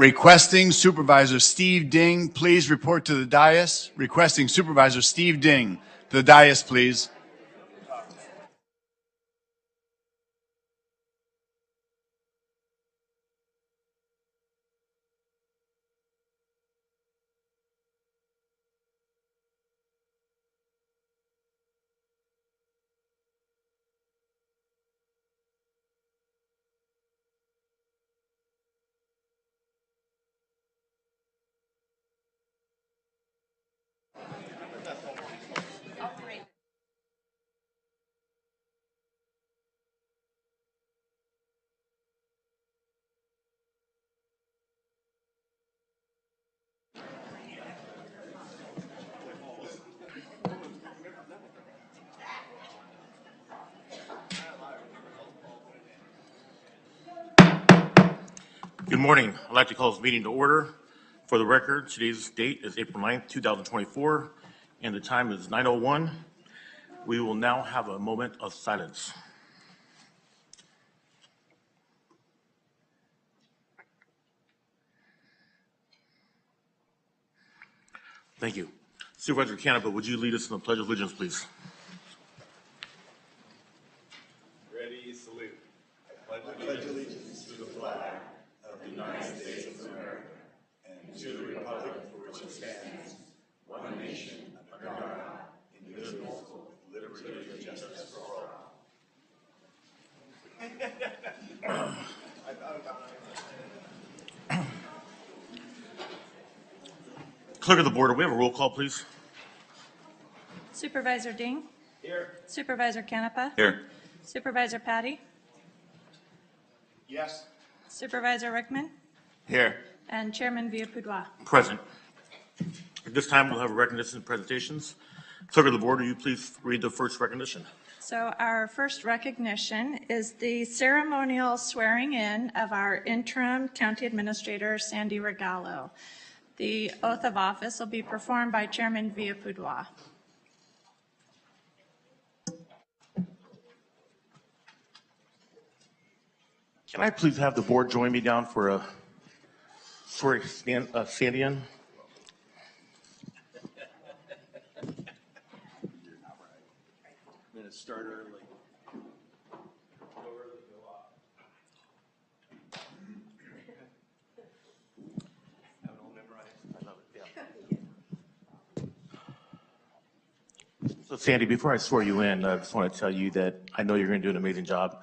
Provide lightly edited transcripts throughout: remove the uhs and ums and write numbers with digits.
Requesting Supervisor Steve Ding, please report to the dais. Requesting Supervisor Steve Ding to the dais, please. Good morning. I'd like to call this meeting to order. For the record, today's date is April 9th, 2024, and the time is 9:01. We will now have a moment of silence. Thank you. Supervisor Canepa, would you lead us in the Pledge of Allegiance, please? Ready, salute. I pledge Clerk of the board, we have a roll call, please. Supervisor Ding. Here. Supervisor Canepa. Here. Supervisor Patty. Yes. Supervisor Rickman. Here. And Chairman Villapudua. Present. At this time, we'll have recognitions and presentations. Clerk of the board, will you please read the first recognition? So our first recognition is the ceremonial swearing in of our interim county administrator, Sandy Regallo. The oath of office will be performed by Chairman Villapudua. Can I please have the board join me down for a Sandy in? I'm going to start early. Have it all memorized. I love it, yeah. So Sandy, before I swear you in, I just want to tell you that I know you're going to do an amazing job.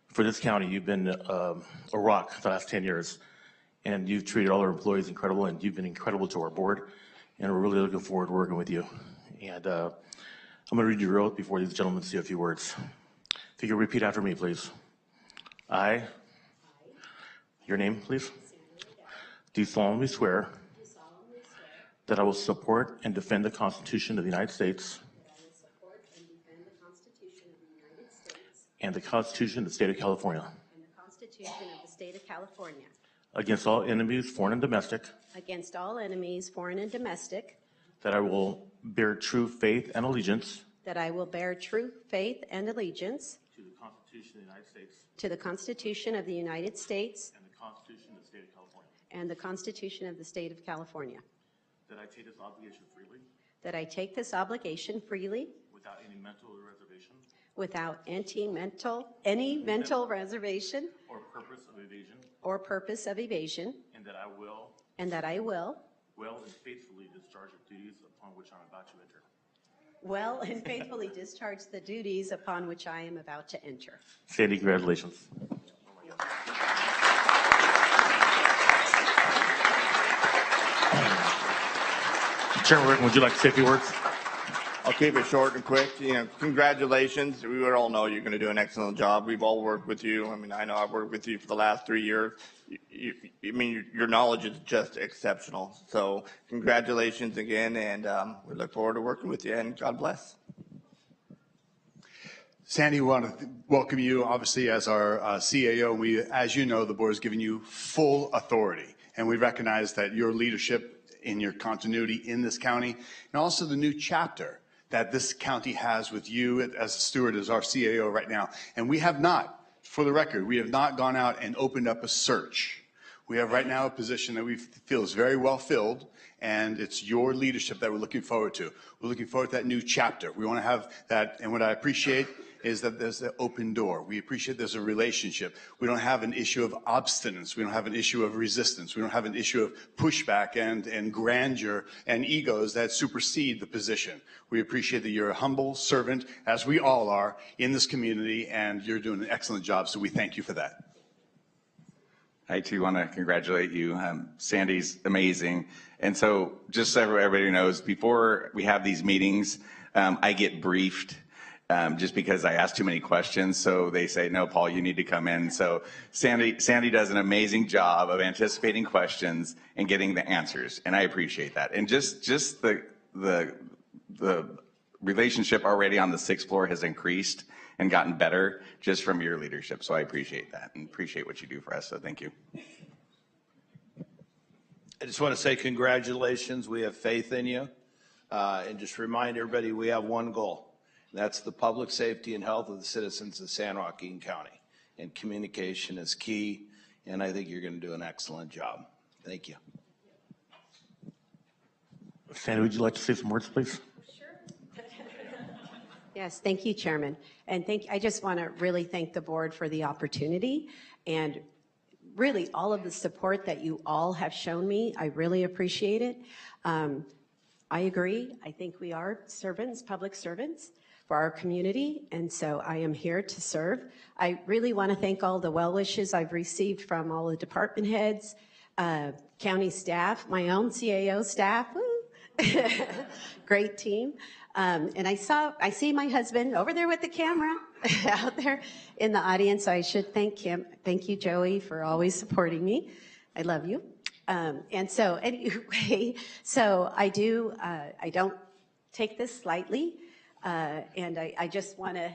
For this county, you've been a rock the last 10 years, and you've treated all our employees incredible, and you've been incredible to our board, and we're really looking forward to working with you. And I'm going to read your oath before these gentlemen say a few words. If you could repeat after me, please. I, your name, please, do solemnly swear that I will support and defend the Constitution of the United States and the Constitution of the State of California and the Constitution of the State of California against all enemies, foreign and domestic, against all enemies, foreign and domestic, that I will bear true faith and allegiance that I will bear true faith and allegiance to the Constitution of the United States to the Constitution of the United States and the Constitution of the State of California, and the Constitution of the State of California, that I take this obligation freely that I take this obligation freely without any mental reservation without any mental reservation or purpose of evasion, and that I will well and faithfully discharge the duties upon which I'm about to enter. well and faithfully discharge the duties upon which I am about to enter. Sandy, congratulations. Chairman Rickman, would you like to say a few words? I'll keep it short and quick. Congratulations. We would all know you're going to do an excellent job. We've all worked with you. I mean, I know I've worked with you for the last 3 years. Your knowledge is just exceptional. So congratulations again, and we look forward to working with you, and God bless. Sandy, we want to welcome you, obviously, as our CAO. As you know, the board has given you full authority, and we recognize that your leadership in your continuity in this county, and also the new chapter that this county has with you as a steward, as our CAO right now. And we have not, for the record, we have not gone out and opened up a search. We have right now a position that we feel is very well filled, and it's your leadership that we're looking forward to. We're looking forward to that new chapter. We want to have that, and what I appreciate is that there's an open door. We appreciate there's a relationship. We don't have an issue of obstinance. We don't have an issue of resistance. We don't have an issue of pushback and grandeur and egos that supersede the position. We appreciate that you're a humble servant, as we all are, in this community, and you're doing an excellent job, so we thank you for that. I too want to congratulate you. Sandy's amazing. And so just so everybody knows, before we have these meetings, I get briefed just because I ask too many questions. So they say, no, Paul, you need to come in. So Sandy does an amazing job of anticipating questions and getting the answers. And I appreciate that. And just the relationship already on the 6th floor has increased and gotten better just from your leadership. So I appreciate that and appreciate what you do for us. So thank you. I just want to say congratulations. We have faith in you. And just remind everybody we have one goal. And that's the public safety and health of the citizens of San Joaquin County. And communication is key. And I think you're going to do an excellent job. Thank you. Sandy, would you like to say some words, please? Yes, thank you, Chairman. And I just want to really thank the board for the opportunity. And really all of the support that you all have shown me. I really appreciate it. I agree. I think we are servants, public servants for our community, and so I am here to serve. I really want to thank all the well wishes I've received from all the department heads, county staff, my own CAO staff. Woo! Great team. And I see my husband over there with the camera out there in the audience. So I should thank him. Thank you, Joey, for always supporting me. I love you. And so anyway, so I don't take this lightly. And I just want to,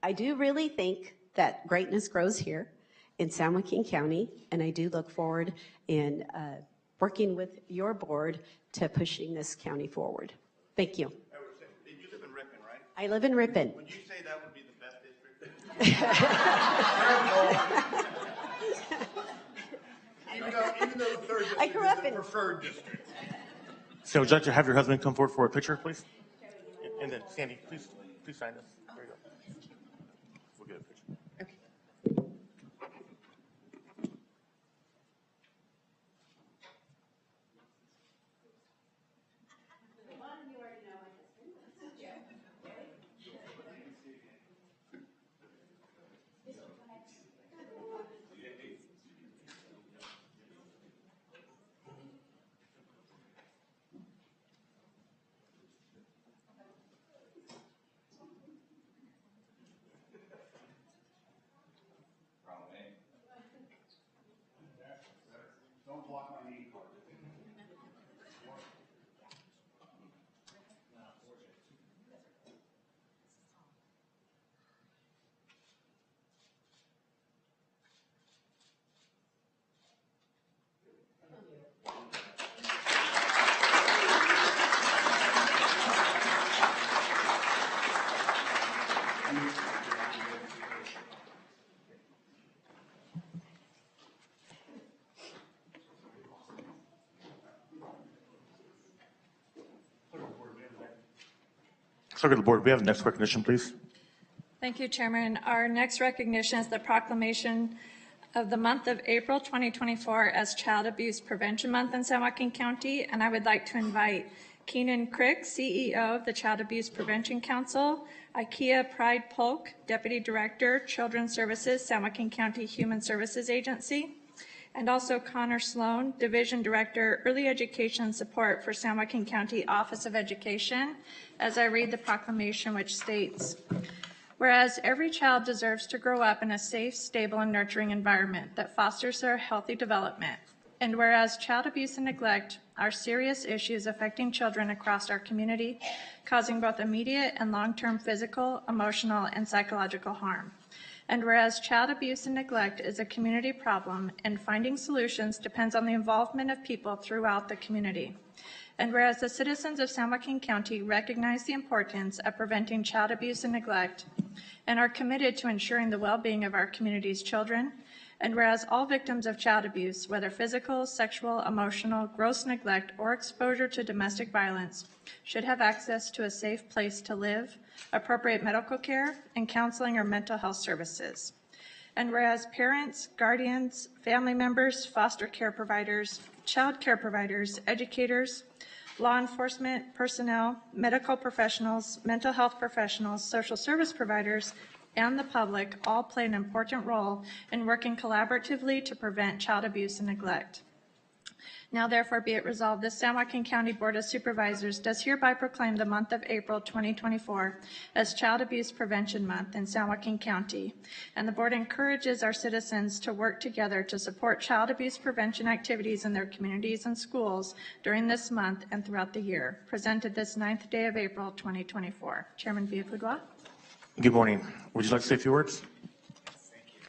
I do really think that greatness grows here in San Joaquin County. And I do look forward in working with your board to pushing this county forward. Thank you. You live in Ripon, right? I live in Ripon. Would you say that would be the best district? Even though the third I district grew is up the in- preferred district. So would you like to have your husband come forward for a picture, please? And then Sandy, please sign this. There you go. We'll get a picture. Don't block my name card. Clerk of the board, we have the next recognition, please. Thank you, Chairman. Our next recognition is the proclamation of the month of April 2024 as Child Abuse Prevention Month in San Joaquin County, and I would like to invite Keenan Crick, CEO of the Child Abuse Prevention Council, Ikea Pride Polk, Deputy Director, Children's Services, San Joaquin County Human Services Agency, and also Connor Sloan, Division Director, Early Education Support for San Joaquin County Office of Education, as I read the proclamation, which states, whereas every child deserves to grow up in a safe, stable, and nurturing environment that fosters their healthy development, and whereas child abuse and neglect are serious issues affecting children across our community, causing both immediate and long-term physical, emotional, and psychological harm. And whereas child abuse and neglect is a community problem and finding solutions depends on the involvement of people throughout the community. And whereas the citizens of San Joaquin County recognize the importance of preventing child abuse and neglect and are committed to ensuring the well-being of our community's children, and whereas all victims of child abuse, whether physical, sexual, emotional, gross neglect, or exposure to domestic violence, should have access to a safe place to live, appropriate medical care, and counseling or mental health services. And whereas parents, guardians, family members, foster care providers, child care providers, educators, law enforcement personnel, medical professionals, mental health professionals, social service providers, and the public all play an important role in working collaboratively to prevent child abuse and neglect. Now therefore be it resolved, the San Joaquin County Board of Supervisors does hereby proclaim the month of April 2024 as Child Abuse Prevention Month in San Joaquin County. And the board encourages our citizens to work together to support child abuse prevention activities in their communities and schools during this month and throughout the year. Presented this 9th day of April 2024. Chairman Villafudua. Good morning. Would you like to say a few words? Thank you.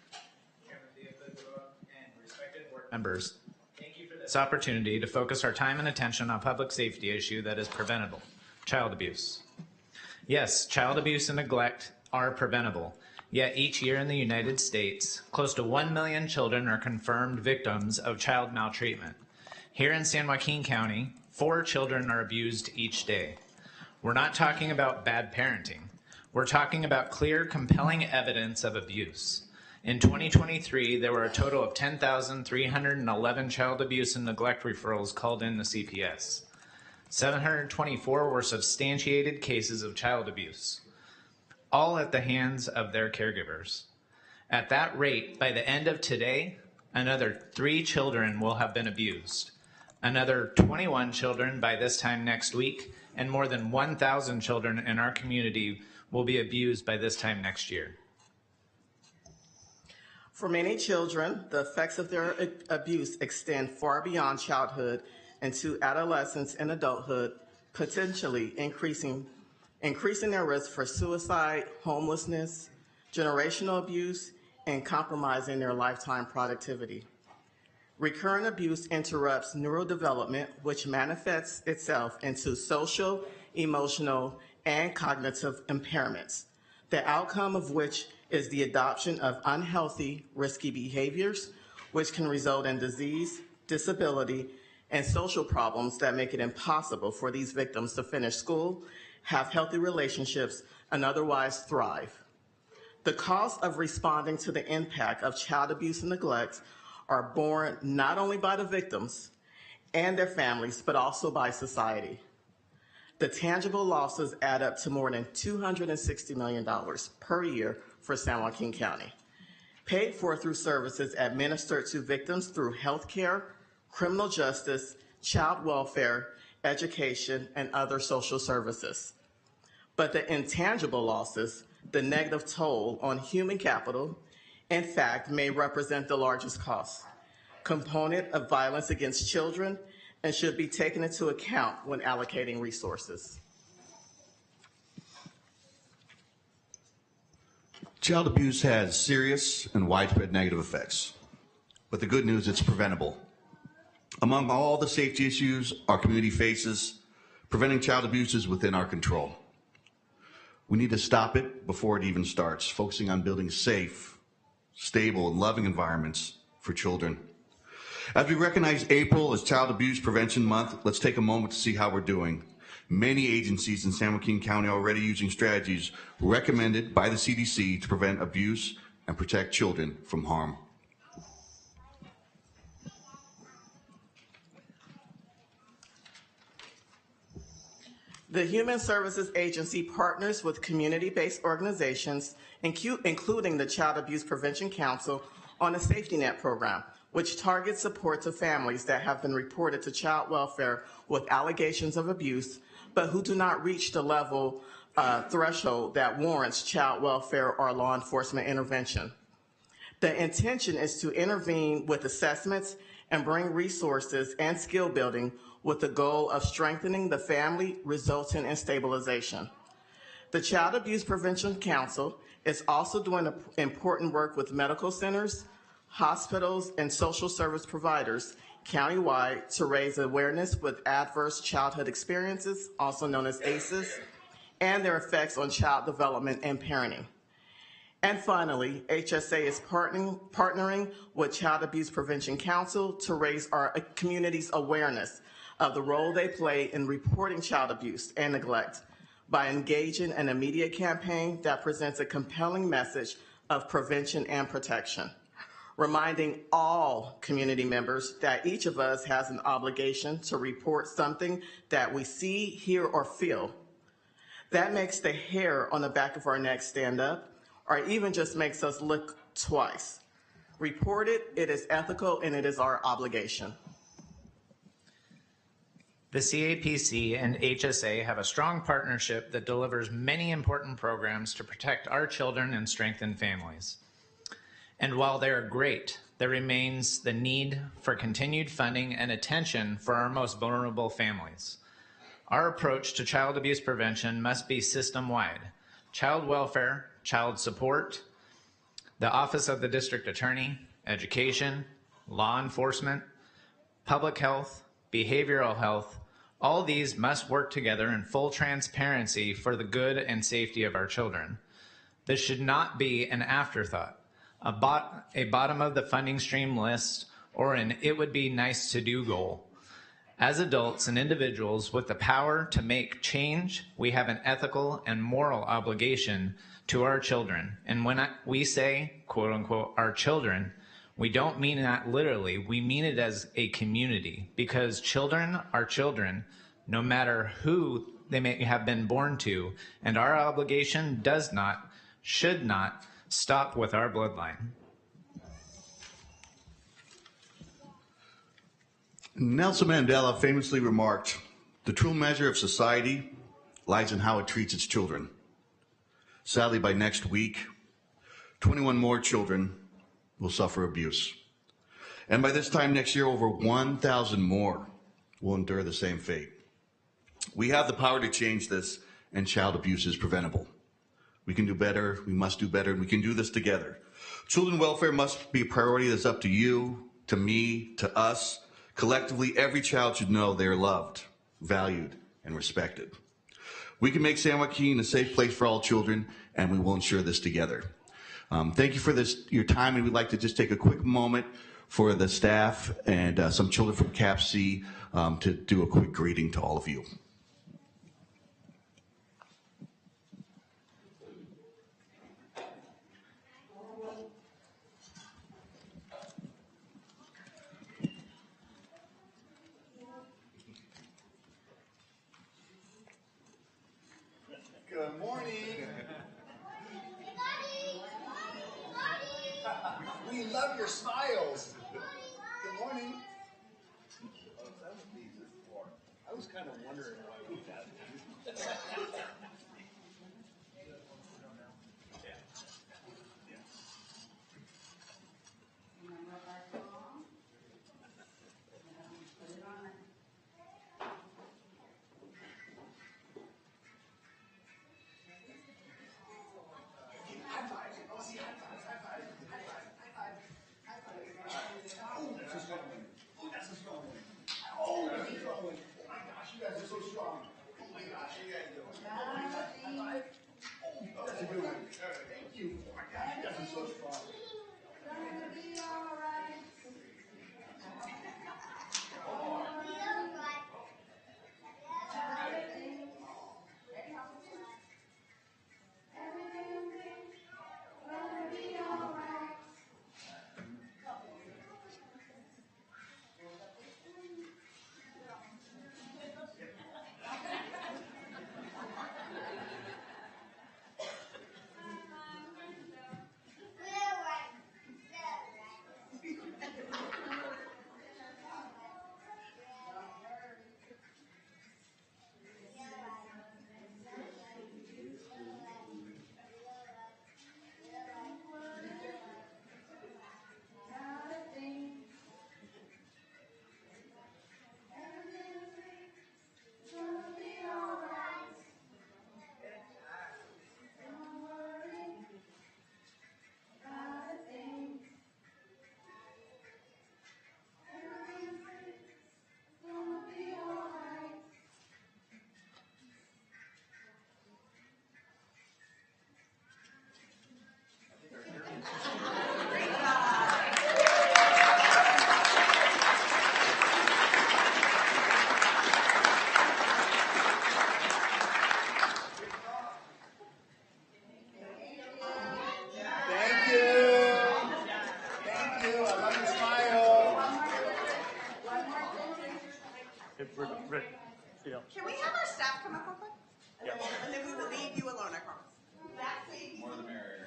Chairman Villafudua and respected board members, thank you for this opportunity to focus our time and attention on a public safety issue that is preventable, child abuse. Yes, child abuse and neglect are preventable, yet each year in the United States, close to 1 million children are confirmed victims of child maltreatment. Here in San Joaquin County, 4 children are abused each day. We're not talking about bad parenting. We're talking about clear, compelling evidence of abuse. In 2023, there were a total of 10,311 child abuse and neglect referrals called in to CPS. 724 were substantiated cases of child abuse, all at the hands of their caregivers. At that rate, by the end of today, another 3 children will have been abused, another 21 children by this time next week, and more than 1,000 children in our community will be abused by this time next year. For many children, the effects of their abuse extend far beyond childhood into adolescence and adulthood, potentially increasing their risk for suicide, homelessness, generational abuse, and compromising their lifetime productivity. Recurrent abuse interrupts neurodevelopment, which manifests itself into social, emotional, and cognitive impairments, the outcome of which is the adoption of unhealthy, risky behaviors, which can result in disease, disability, and social problems that make it impossible for these victims to finish school, have healthy relationships, and otherwise thrive. The costs of responding to the impact of child abuse and neglect are borne not only by the victims and their families, but also by society. The tangible losses add up to more than $260 million per year for San Joaquin County, paid for through services administered to victims through health care, criminal justice, child welfare, education, and other social services. But the intangible losses, the negative toll on human capital, in fact, may represent the largest cost component of violence against children and should be taken into account when allocating resources. Child abuse has serious and widespread negative effects, but the good news, it's preventable. Among all the safety issues our community faces, preventing child abuse is within our control. We need to stop it before it even starts, focusing on building safe, stable, and loving environments for children. As we recognize April as Child Abuse Prevention Month, let's take a moment to see how we're doing. Many agencies in San Joaquin County are already using strategies recommended by the CDC to prevent abuse and protect children from harm. The Human Services Agency partners with community-based organizations, including the Child Abuse Prevention Council, on a safety net program, which targets support to families that have been reported to child welfare with allegations of abuse, but who do not reach the level threshold that warrants child welfare or law enforcement intervention. The intention is to intervene with assessments and bring resources and skill building with the goal of strengthening the family, resulting in stabilization. The Child Abuse Prevention Council is also doing important work with medical centers, hospitals, and social service providers countywide to raise awareness with adverse childhood experiences, also known as ACEs, and their effects on child development and parenting. And finally, HSA is partnering with Child Abuse Prevention Council to raise our community's awareness of the role they play in reporting child abuse and neglect by engaging in a media campaign that presents a compelling message of prevention and protection, reminding all community members that each of us has an obligation to report something that we see, hear, or feel. That makes the hair on the back of our neck stand up, or even just makes us look twice. Report it, it is ethical, and it is our obligation. The CAPC and HSA have a strong partnership that delivers many important programs to protect our children and strengthen families. And while they are great, there remains the need for continued funding and attention for our most vulnerable families. Our approach to child abuse prevention must be system-wide. Child welfare, child support, the Office of the District Attorney, education, law enforcement, public health, behavioral health, all these must work together in full transparency for the good and safety of our children. This should not be an afterthought, a bottom of the funding stream list, or an it would be nice to do goal. As adults and individuals with the power to make change, we have an ethical and moral obligation to our children. And when we say, quote unquote, our children, we don't mean that literally. We mean it as a community, because children are children, no matter who they may have been born to. And our obligation does not, should not, stop with our bloodline. Nelson Mandela famously remarked, "The true measure of society lies in how it treats its children." Sadly, by next week, 21 more children will suffer abuse. And by this time next year, over 1,000 more will endure the same fate. We have the power to change this, and child abuse is preventable. We can do better, we must do better, and we can do this together. Children welfare must be a priority that's up to you, to me, to us. Collectively, every child should know they are loved, valued, and respected. We can make San Joaquin a safe place for all children, and we will ensure this together. Thank you for your time, and we'd like to just take a quick moment for the staff and some children from Cap C to do a quick greeting to all of you. Good morning. We love your smiles. Good morning. I was kind of wondering why we had Can we have our staff come up real quick? Yeah. And then we will leave you alone, I promise. More the merrier.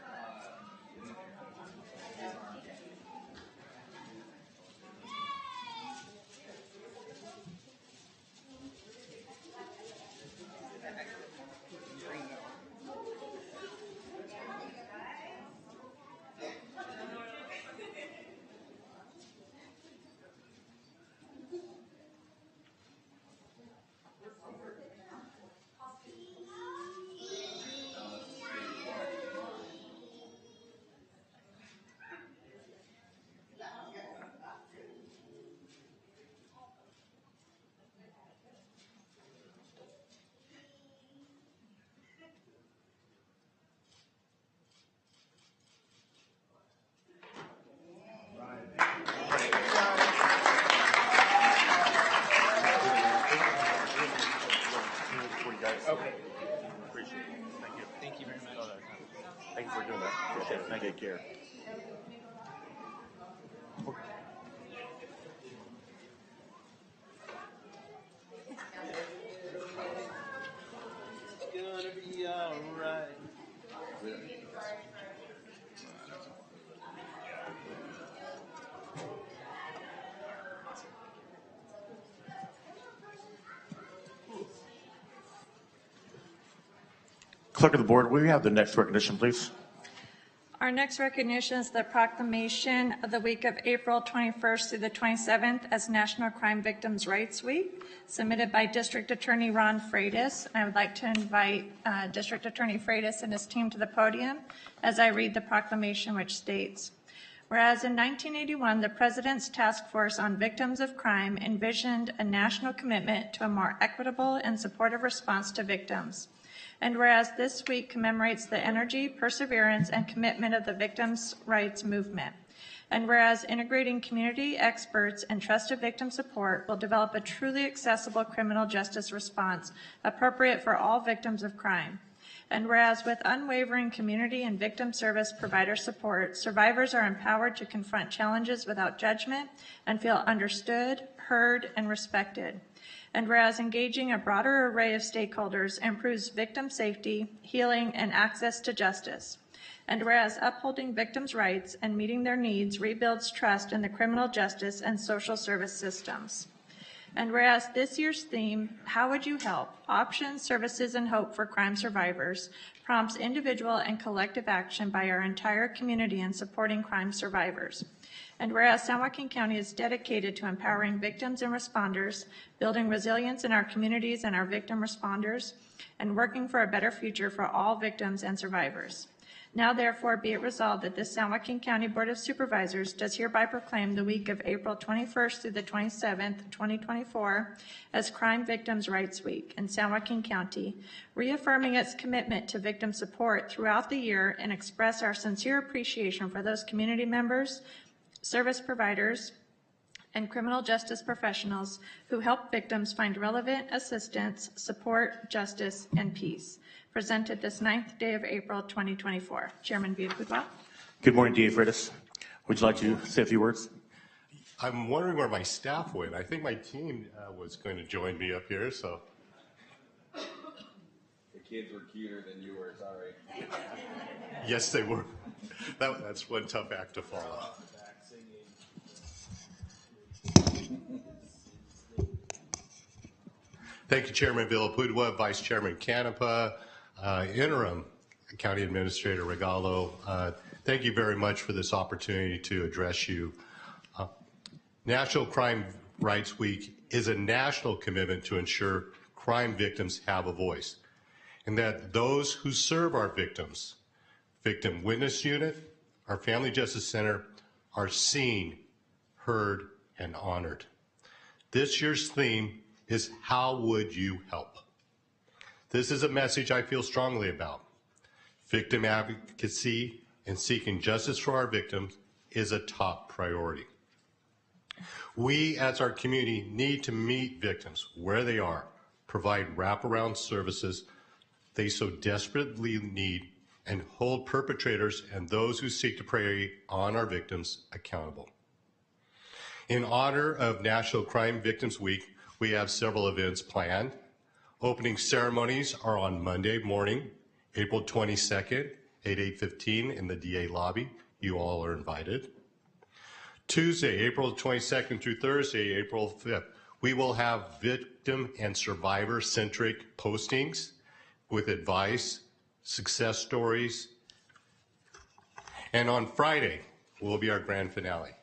Clerk of the Board, will we have the next recognition, please? Our next recognition is the proclamation of the week of April 21st through the 27th as National Crime Victims' Rights Week, submitted by District Attorney Ron Freitas. I would like to invite District Attorney Freitas and his team to the podium as I read the proclamation, which states, whereas in 1981, the President's Task Force on Victims of Crime envisioned a national commitment to a more equitable and supportive response to victims. And whereas this week commemorates the energy, perseverance, and commitment of the victims' rights movement. And whereas integrating community experts and trusted victim support will develop a truly accessible criminal justice response appropriate for all victims of crime. And whereas with unwavering community and victim service provider support, survivors are empowered to confront challenges without judgment and feel understood, heard, and respected. And whereas engaging a broader array of stakeholders improves victim safety, healing, and access to justice. And whereas upholding victims' rights and meeting their needs rebuilds trust in the criminal justice and social service systems. And whereas this year's theme, How Would You Help? Options, Services, and Hope for Crime Survivors, prompts individual and collective action by our entire community in supporting crime survivors. And whereas San Joaquin County is dedicated to empowering victims and responders, building resilience in our communities and our victim responders, and working for a better future for all victims and survivors. Now therefore be it resolved that the San Joaquin County Board of Supervisors does hereby proclaim the week of April 21st through the 27th, 2024 as Crime Victims' Rights Week in San Joaquin County, reaffirming its commitment to victim support throughout the year and express our sincere appreciation for those community members, service providers, and criminal justice professionals who help victims find relevant assistance, support, justice, and peace. Presented this 9th day of April, 2024. Chairman Beautification. Good morning, DA Freitas. Would you like to say a few words? I'm wondering where my staff went. I think my team was going to join me up here, so. The kids were cuter than you were, sorry. Yes, they were. That's one tough act to follow. Thank you, Chairman Villapudua, Vice Chairman Canepa, Interim County Administrator Regalo. Thank you very much for this opportunity to address you. National Crime Rights Week is a national commitment to ensure crime victims have a voice, and that those who serve our victims, Victim Witness Unit, our Family Justice Center, are seen, heard, and honored. This year's theme is How Would You Help? This is a message I feel strongly about. Victim advocacy and seeking justice for our victims is a top priority. We as our community need to meet victims where they are, provide wraparound services they so desperately need, and hold perpetrators and those who seek to prey on our victims accountable. In honor of National Crime Victims Week, we have several events planned. Opening ceremonies are on Monday morning, April 22nd at 8:15 in the DA lobby. You all are invited. Tuesday, April 22nd through Thursday, April 5th, we will have victim and survivor-centric postings with advice, success stories. And on Friday will be our grand finale.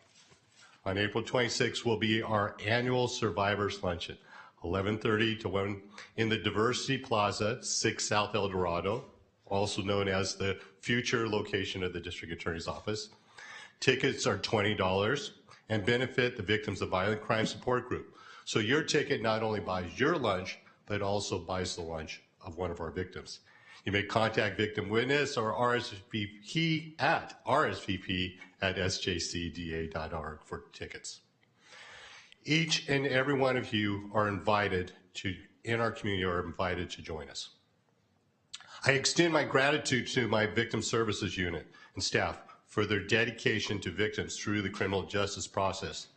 On April 26th will be our annual Survivors Luncheon, 11:30 to 1 in the Diversity Plaza, 6 South El Dorado, also known as the future location of the District Attorney's Office. Tickets are $20 and benefit the Victims of Violent Crime Support Group. So your ticket not only buys your lunch, but also buys the lunch of one of our victims. You may contact Victim Witness or RSVP at sjcda.org for tickets. Each and every one of you are invited to, in our community, are invited to join us. I extend my gratitude to my Victim Services Unit and staff for their dedication to victims through the criminal justice process.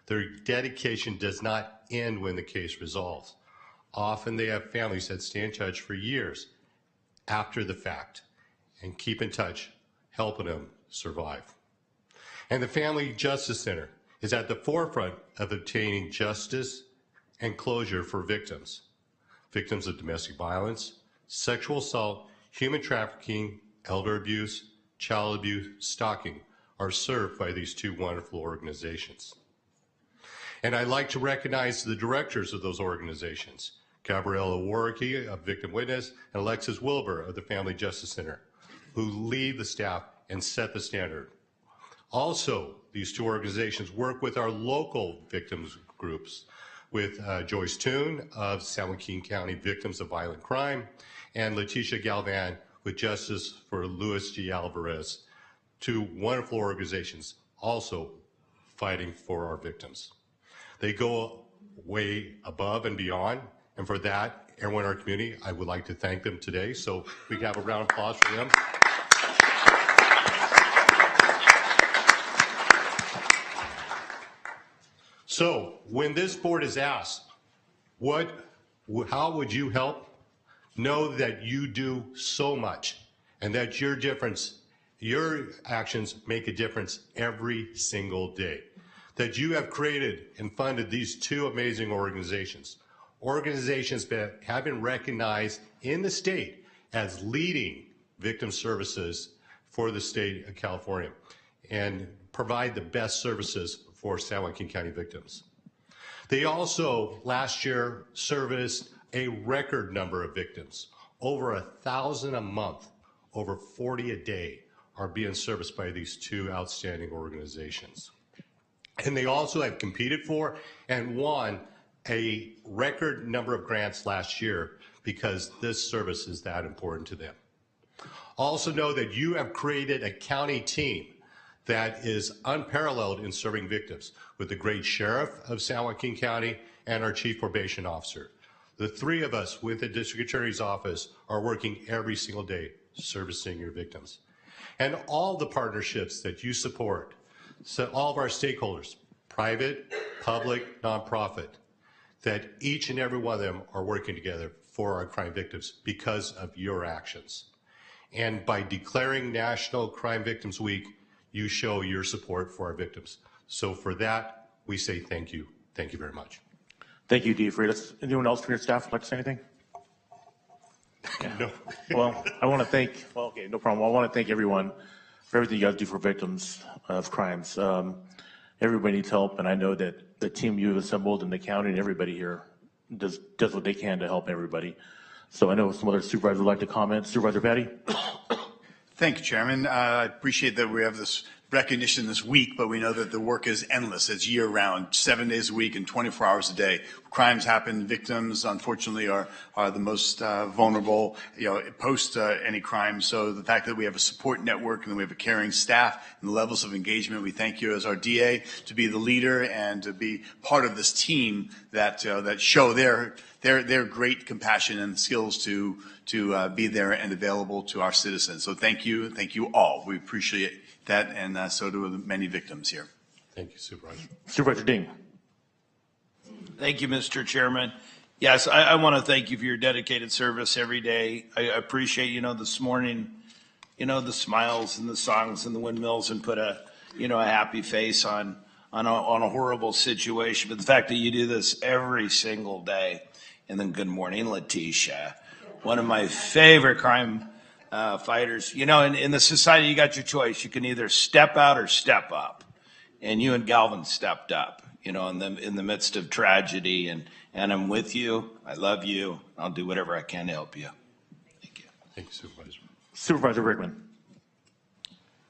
Their dedication does not end when the case resolves. Often they have families that stay in touch for years after the fact and keep in touch, helping them survive. And the Family Justice Center is at the forefront of obtaining justice and closure for victims of domestic violence, sexual assault, human trafficking, elder abuse, child abuse, stalking are served by these two wonderful organizations. And I'd like to recognize the directors of those organizations, Gabriella Warwicky, a victim witness, and Alexis Wilbur of the Family Justice Center, who lead the staff and set the standard. Also, these two organizations work with our local victims groups, with Joyce Toon of San Joaquin County Victims of Violent Crime and Leticia Galvan with Justice for Luis G. Alvarez, two wonderful organizations also fighting for our victims. They go way above and beyond, and for that, everyone in our community, I would like to thank them today. So we can have a round of applause for them. So when this board is asked, how would you help? Know that you do so much and that your actions make a difference every single day. That you have created and funded these two amazing organizations that have been recognized in the state as leading victim services for the state of California and provide the best services for San Joaquin County victims. They also, last year, serviced a record number of victims. Over 1,000 a month, over 40 a day are being serviced by these two outstanding organizations. And they also have competed for and won a record number of grants last year because this service is that important to them. Also know that you have created a county team that is unparalleled in serving victims with the great sheriff of San Joaquin County and our chief probation officer. The three of us with the district attorney's office are working every single day servicing your victims. And all the partnerships that you support, so all of our stakeholders, private, public, nonprofit, that each and every one of them are working together for our crime victims because of your actions. And by declaring National Crime Victims Week, you show your support for our victims. So for that, we say thank you. Thank you very much. Thank you, D. Freitas. Anyone else from your staff like to say anything? No. Well, I want to thank, well, okay, no problem. I want to thank everyone for everything you guys do for victims of crimes. Everybody needs help, and I know that the team you've assembled in the county and everybody here does what they can to help everybody. So I know some other supervisors would like to comment. Supervisor Patty? Thank you, Chairman. I appreciate that we have this recognition this week, but we know that the work is endless. It's year-round, 7 days a week and 24 hours a day. Crimes happen. Victims, unfortunately, are the most vulnerable, post any crime. So the fact that we have a support network and that we have a caring staff and the levels of engagement, we thank you as our DA to be the leader and to be part of this team that show their great compassion and skills to be there and available to our citizens. So thank you all. We appreciate that, and so do many victims here. Thank you, Supervisor. Supervisor Ding. Thank you, Mr. Chairman. Yes, I want to thank you for your dedicated service every day. I appreciate, this morning, the smiles and the songs and the windmills and put a happy face on a horrible situation. But the fact that you do this every single day, and then good morning, Leticia, one of my favorite crime fighters. In the society, you got your choice. You can either step out or step up. And you and Galvin stepped up, in the midst of tragedy. And I'm with you. I love you. I'll do whatever I can to help you. Thank you. Thank you, Supervisor. Supervisor Rickman.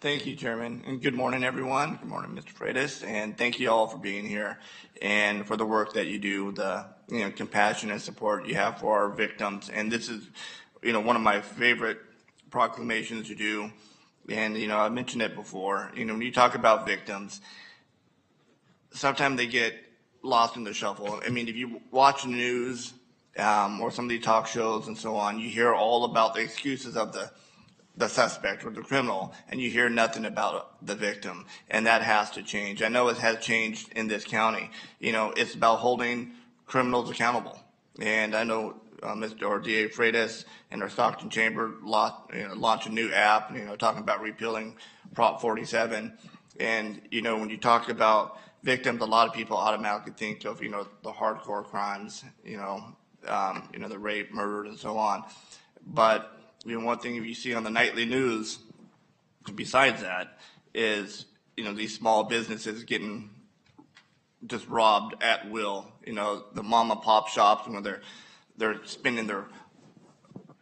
Thank you, Chairman, and good morning, everyone. Good morning, Mr. Freitas, and thank you all for being here and for the work that you do, the compassion and support you have for our victims. And this is, one of my favorite proclamations you do. And I mentioned it before. When you talk about victims, sometimes they get lost in the shuffle. I mean, if you watch the news or some of the talk shows and so on, you hear all about the excuses of the suspect or the criminal, and you hear nothing about the victim, and that has to change. I know it has changed in this county. It's about holding criminals accountable, and I know Mr. DA Freitas and our Stockton Chamber launched a new app, talking about repealing Prop 47, and when you talk about victims, a lot of people automatically think of the hardcore crimes, the rape, murder, and so on, but one thing you see on the nightly news, besides that, is, these small businesses getting just robbed at will. The mom and pop shops, they're spending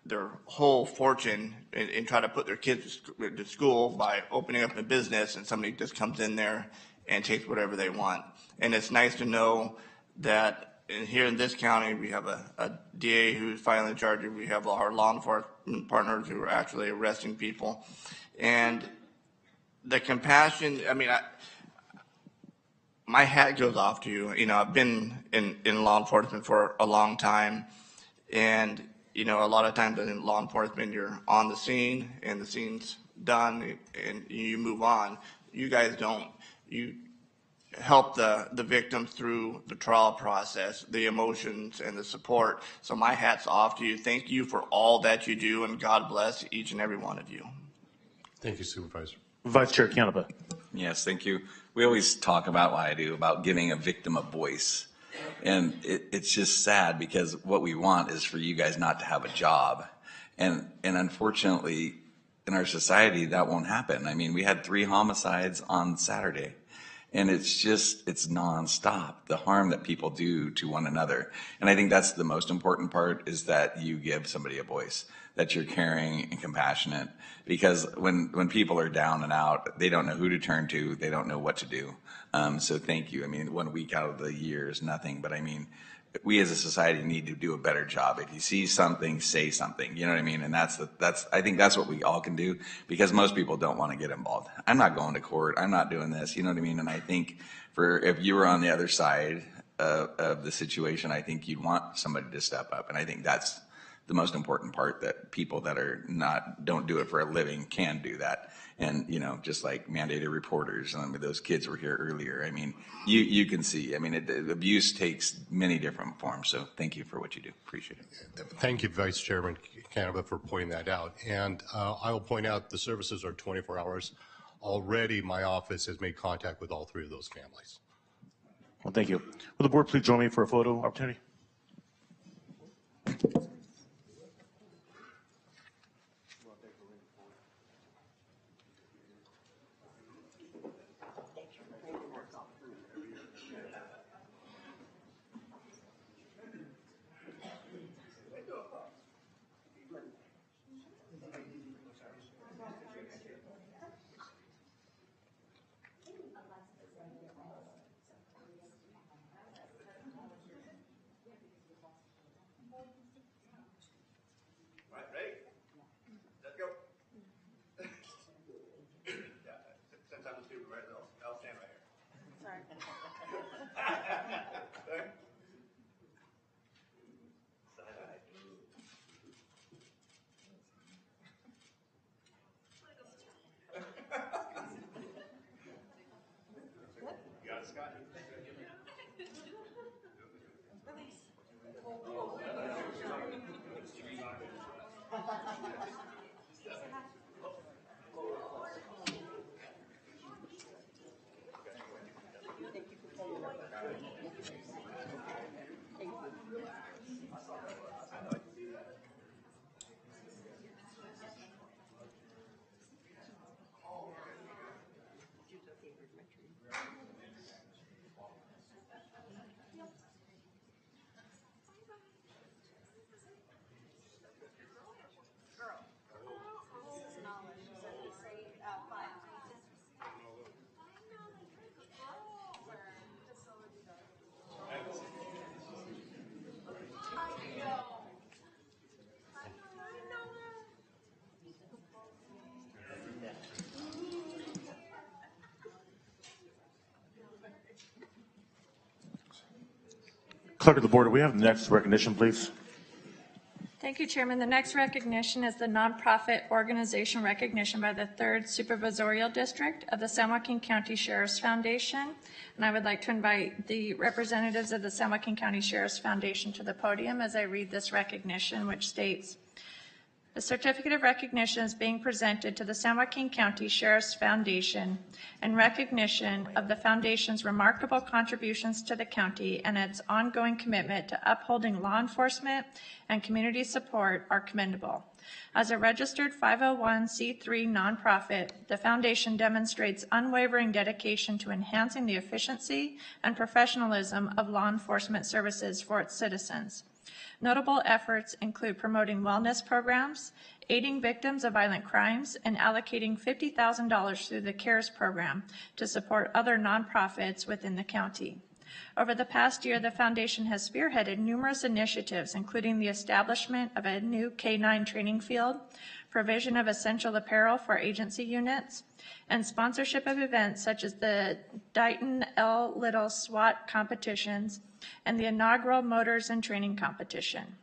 their whole fortune and try to put their kids to school by opening up a business, and somebody just comes in there and takes whatever they want. And it's nice to know that here in this county, we have a DA who's filing charges. We have our law enforcement partners who are actually arresting people. And the compassion, my hat goes off to you. I've been in law enforcement for a long time, and a lot of times in law enforcement, you're on the scene and the scene's done and you move on. You guys don't. You help the victims through the trial process, the emotions and the support. So my hat's off to you. Thank you for all that you do, and God bless each and every one of you. Thank you, Supervisor. Vice Chair Canepa. Yes, thank you. We always talk about what I do, about giving a victim a voice. And it's just sad because what we want is for you guys not to have a job. And unfortunately, in our society, that won't happen. We had 3 homicides on Saturday. And it's nonstop, the harm that people do to one another. And I think that's the most important part, is that you give somebody a voice, that you're caring and compassionate. Because when people are down and out, they don't know who to turn to, they don't know what to do. So thank you. 1 week out of the year is nothing, but we as a society need to do a better job. If you see something, say something, you know what I mean? And I think that's what we all can do, because most people don't want to get involved. I'm not going to court. I'm not doing this, you know what I mean? And I think if you were on the other side of the situation, I think you'd want somebody to step up. And I think that's the most important part, that people that don't do it for a living can do that. And, just like mandated reporters, those kids were here earlier. You can see, abuse takes many different forms. So thank you for what you do. Appreciate it. Thank you, Vice Chairman Canepa, for pointing that out. And I will point out the services are 24 hours. Already, my office has made contact with all 3 of those families. Well, thank you. Will the board please join me for a photo opportunity? Clerk of the board, do we have the next recognition, please? Thank you, Chairman. The next recognition is the nonprofit organization recognition by the 3rd Supervisorial District of the San Joaquin County Sheriff's Foundation. And I would like to invite the representatives of the San Joaquin County Sheriff's Foundation to the podium as I read this recognition, which states, The certificate of recognition is being presented to the San Joaquin County Sheriff's Foundation in recognition of the foundation's remarkable contributions to the county and its ongoing commitment to upholding law enforcement and community support are commendable. As a registered 501c3 nonprofit, the foundation demonstrates unwavering dedication to enhancing the efficiency and professionalism of law enforcement services for its citizens. Notable efforts include promoting wellness programs, aiding victims of violent crimes, and allocating $50,000 through the CARES program to support other nonprofits within the county. Over the past year, the foundation has spearheaded numerous initiatives, including the establishment of a new K-9 training field, provision of essential apparel for agency units, and sponsorship of events such as the Dighton L. Little SWAT competitions and the inaugural Motors and Training competition.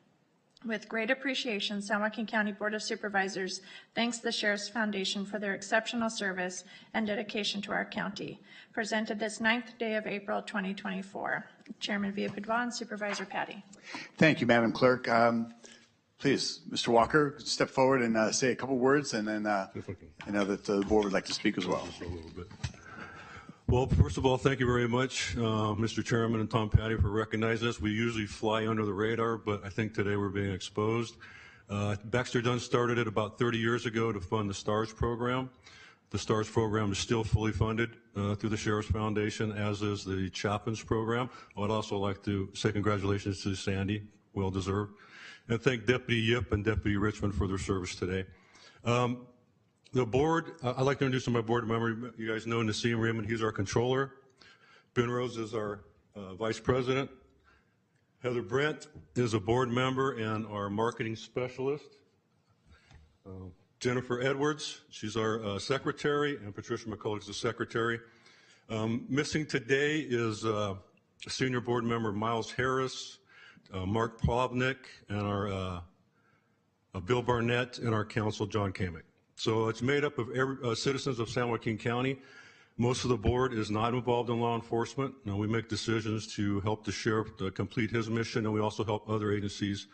With great appreciation, San Joaquin County Board of Supervisors thanks the Sheriff's Foundation for their exceptional service and dedication to our county. Presented this 9th day of April 2024. Chairman Villa-Padua, Supervisor Patty. Thank you, Madam Clerk. Please, Mr. Walker, step forward and say a couple words, and then I know that the board would like to speak as well. Well, first of all, thank you very much, Mr. Chairman and Tom Patty, for recognizing us. We usually fly under the radar, but I think today we're being exposed. Baxter Dunn started it about 30 years ago to fund the STARS program. The STARS program is still fully funded through the Sheriff's Foundation, as is the Chaplains program. I would also like to say congratulations to Sandy, well deserved, and thank Deputy Yip and Deputy Richmond for their service today. The board, I'd like to introduce my board member. You guys know Nassim Raymond, he's our controller. Ben Rose is our vice president. Heather Brent is a board member and our marketing specialist. Jennifer Edwards, she's our secretary, and Patricia McCulloch is the secretary. Missing today is senior board member Miles Harris, Mark Plovnick, and our Bill Barnett, and our counsel John Kamick. So it's made up of citizens of San Joaquin County. Most of the board is not involved in law enforcement. Now, we make decisions to help the sheriff to complete his mission, and we also help other agencies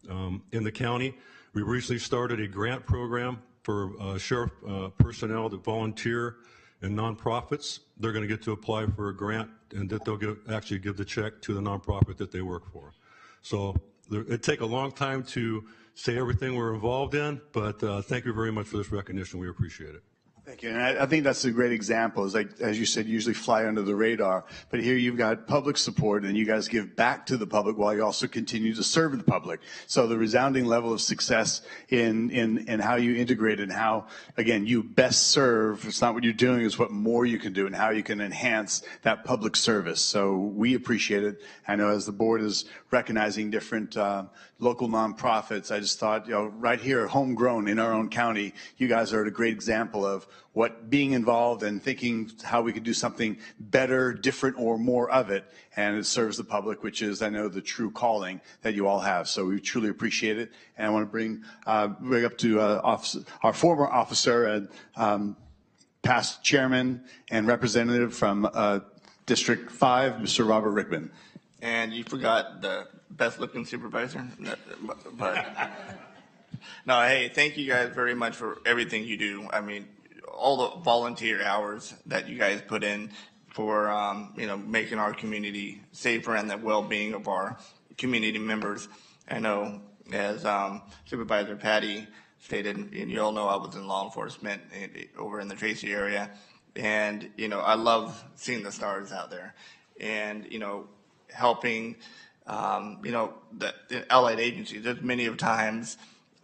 in the county. We recently started a grant program for sheriff personnel that volunteer in nonprofits. They're going to get to apply for a grant, and that they'll actually give the check to the nonprofit that they work for. So it take a long time to say everything we're involved in, but thank you very much for this recognition. We appreciate it. Thank you. And I think that's a great example. Is like, as you said, usually fly under the radar, but here you've got public support and you guys give back to the public while you also continue to serve the public. So the resounding level of success in how you integrate and how, again, you best serve. It's not what you're doing, it's what more you can do and how you can enhance that public service. So we appreciate it. I know as the board is recognizing different local nonprofits, I just thought, right here, homegrown in our own county, you guys are a great example of what being involved and thinking how we could do something better, different, or more of it, and it serves the public, which is, I know, the true calling that you all have. So we truly appreciate it, and I want to bring up to our former officer and past chairman and representative from District 5, Mr. Robert Rickman. And you forgot the best-looking supervisor, but no, hey, thank you guys very much for everything you do. I mean, all the volunteer hours that you guys put in for, making our community safer and the well-being of our community members. I know, as Supervisor Patty stated, and you all know I was in law enforcement over in the Tracy area, and, I love seeing the stars out there and, helping, the allied agencies. There's many of times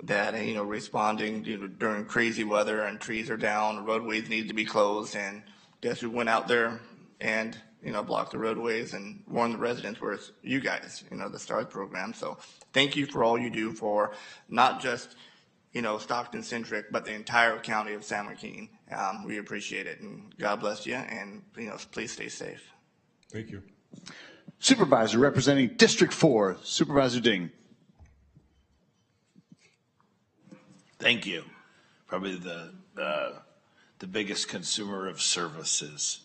that, responding, during crazy weather and trees are down, roadways need to be closed, and guess who went out there and, blocked the roadways and warned the residents? Were you guys, the STARS program. So thank you for all you do for not just, Stockton-centric, but the entire county of San Joaquin. We appreciate it, and God bless you, and, please stay safe. Thank you. Supervisor representing District 4, Supervisor Ding. Thank you. Probably the biggest consumer of services.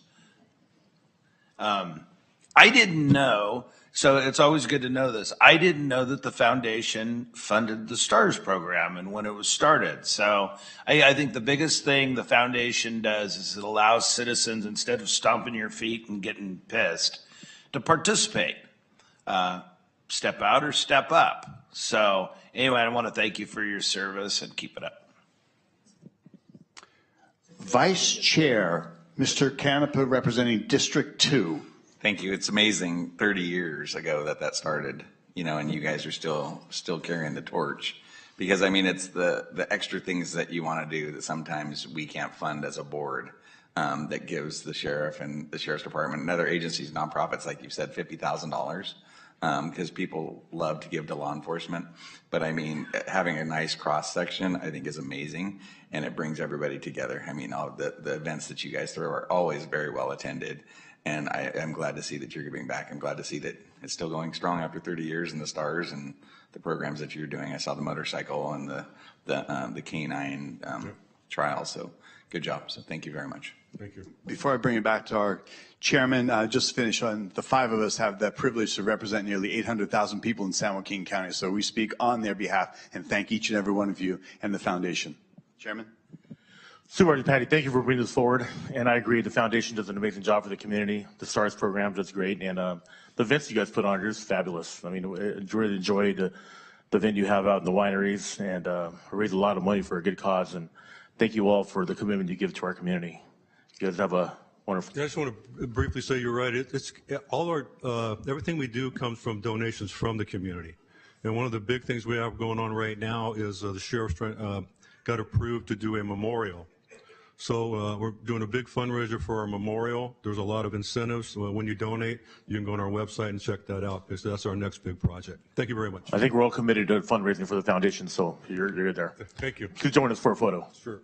I didn't know, So it's always good to know this. I didn't know that the foundation funded the STARS program and when it was started. So I think the biggest thing the foundation does is it allows citizens, instead of stomping your feet and getting pissed, to participate. Step out or step up. So anyway, I want to thank you for your service and keep it up. Vice Chair, Mr. Canepa, representing District 2. Thank you. It's amazing 30 years ago that started, and you guys are still carrying the torch. Because, I mean, it's the extra things that you want to do that sometimes we can't fund as a board, that gives the sheriff and the sheriff's department and other agencies, nonprofits, like you said, $50,000. Because people love to give to law enforcement. But I mean, having a nice cross section, I think, is amazing, and it brings everybody together. I mean, all the events that you guys throw are always very well attended, and I'm glad to see that you're giving back. I'm glad to see that it's still going strong after 30 years, and the STARS and the programs that you're doing. I saw the motorcycle and the canine trial. So good job. So thank you very much. Thank you. Before I bring it back to our chairman, just to finish on, the five of us have the privilege to represent nearly 800,000 people in San Joaquin County. So we speak on their behalf and thank each and every one of you and the foundation. Chairman? Supervisor Patty, thank you for bringing this forward. And I agree, the foundation does an amazing job for the community. The STARS program does great. And the events you guys put on here is fabulous. I mean, I really enjoyed the event you have out in the wineries, and raise a lot of money for a good cause. And thank you all for the commitment you give to our community. You guys have a wonderful. I just want to briefly say you're right. It's all our everything we do comes from donations from the community. And one of the big things we have going on right now is the sheriff's got approved to do a memorial. So we're doing a big fundraiser for our memorial. There's a lot of incentives. When you donate, you can go on our website and check that out, because that's our next big project. Thank you very much. I think we're all committed to fundraising for the foundation, so you're there. Thank you. Please join us for a photo. Sure.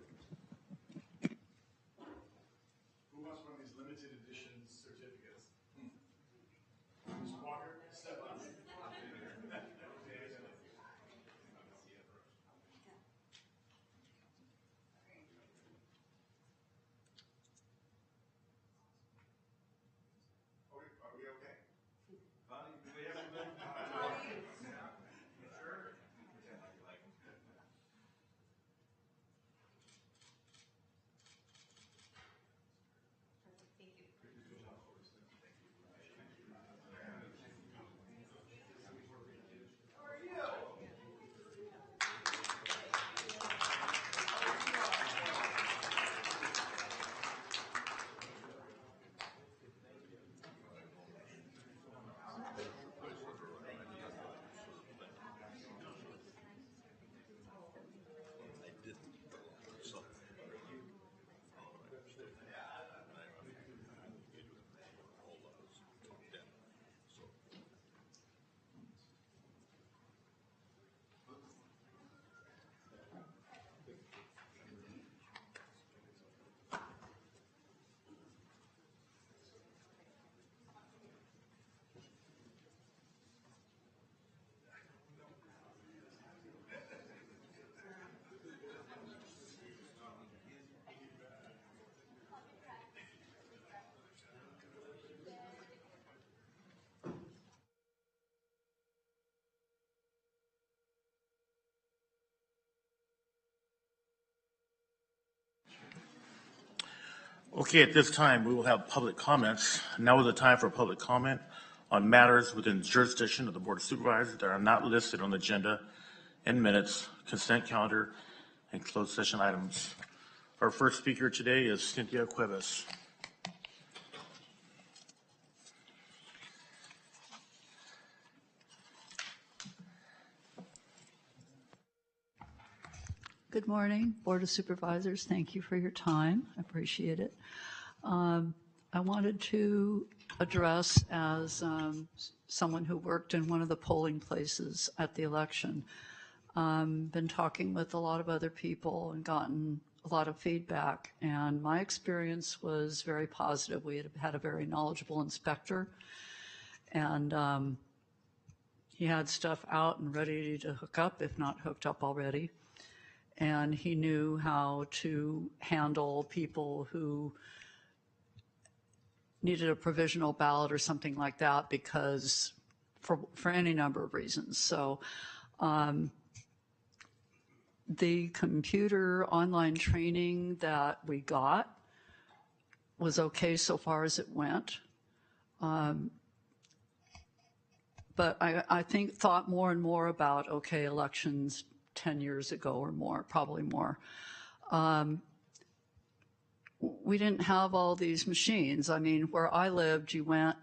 Okay, at this time, we will have public comments. Now is the time for public comment on matters within jurisdiction of the Board of Supervisors that are not listed on the agenda and minutes, consent calendar, and closed session items. Our first speaker today is Cynthia Cuevas. Good morning, Board of Supervisors. Thank you for your time. I appreciate it. I wanted to address, as someone who worked in one of the polling places at the election, been talking with a lot of other people and gotten a lot of feedback, and my experience was very positive. We had a very knowledgeable inspector, and he had stuff out and ready to hook up, if not hooked up already. And he knew how to handle people who needed a provisional ballot or something like that because for any number of reasons. So the computer online training that we got was okay so far as it went. But I thought more and more about, okay, elections 10 years ago or more, probably more. We didn't have all these machines. I mean, where I lived, you went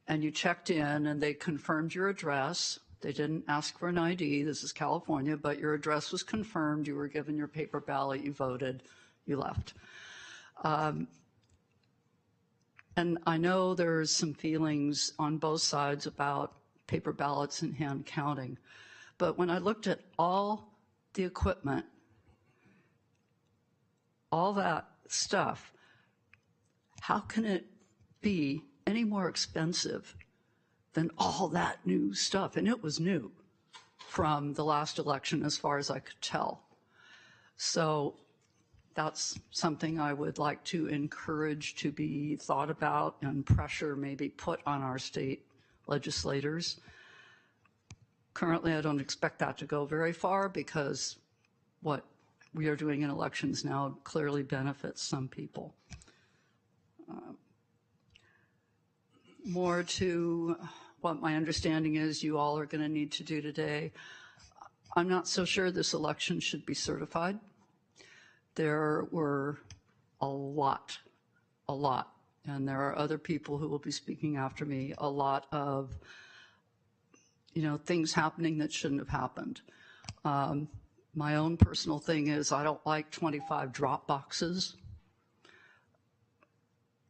and you checked in and they confirmed your address. They didn't ask for an ID. This is California, but your address was confirmed. You were given your paper ballot. You voted. You left. And I know there's some feelings on both sides about paper ballots and hand counting. But when I looked at all the equipment, all that stuff, how can it be any more expensive than all that new stuff? And it was new from the last election as far as I could tell. So that's something I would like to encourage to be thought about and pressure maybe put on our state legislators. Currently, I don't expect that to go very far because what we are doing in elections now clearly benefits some people. More to what my understanding is you all are going to need to do today. I'm not so sure this election should be certified. There were a lot, and there are other people who will be speaking after me, a lot of, things happening that shouldn't have happened. My own personal thing is I don't like 25 drop boxes.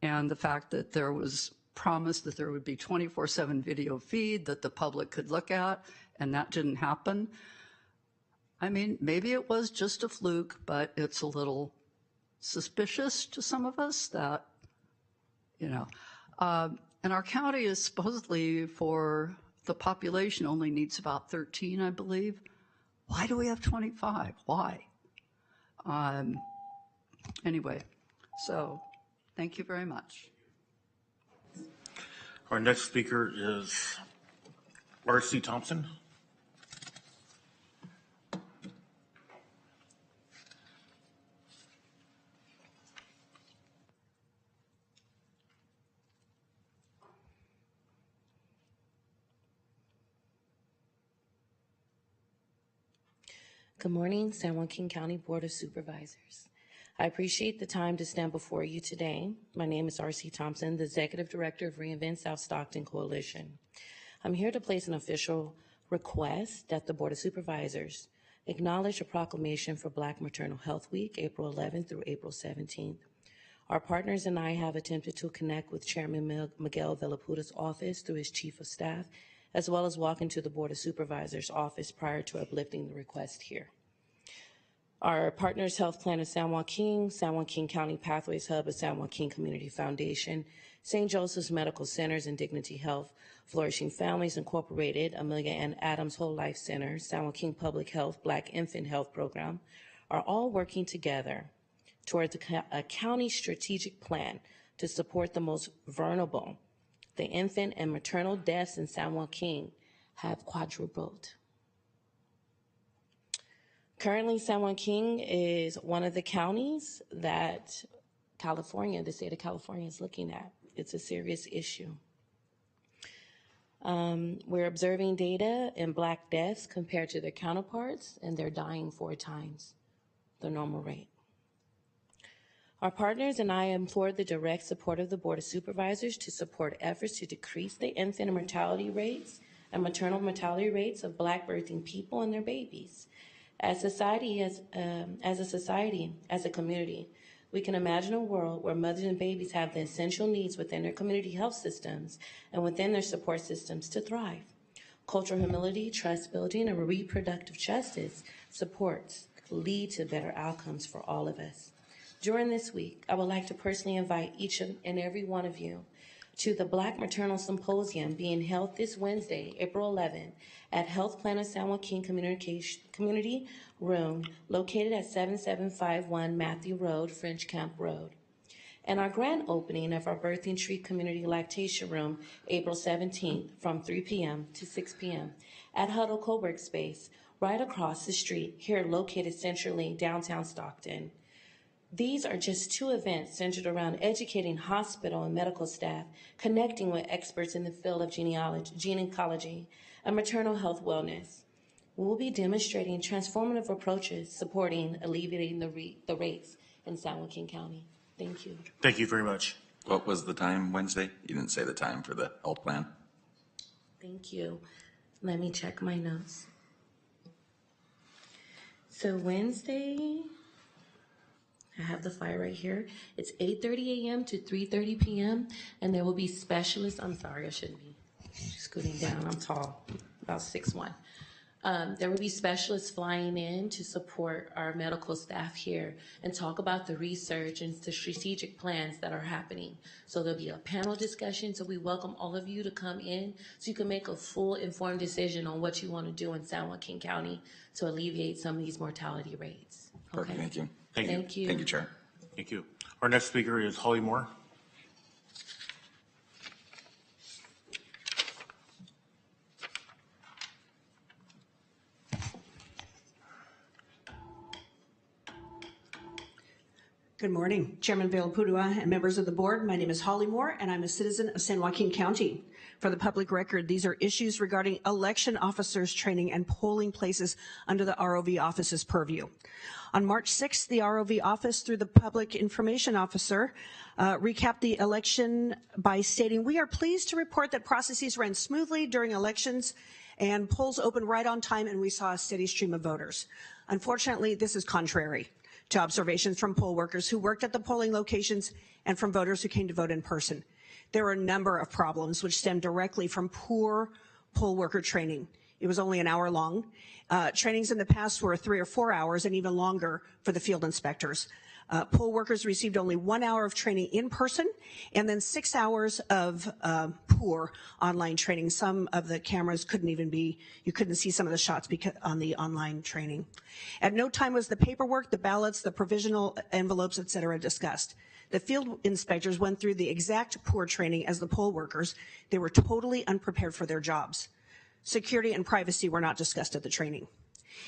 And the fact that there was promised that there would be 24/7 video feed that the public could look at, and that didn't happen. I mean, maybe it was just a fluke, but it's a little suspicious to some of us that, and our county is supposedly for the population only needs about 13, I believe. Why do we have 25? Why? Anyway, so thank you very much. Our next speaker is R.C. Thompson. Good morning, San Joaquin County Board of Supervisors. I appreciate the time to stand before you today. My name is R.C. Thompson, the Executive Director of Reinvent South Stockton Coalition. I'm here to place an official request that the Board of Supervisors acknowledge a proclamation for Black Maternal Health Week, April 11th through April 17th. Our partners and I have attempted to connect with Chairman Miguel Villaputa's office through his Chief of Staff, as well as walk into the Board of Supervisors office prior to uplifting the request here. Our partners, Health Plan of San Joaquin County Pathways Hub of San Joaquin Community Foundation, St. Joseph's Medical Centers and Dignity Health, Flourishing Families Incorporated, Amelia Ann Adams Whole Life Center, San Joaquin Public Health Black Infant Health Program are all working together towards a county strategic plan to support the most vulnerable. The infant and maternal deaths in San Joaquin have quadrupled. Currently, San Joaquin is one of the counties that the state of California is looking at. It's a serious issue. We're observing data in Black deaths compared to their counterparts, and they're dying 4 times the normal rate. Our partners and I implore the direct support of the Board of Supervisors to support efforts to decrease the infant mortality rates and maternal mortality rates of Black birthing people and their babies. As a community, we can imagine a world where mothers and babies have the essential needs within their community health systems and within their support systems to thrive. Cultural humility, trust building, and reproductive justice supports lead to better outcomes for all of us. During this week, I would like to personally invite each and every one of you to the Black Maternal Symposium being held this Wednesday, April 11th, at Health Plan of San Joaquin Community Room, located at 7751 Matthew Road, French Camp Road. and our grand opening of our Birthing Tree Community Lactation Room, April 17th, from 3 p.m. to 6 p.m. at Huddle Co-work Space, right across the street, here located centrally downtown Stockton. These are just 2 events centered around educating hospital and medical staff, connecting with experts in the field of gynecology, and maternal health wellness. We will be demonstrating transformative approaches supporting alleviating the rates in San Joaquin County. Thank you. Thank you very much. What was the time Wednesday? You didn't say the time for the health plan. Thank you. Let me check my notes. So Wednesday, I have the flyer right here. It's 8:30 a.m. to 3:30 p.m. and there will be specialists. I'm sorry, I shouldn't be scooting down. I'm tall, about 6'1". There will be specialists flying in to support our medical staff here and talk about the research and the strategic plans that are happening. So there'll be a panel discussion. So we welcome all of you to come in so you can make a full informed decision on what you want to do in San Joaquin County to alleviate some of these mortality rates. Perfect, thank you. Thank you. Thank you, Chair. Thank you. Our next speaker is Holly Moore. Good morning, Chairman Villalpudua and members of the board. My name is Holly Moore, and I'm a citizen of San Joaquin County. For the public record, these are issues regarding election officers training and polling places under the ROV office's purview. On March 6th, the ROV office, through the public information officer, recapped the election by stating, "We are pleased to report that processes ran smoothly during elections and polls opened right on time, and we saw a steady stream of voters." Unfortunately, this is contrary to observations from poll workers who worked at the polling locations and from voters who came to vote in person. There were a number of problems which stemmed directly from poor poll worker training. It was only an hour long. Trainings in the past were 3 or 4 hours and even longer for the field inspectors. Poll workers received only 1 hour of training in person and then 6 hours of poor online training. Some of the cameras couldn't even be, you couldn't see some of the shots because on the online training. At no time was the paperwork, the ballots, the provisional envelopes, et cetera, discussed. The field inspectors went through the exact poor training as the poll workers. They were totally unprepared for their jobs. Security and privacy were not discussed at the training.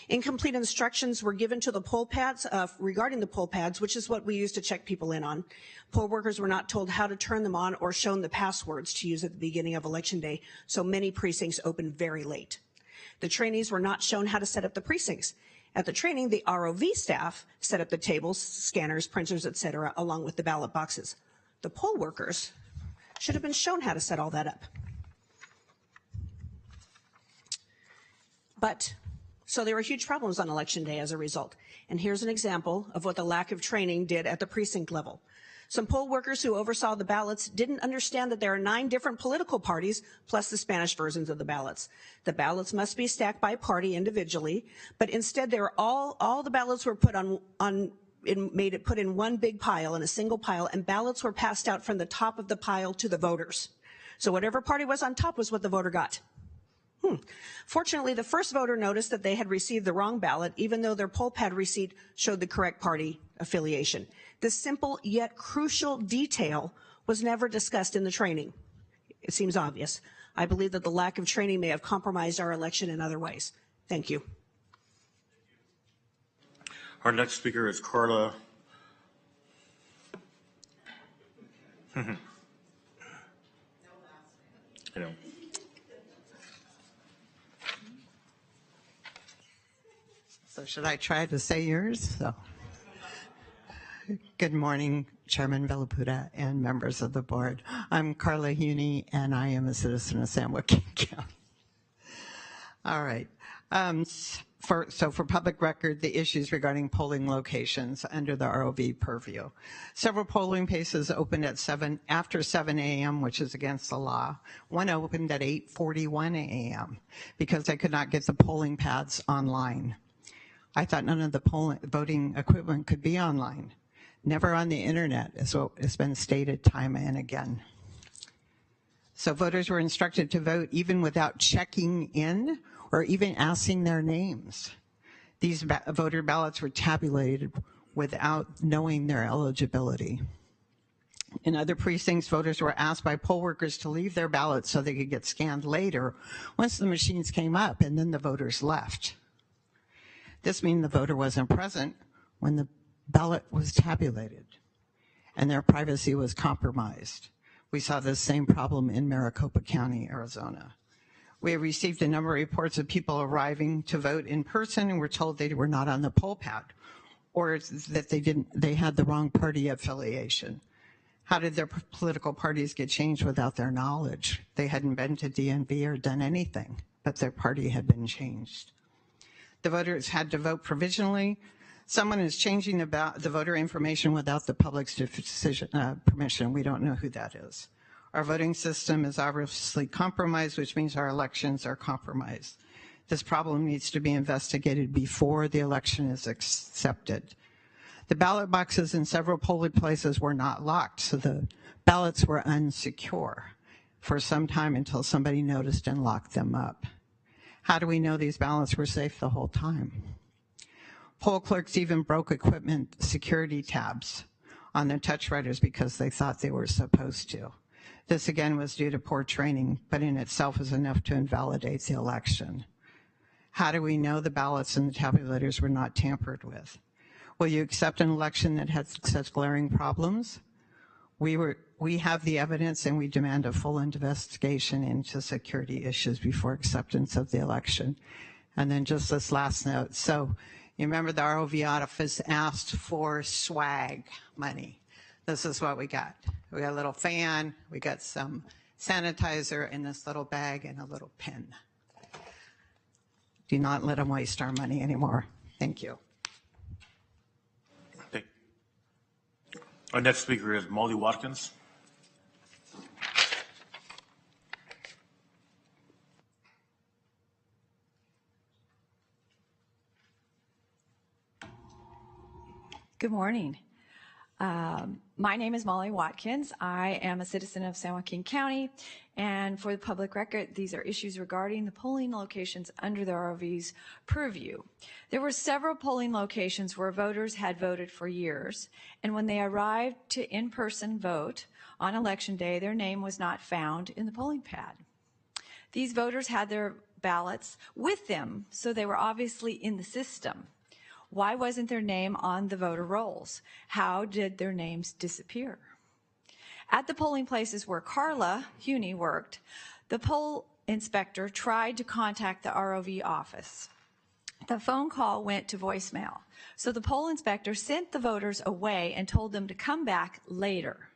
Incomplete instructions were given to the poll pads regarding the poll pads, which is what we use to check people in on. Poll workers were not told how to turn them on or shown the passwords to use at the beginning of Election Day, so many precincts opened very late. The trainees were not shown how to set up the precincts. At the training, the ROV staff set up the tables, scanners, printers, et cetera, along with the ballot boxes. The poll workers should have been shown how to set all that up. So there were huge problems on Election Day as a result. And here's an example of what the lack of training did at the precinct level. Some poll workers who oversaw the ballots didn't understand that there are 9 different political parties plus the Spanish versions of the ballots. The ballots must be stacked by party individually, but instead all the ballots were put put in one big pile, in a single pile, and ballots were passed out from the top of the pile to the voters. So whatever party was on top was what the voter got. Fortunately, the first voter noticed that they had received the wrong ballot, even though their poll pad receipt showed the correct party affiliation. This simple yet crucial detail was never discussed in the training. It seems obvious. I believe that the lack of training may have compromised our election in other ways. Thank you. Our next speaker is Carla. I know. So should I try to say yours? So, good morning, Chairman Villalpudua and members of the board. I'm Carla Huney, and I am a citizen of San Joaquin County. All right. For public record, the issues regarding polling locations under the ROV purview. Several polling places opened at after 7 a.m., which is against the law. One opened at 8:41 a.m. because they could not get the polling pads online. I thought none of the voting equipment could be online. Never on the internet, as what has been stated time and again. So voters were instructed to vote even without checking in or even asking their names. These voter ballots were tabulated without knowing their eligibility. In other precincts, voters were asked by poll workers to leave their ballots so they could get scanned later once the machines came up, and then the voters left. This means the voter wasn't present when the ballot was tabulated, and their privacy was compromised. We saw this same problem in Maricopa County, Arizona. We have received a number of reports of people arriving to vote in person and were told they were not on the poll pad, or that they had the wrong party affiliation. How did their political parties get changed without their knowledge? They hadn't been to DMV or done anything, but their party had been changed. The voters had to vote provisionally. Someone is changing the voter information without the public's permission. We don't know who that is. Our voting system is obviously compromised, which means our elections are compromised. This problem needs to be investigated before the election is accepted. The ballot boxes in several polling places were not locked, so the ballots were unsecure for some time until somebody noticed and locked them up. How do we know these ballots were safe the whole time? Poll clerks even broke equipment security tabs on their touch writers because they thought they were supposed to. This again was due to poor training, but in itself is enough to invalidate the election. How do we know the ballots and the tabulators were not tampered with? Will you accept an election that has such glaring problems? We have the evidence, and we demand a full investigation into security issues before acceptance of the election. And then just this last note. So you remember the ROV office asked for swag money. This is what we got. We got a little fan, we got some sanitizer in this little bag, and a little pen. Do not let them waste our money anymore. Thank you. Our next speaker is Molly Watkins. Good morning. My name is Molly Watkins. I am a citizen of San Joaquin County, and for the public record, these are issues regarding the polling locations under the ROV's purview. There were several polling locations where voters had voted for years, and when they arrived to in-person vote on election day, their name was not found in the polling pad. These voters had their ballots with them, so they were obviously in the system. Why wasn't their name on the voter rolls? How did their names disappear? At the polling places where Carla Huney worked, the poll inspector tried to contact the ROV office. The phone call went to voicemail, so the poll inspector sent the voters away and told them to come back later.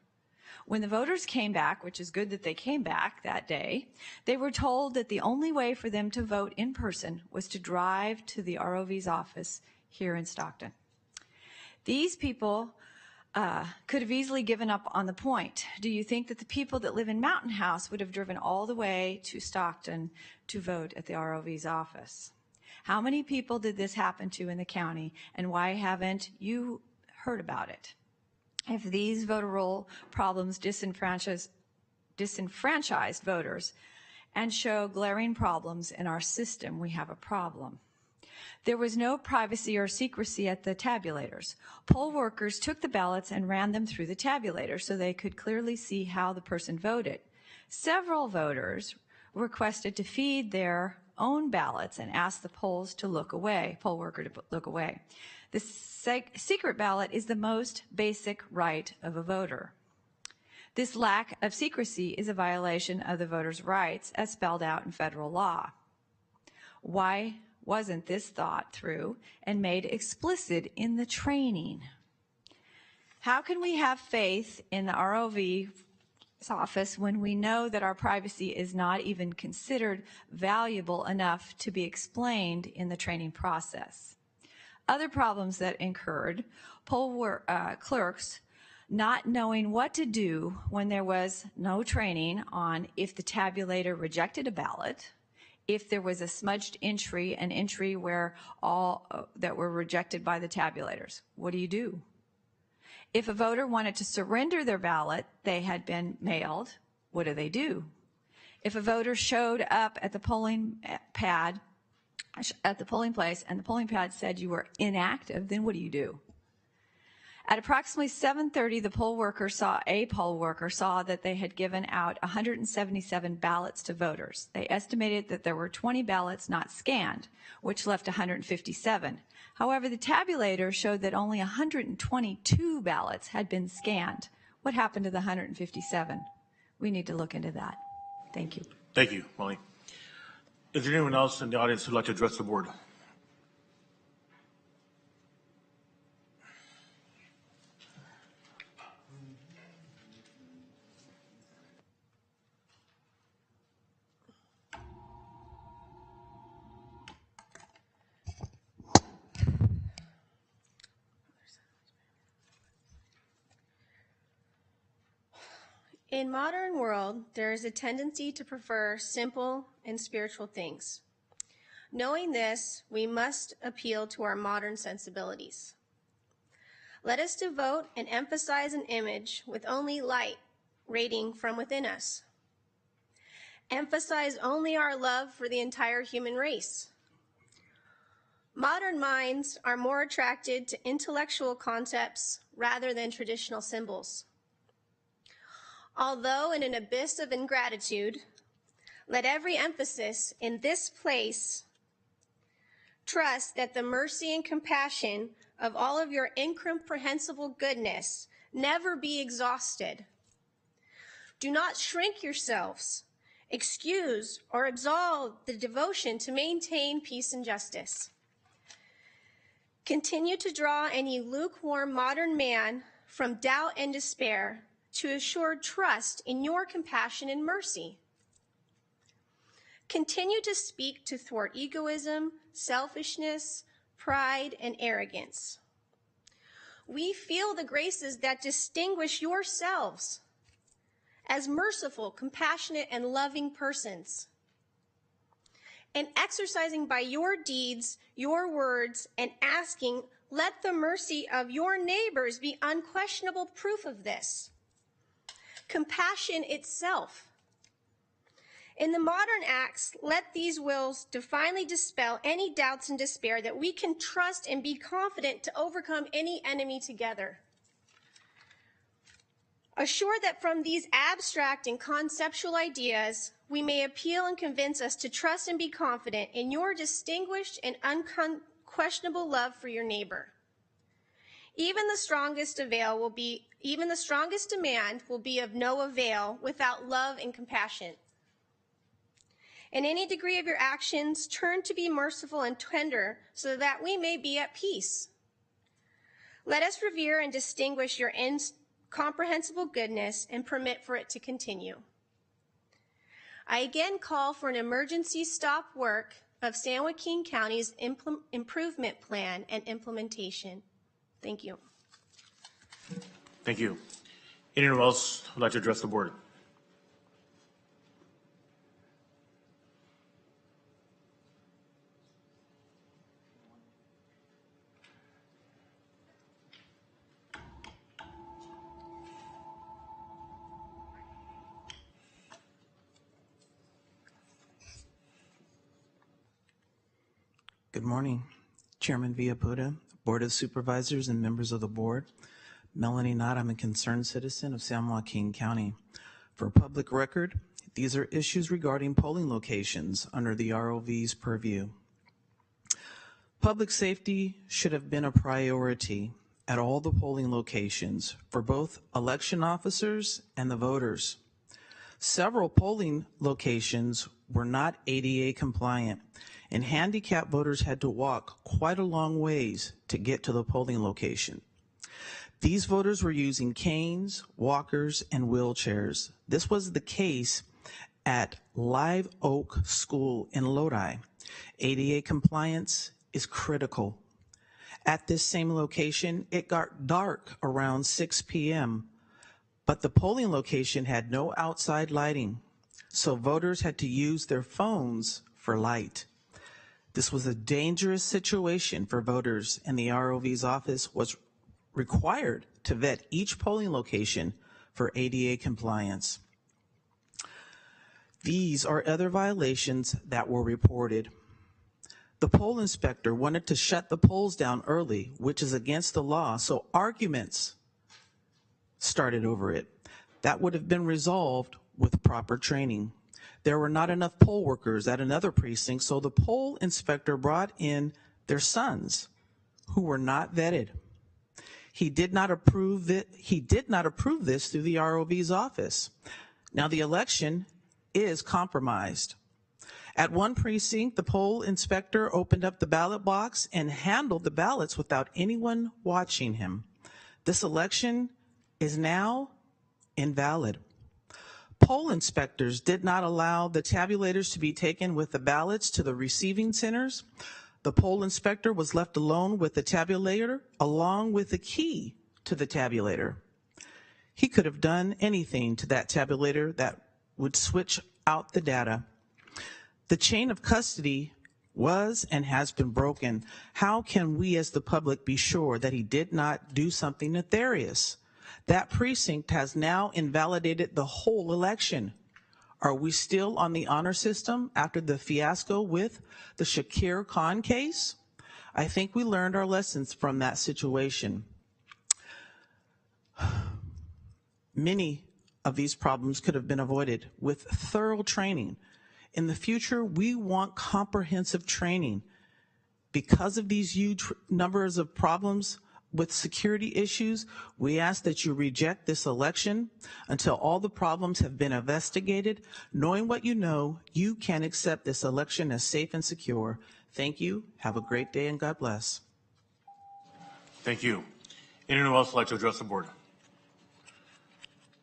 When the voters came back, which is good that they came back that day, they were told that the only way for them to vote in person was to drive to the ROV's office here in Stockton. These people could have easily given up on the point. Do you think that the people that live in Mountain House would have driven all the way to Stockton to vote at the ROV's office? How many people did this happen to in the county, and why haven't you heard about it? If these voter roll problems disenfranchise voters and show glaring problems in our system, we have a problem. There was no privacy or secrecy at the tabulators. Poll workers took the ballots and ran them through the tabulator so they could clearly see how the person voted. Several voters requested to feed their own ballots and asked the poll worker to look away. The secret ballot is the most basic right of a voter. This lack of secrecy is a violation of the voter's rights as spelled out in federal law. Why wasn't this thought through and made explicit in the training? How can we have faith in the ROV's office when we know that our privacy is not even considered valuable enough to be explained in the training process? Other problems that incurred, poll clerks not knowing what to do when there was no training on if the tabulator rejected a ballot, if there was a smudged entry, an entry where all that were rejected by the tabulators. What do? If a voter wanted to surrender their ballot, they had been mailed, what do? If a voter showed up at the polling pad, at the polling place, and the polling pad said you were inactive, then what do? At approximately 7:30, a poll worker saw that they had given out 177 ballots to voters. They estimated that there were 20 ballots not scanned, which left 157. However, the tabulator showed that only 122 ballots had been scanned. What happened to the 157? We need to look into that. Thank you. Thank you, Molly. Is there anyone else in the audience who'd like to address the board? In modern world, there is a tendency to prefer simple and spiritual things. Knowing this, we must appeal to our modern sensibilities. Let us devote and emphasize an image with only light radiating from within us. Emphasize only our love for the entire human race. Modern minds are more attracted to intellectual concepts rather than traditional symbols. Although in an abyss of ingratitude, let every emphasis in this place trust that the mercy and compassion of all of your incomprehensible goodness never be exhausted. Do not shrink yourselves, excuse, or absolve the devotion to maintain peace and justice. Continue to draw any lukewarm modern man from doubt and despair to assure trust in your compassion and mercy. Continue to speak to thwart egoism, selfishness, pride, and arrogance. We feel the graces that distinguish yourselves as merciful, compassionate, and loving persons. And exercising by your deeds, your words, and asking, let the mercy of your neighbors be unquestionable proof of this. Compassion itself. In the modern acts, let these wills divinely dispel any doubts and despair that we can trust and be confident to overcome any enemy together. Assure that from these abstract and conceptual ideas, we may appeal and convince us to trust and be confident in your distinguished and unquestionable love for your neighbor. Even the strongest demand will be of no avail without love and compassion. In any degree of your actions, turn to be merciful and tender so that we may be at peace. Let us revere and distinguish your incomprehensible goodness and permit for it to continue. I again call for an emergency stop work of San Joaquin County's improvement plan and implementation. Thank you. Thank you. Anyone else who'd like to address the board? Good morning, Chairman Villaputa, Board of Supervisors, and members of the board. Melanie Knott, I'm a concerned citizen of San Joaquin County. For public record, these are issues regarding polling locations under the ROV's purview. Public safety should have been a priority at all the polling locations for both election officers and the voters. Several polling locations were not ADA compliant, and handicapped voters had to walk quite a long ways to get to the polling location. These voters were using canes, walkers, and wheelchairs. This was the case at Live Oak School in Lodi. ADA compliance is critical. At this same location, it got dark around 6 p.m., but the polling location had no outside lighting, so voters had to use their phones for light. This was a dangerous situation for voters, and the ROV's office was required to vet each polling location for ADA compliance. These are other violations that were reported. The poll inspector wanted to shut the polls down early, which is against the law, so arguments started over it. That would have been resolved with proper training. There were not enough poll workers at another precinct, so the poll inspector brought in their sons, who were not vetted. He did not approve it. He did not approve this through the ROV's office. Now the election is compromised. At one precinct, the poll inspector opened up the ballot box and handled the ballots without anyone watching him. This election is now invalid. Poll inspectors did not allow the tabulators to be taken with the ballots to the receiving centers. The poll inspector was left alone with the tabulator along with the key to the tabulator. He could have done anything to that tabulator that would switch out the data. The chain of custody was and has been broken. How can we as the public be sure that he did not do something nefarious? That precinct has now invalidated the whole election. Are we still on the honor system after the fiasco with the Shakir Khan case? I think we learned our lessons from that situation. Many of these problems could have been avoided with thorough training. In the future, we want comprehensive training. Because of these huge numbers of problems with security issues, we ask that you reject this election until all the problems have been investigated. Knowing what you know, you can accept this election as safe and secure. Thank you. Have a great day and God bless. Thank you. Anyone else like to address the board?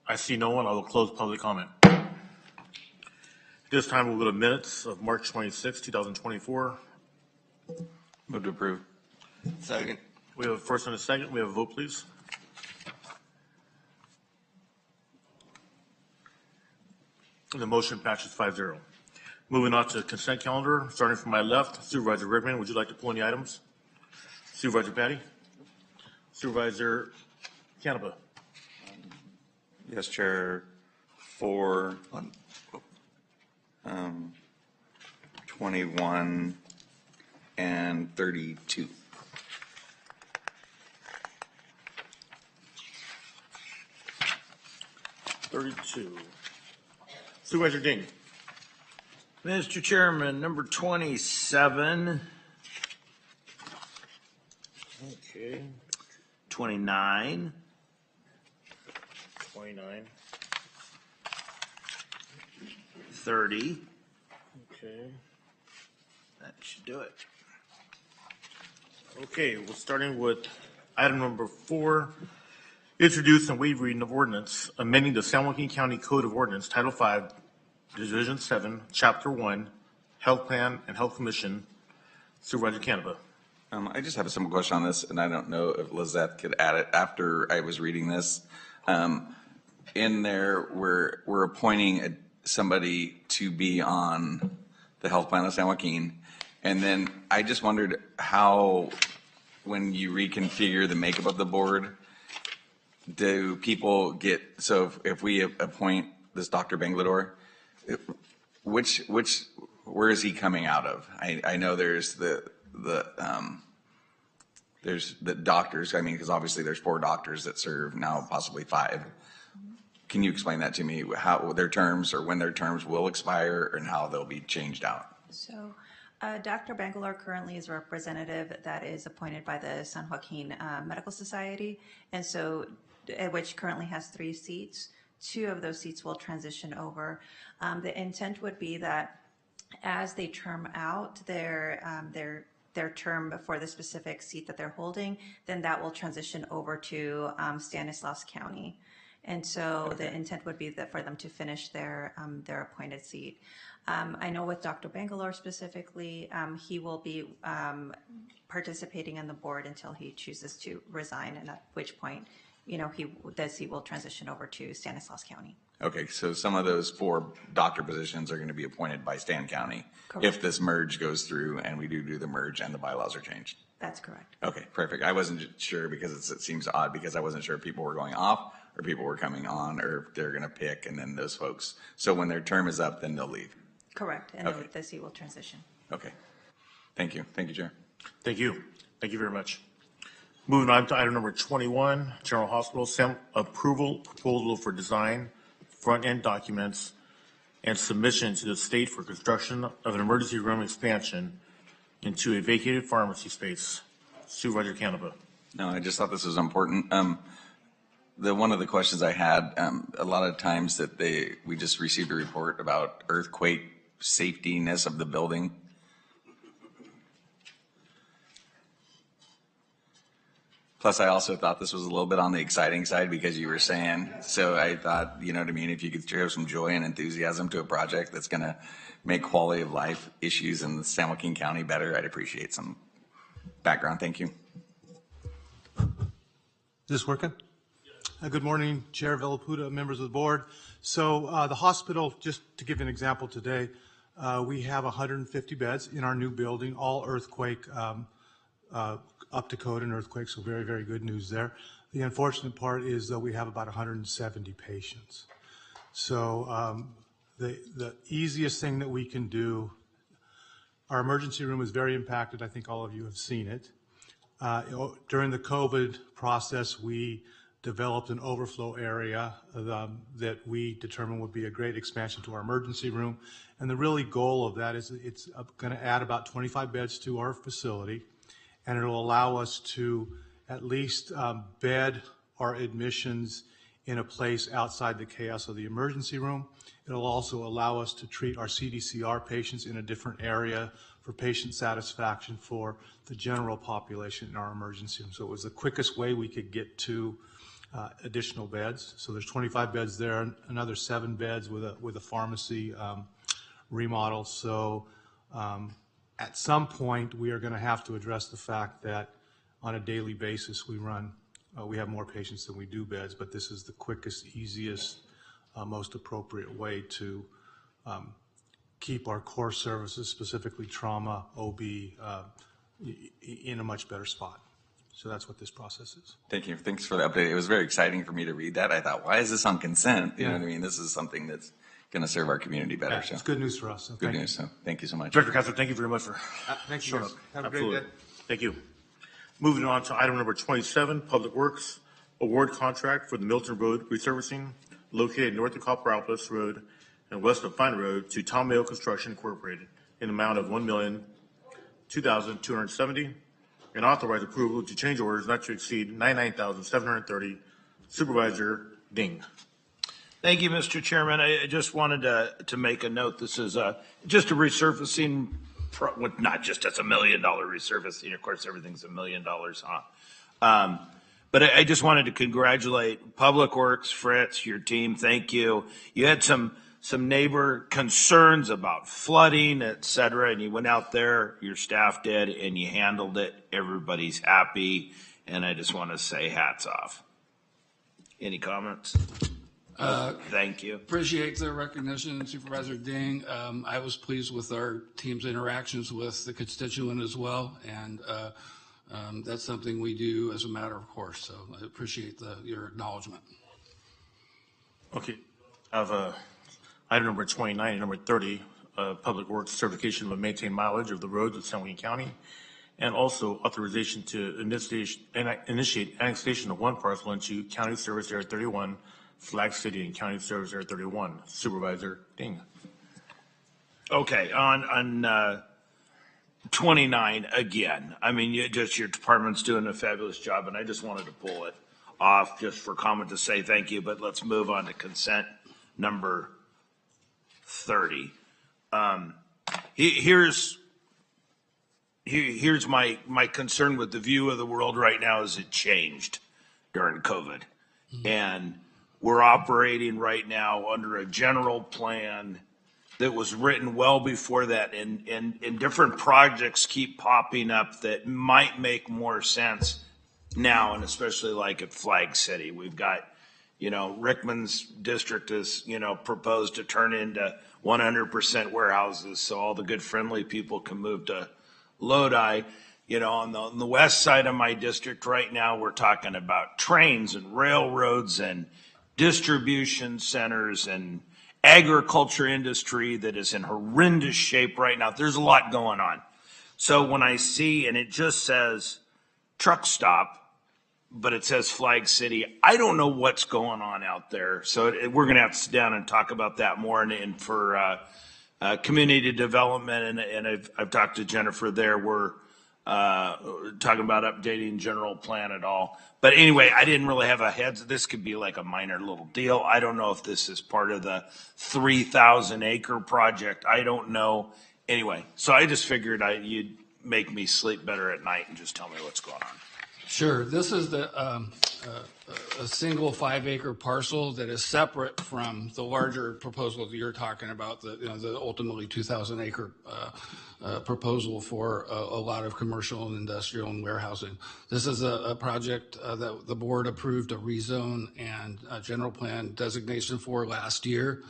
I see no one. I will close public comment. This time we'll go to minutes of March 26, 2024. Move to approve. Second. We have a first and a second. We have a vote, please. And the motion passes 5-0. Moving on to the consent calendar, starting from my left, Supervisor Rickman, would you like to pull any items? Supervisor Patty? Supervisor Canepa? Yes, Chair. 4, 21, and 32. Supervisor Ding. Mr. Chairman, number 27. Okay. 29. 29. 30. Okay. That should do it. Okay, we're starting with item number 4. Introduce and waive reading of ordinance, amending the San Joaquin County Code of Ordinance, Title 5, Division 7, Chapter 1, Health Plan and Health Commission. Supervisor Canepa. I just have a simple question on this, and I don't know if Lizette could add it after I was reading this. In there, we're appointing somebody to be on the health plan of San Joaquin, and then I just wondered how, when you reconfigure the makeup of the board, do people get, so if we appoint this Dr. Banglador, where is he coming out of? I know there's there's the doctors, I mean, because obviously there's 4 doctors that serve, now possibly 5. Can you explain that to me, how their terms or when their terms will expire and how they'll be changed out? So Dr. Bangalore currently is a representative that is appointed by the San Joaquin Medical Society, and so which currently has 3 seats. 2 of those seats will transition over. The intent would be that as they term out their term for the specific seat that they're holding, then that will transition over to Stanislaus County. And so the intent would be that for them to finish their appointed seat. I know with Dr. Bangalore specifically, he will be participating in the board until he chooses to resign, and at which point, he will transition over to Stanislaus County. Okay, so some of those 4 doctor positions are going to be appointed by Stan County. Correct. If this merge goes through and we do the merge and the bylaws are changed. That's correct. Okay, perfect. I wasn't sure because it seems odd because I wasn't sure if people were going off or people were coming on or if they're going to pick and then those folks. So when their term is up, then they'll leave. Correct, and Okay. the seat will transition. Okay. Thank you. Thank you, Chair. Thank you. Thank you very much. Moving on to item number 21, General Hospital approval proposal for design, front-end documents, and submission to the state for construction of an emergency room expansion into a vacated pharmacy space. Supervisor Canepa. No, I just thought this was important. One of the questions I had, a lot of times that we just received a report about earthquake safetyness of the building. Plus, I also thought this was a little bit on the exciting side because you were saying, so I thought, you know what I mean, if you could show some joy and enthusiasm to a project that's going to make quality of life issues in the San Joaquin County better, I'd appreciate some background. Thank you. Is this working? Good morning, Chair Villaputa, members of the board. So the hospital, just to give an example today, we have 150 beds in our new building, all earthquake up to code in earthquake, so very, very good news there. The unfortunate part is that we have about 170 patients. So the easiest thing that we can do, our emergency room is very impacted. I think all of you have seen it. During the COVID process, we developed an overflow area that we determined would be a great expansion to our emergency room. And the really goal of that is it's going to add about 25 beds to our facility, and it'll allow us to at least bed our admissions in a place outside the chaos of the emergency room. It'll also allow us to treat our CDCR patients in a different area for patient satisfaction for the general population in our emergency room. So it was the quickest way we could get to additional beds. So there's 25 beds there, another 7 beds with a pharmacy remodel. So at some point, we are going to have to address the fact that on a daily basis we have more patients than we do beds, but this is the quickest, easiest, most appropriate way to keep our core services, specifically trauma, OB, in a much better spot. So that's what this process is. Thank you. Thanks for the update. It was very exciting for me to read that. I thought, why is this on consent? You know what I mean? This is something that's going to serve our community better. Yeah, so. It's good news for us. So good news. So thank you so much. Director Kessler, thank you very much for showing up. Have a great day. Thank you. Moving on to item number 27, Public Works award contract for the Milton Road resurfacing located north of Copperopolis Road and west of Fine Road to Tom Mayo Construction Incorporated in the amount of $1,002,270 and authorize approval to change orders not to exceed $99,730. Supervisor Ding. Thank you, Mr. Chairman. I just wanted to make a note. This is just a resurfacing, not just as $1 million resurfacing. Of course, everything's $1 million, huh? But I just wanted to congratulate Public Works, Fritz, your team. Thank you. You had some neighbor concerns about flooding, et cetera, and you went out there, your staff did, and you handled it. Everybody's happy, and I just want to say hats off. Any comments? Thank you. Appreciate the recognition, Supervisor Ding. I was pleased with our team's interactions with the constituent as well, and that's something we do as a matter of course. So I appreciate your acknowledgement. Okay. I have item number 29 and number 30, Public Works certification of maintained mileage of the roads of San Joaquin County, and also authorization to initiate annexation of one parcel into County Service Area 31, Flag City, and County Service Area 31. Supervisor Ding. Okay, on 29 again. I mean, your department's doing a fabulous job, and I just wanted to pull it off just for comment to say thank you. But let's move on to consent number 30. Here's my concern with the view of the world right now is it changed during COVID. And we're operating right now under a general plan that was written well before that, and different projects keep popping up that might make more sense now, and especially like at Flag City. We've got, Rickman's district is, proposed to turn into 100% warehouses so all the good friendly people can move to Lodi. On the west side of my district right now, we're talking about trains and railroads and distribution centers and agriculture industry that is in horrendous shape right now. There's a lot going on. So when I see, and it just says truck stop, but it says Flag City, I don't know what's going on out there. So we're going to have to sit down and talk about that more. And for community development, and I've talked to Jennifer there, we're talking about updating general plan at all. But anyway, I didn't really have a heads. This could be like a minor little deal. I don't know if this is part of the 3,000 acre project. I don't know. Anyway, so I just figured you'd make me sleep better at night and just tell me what's going on. Sure. This is a single 5 acre parcel that is separate from the larger proposal that you're talking about, the ultimately 2,000 acre proposal for a lot of commercial and industrial and warehousing. This is a project that the board approved a rezone and a general plan designation for last year.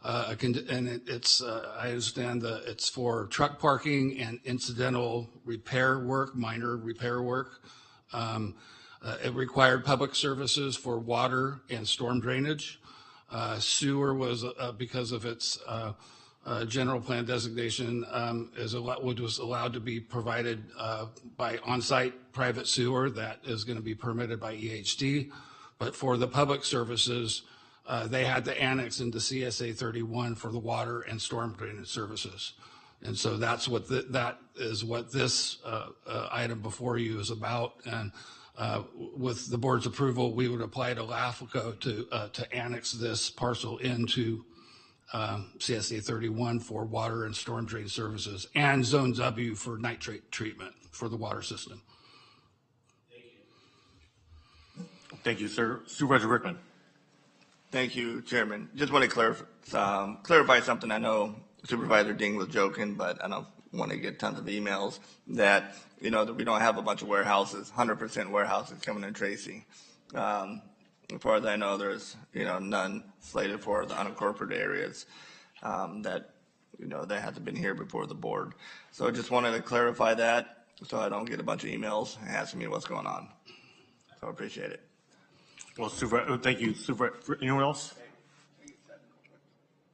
And it's, I understand that it's for truck parking and incidental repair work, minor repair work. It required public services for water and storm drainage. Sewer was, because of its general plan designation, was allowed to be provided by on-site private sewer that is going to be permitted by EHD. But for the public services, they had to annex into CSA 31 for the water and storm drainage services. And so that's what that is what this item before you is about. And with the board's approval, we would apply to LAFCO to annex this parcel into CSA 31 for water and storm drain services, and Zone W for nitrate treatment for the water system. Thank you, sir. Supervisor Rickman. Thank you, Chairman. Just want to clarify something. I know Supervisor Ding was joking, but I don't want to get tons of emails that, that we don't have a bunch of warehouses, 100% warehouses coming in Tracy. As far as I know, there's, none slated for the unincorporated areas that, that hasn't been here before the board. So I just wanted to clarify that so I don't get a bunch of emails asking me what's going on. So I appreciate it. Well, thank you. Anyone else?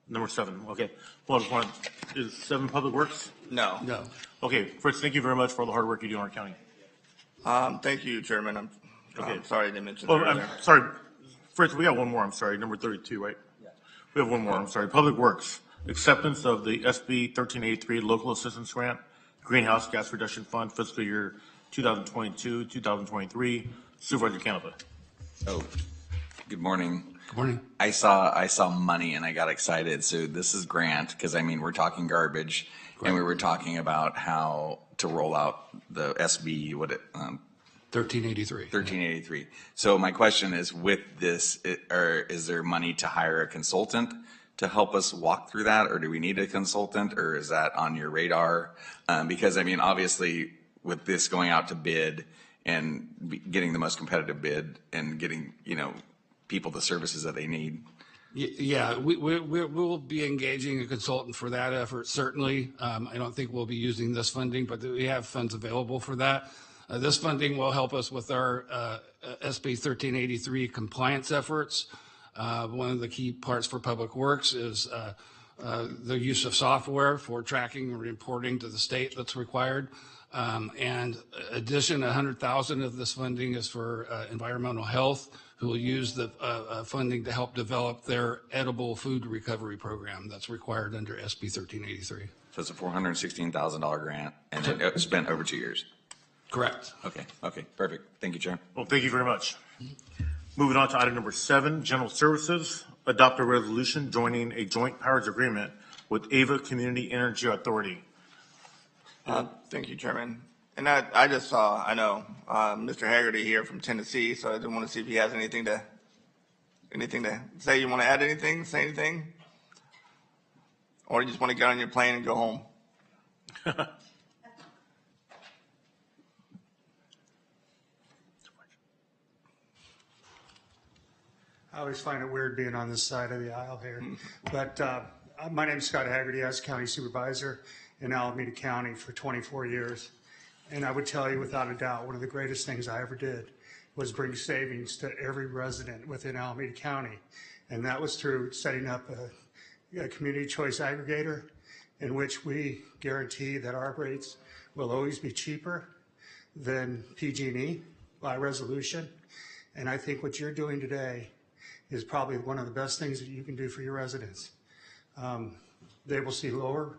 Number 7. Okay. Well, is 7 Public Works? No. No. Okay. Fritz, thank you very much for all the hard work you do in our county. Thank you, Chairman. I'm sorry I didn't mention that. earlier. I'm sorry. Fritz, we got one more. I'm sorry. Number 32, right? Yeah. We have one more. I'm sorry. Public Works. Acceptance of the SB 1383 Local Assistance Grant, Greenhouse Gas Reduction Fund, fiscal year 2022-2023. Supervisor Canepa. Oh, good morning. Good morning. I saw money and I got excited. So this is grant because we're talking garbage, and we were talking about how to roll out the SB 1383. 1383. So my question is, with this, is there money to hire a consultant to help us walk through that, or do we need a consultant, or is that on your radar? Because obviously, with this going out to bid and getting the most competitive bid and getting people the services that they need. Yeah, we'll be engaging a consultant for that effort, certainly. I don't think we'll be using this funding, but we have funds available for that. This funding will help us with our SB 1383 compliance efforts. One of the key parts for Public Works is the use of software for tracking and reporting to the state that's required. And addition, 100,000 of this funding is for environmental health, who will use the funding to help develop their edible food recovery program that's required under SB 1383. So it's a $416,000 grant, and it was spent over 2 years. Correct. Okay, perfect. Thank you, Chair. Well, thank you very much. Moving on to item number 7, General Services. Adopt a resolution joining a joint powers agreement with Ava Community Energy Authority. Thank you, Chairman. And I just saw, I know Mr. Haggerty here from Tennessee, so I didn't want to see if he has anything to say. You want to add anything, say anything? Or you just want to get on your plane and go home? I always find it weird being on this side of the aisle here. But my name is Scott Haggerty. I was County Supervisor in Alameda County for 24 years. And I would tell you without a doubt, one of the greatest things I ever did was bring savings to every resident within Alameda County. And that was through setting up a community choice aggregator in which we guarantee that our rates will always be cheaper than PG&E by resolution. And I think what you're doing today is probably one of the best things that you can do for your residents. They will see lower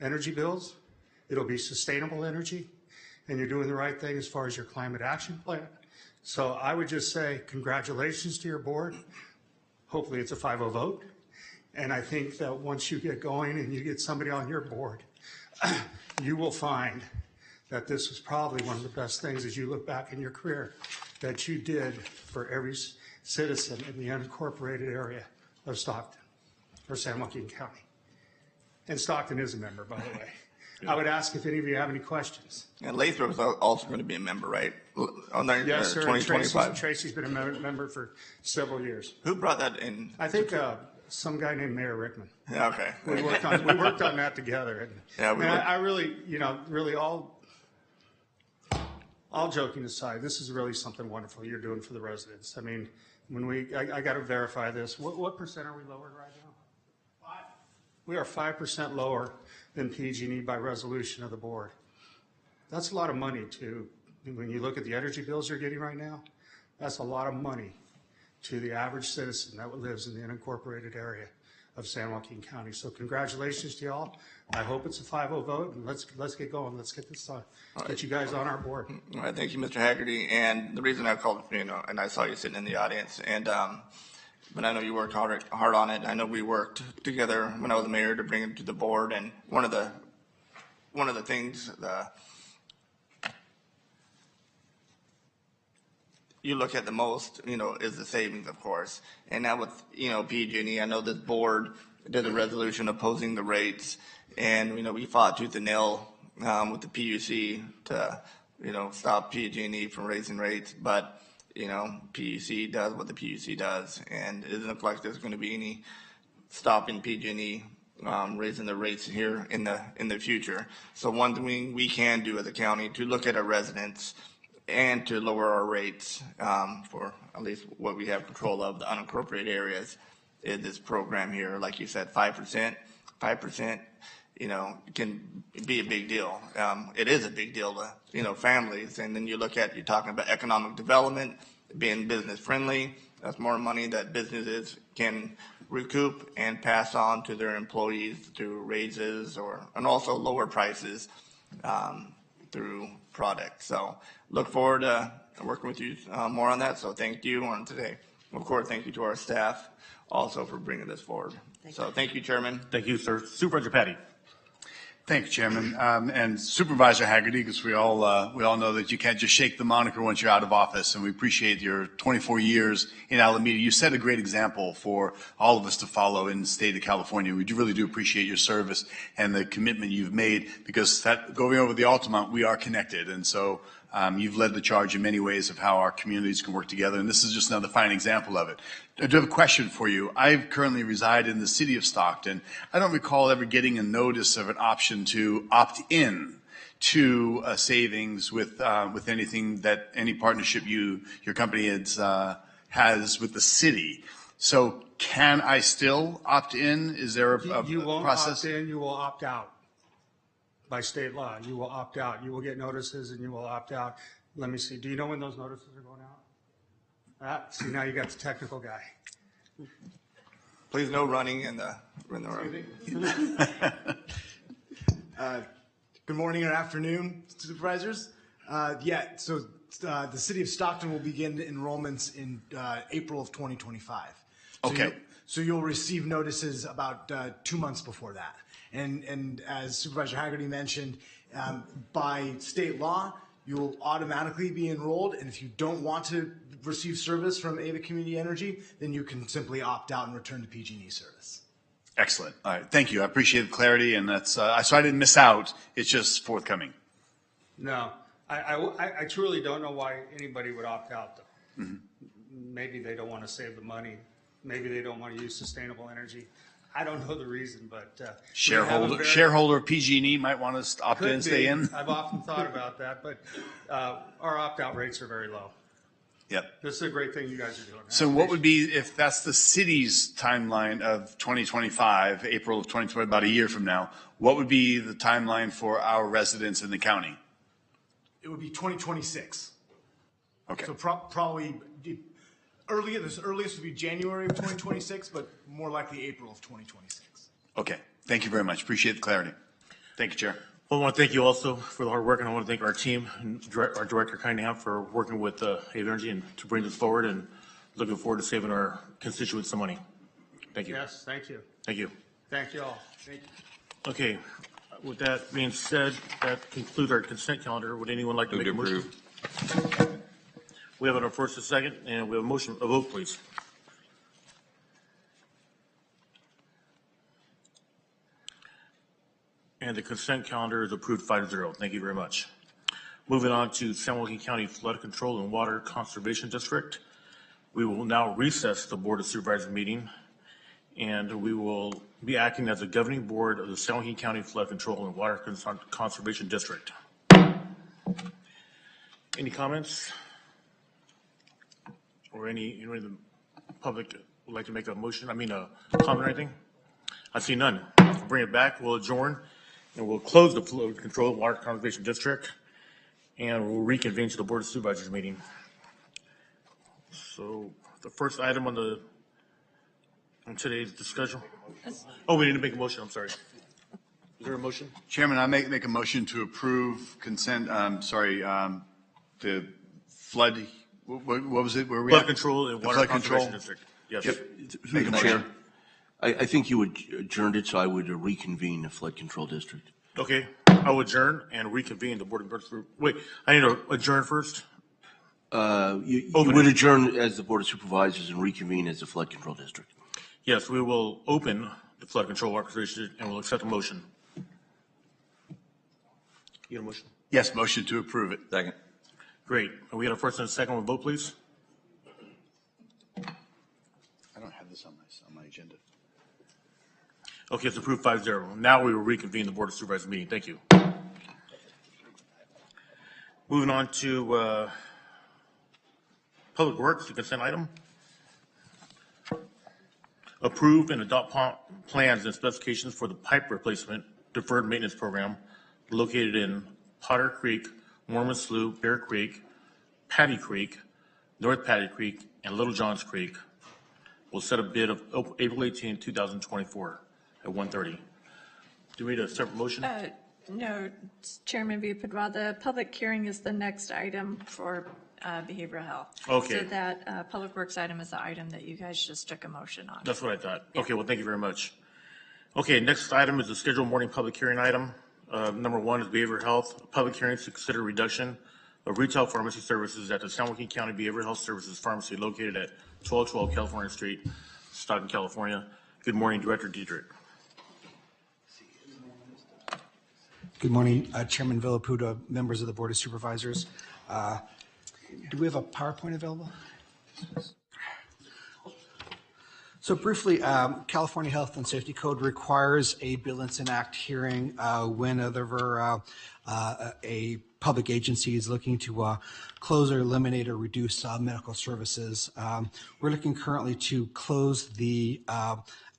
energy bills. It'll be sustainable energy, and you're doing the right thing as far as your climate action plan. So I would just say congratulations to your board. Hopefully it's a 5-0 vote. And I think that once you get going and you get somebody on your board, you will find that this was probably one of the best things as you look back in your career that you did for every citizen in the unincorporated area of Stockton or San Joaquin County. And Stockton is a member, by the way. I would ask if any of you have any questions. And Lathrop is also going to be a member, right? On their Yes, sir. 2025. Tracy's been a member for several years. Who brought that in? I think some guy named Mayor Rickman. Yeah, okay. We worked on that together. And, yeah, I really, really all joking aside, this is really something wonderful you're doing for the residents. I mean, I got to verify this. What percent are we lowered right now? 5. We are 5% lower than PG&E by resolution of the board. That's a lot of money too. When you look at the energy bills you're getting right now, that's a lot of money to the average citizen that lives in the unincorporated area of San Joaquin County. So congratulations to y'all. I hope it's a 5-0 vote, and let's get going. Let's get this get you guys on our board. All right, thank you, Mr. Haggerty. And the reason I called, and I saw you sitting in the audience, and but I know you worked hard on it. I know we worked together when I was mayor to bring it to the board. And one of the things you look at the most, is the savings, of course. And now with, PG&E, I know this board did a resolution opposing the rates. And, we fought tooth and nail with the PUC to, stop PG&E from raising rates. But, PUC does what the PUC does. And it doesn't look like there's going to be any stopping PG&E raising the rates here in the future. So one thing we can do as a county to look at our residents and to lower our rates for at least what we have control of, the unincorporated areas, is this program here. Like you said, 5%, can be a big deal. It is a big deal to, families. And then you're talking about economic development, being business friendly. That's more money that businesses can recoup and pass on to their employees through raises and also lower prices through products. So look forward to working with you more on that. So thank you on today. Of course, thank you to our staff also for bringing this forward. Thank you, Chairman. Thank you, sir. Supervisor Patty. Thank you, Chairman. And Supervisor Haggerty, because we all know that you can't just shake the moniker once you're out of office, and we appreciate your 24 years in Alameda. You set a great example for all of us to follow in the state of California. We really do appreciate your service and the commitment you've made, because going over the Altamont, we are connected. And so you've led the charge in many ways of how our communities can work together, and this is just another fine example of it. I do have a question for you. I currently reside in the city of Stockton. I don't recall ever getting a notice of an option to opt in to savings with anything that any partnership your company has with the city. So can I still opt in? Is there a process? You won't opt in, you will opt out. By state law, you will opt out. You will get notices and you will opt out. Let me see. Do you know when those notices are going out? See, now you got the technical guy. Please no running in the room. Good morning or afternoon, Supervisors. So the city of Stockton will begin enrollments in April of 2025. Okay. So you'll receive notices about 2 months before that. And as Supervisor Haggerty mentioned, by state law, you will automatically be enrolled. And if you don't want to receive service from Ava Community Energy, then you can simply opt out and return to PG&E service. Excellent. All right. Thank you. I appreciate the clarity, and that's so I didn't miss out. It's just forthcoming. No, I truly don't know why anybody would opt out, though. Mm-hmm. Maybe they don't want to save the money. Maybe they don't want to use sustainable energy. I don't know the reason, but shareholder of PG&E might want to opt in, stay in. I've often thought about that, but our opt-out rates are very low. Yep. This is a great thing you guys are doing. So what would be, if that's the city's timeline of 2025, April of 2020, about a year from now, what would be the timeline for our residents in the county? It would be 2026. Okay. So probably earliest would be January of 2026, but more likely April of 2026. Okay. Thank you very much. Appreciate the clarity. Thank you, Chair. Well, I want to thank you also for the hard work, and I want to thank our team and our director, Cunningham, for working with Ava Energy and to bring this forward, and looking forward to saving our constituents some money. Thank you. Yes, thank you. Thank you. Thank you all. Thank you. Okay. With that being said, that concludes our consent calendar. Would anyone like to make a motion? We have a first and second, and we have a motion. A vote, please. And the consent calendar is approved 5-0. Thank you very much. Moving on to San Joaquin County Flood Control and Water Conservation District. We will now recess the Board of Supervisors meeting, and we will be acting as the governing board of the San Joaquin County Flood Control and Water Conservation District. Any comments? Or any of the public would like to make a motion? I mean, a comment or anything? I see none. We'll bring it back. We'll adjourn. And we'll close the Flood Control and Water Conservation District, and we'll reconvene to the Board of Supervisors meeting. So the first item on today's discussion. Oh, we need to make a motion. I'm sorry. Is there a motion? Chairman, I make a motion to approve consent, the flood, what was it? Where we Flood at? Control and The Water flood Conservation control? District. Yes. Yep. Through the chair, I think you adjourned it, so I would reconvene the flood control district. Okay. I will adjourn and reconvene the Board of Supervisors. Wait, I need to adjourn first? You would adjourn as the Board of Supervisors and reconvene as the flood control district. Yes, we will open the Flood Control Water Conservation District, and we'll accept a motion. You get a motion? Yes, motion to approve it. Second. Great. And we had a first and a second. We'll vote, please. I don't have this on my agenda. Okay, it's approved 5-0. Now we will reconvene the Board of Supervisors meeting. Thank you. Moving on to Public Works, the consent item. Approve and adopt plans and specifications for the pipe replacement deferred maintenance program located in Potter Creek, Mormon Slough, Bear Creek, Patty Creek, North Patty Creek, and Little Johns Creek. We'll set a bid of April 18, 2024 at 1:30. Do we need a separate motion? No, Chairman Villapadua, the public hearing is the next item for behavioral health. Okay. So that Public Works item is the item that you guys just took a motion on. That's what I thought. Yeah. Okay, well, thank you very much. Okay, next item is the scheduled morning public hearing item. Number one is behavioral health. Public hearings to consider reduction of retail pharmacy services at the San Joaquin County Behavioral Health Services Pharmacy located at 1212 California Street, Stockton, California. Good morning, Director Diedrich. Good morning, Chairman Villaputa, members of the Board of Supervisors. Do we have a PowerPoint available? So briefly, California Health and Safety Code requires a Billings Act hearing whenever a public agency is looking to close or eliminate or reduce medical services. We're looking currently to close the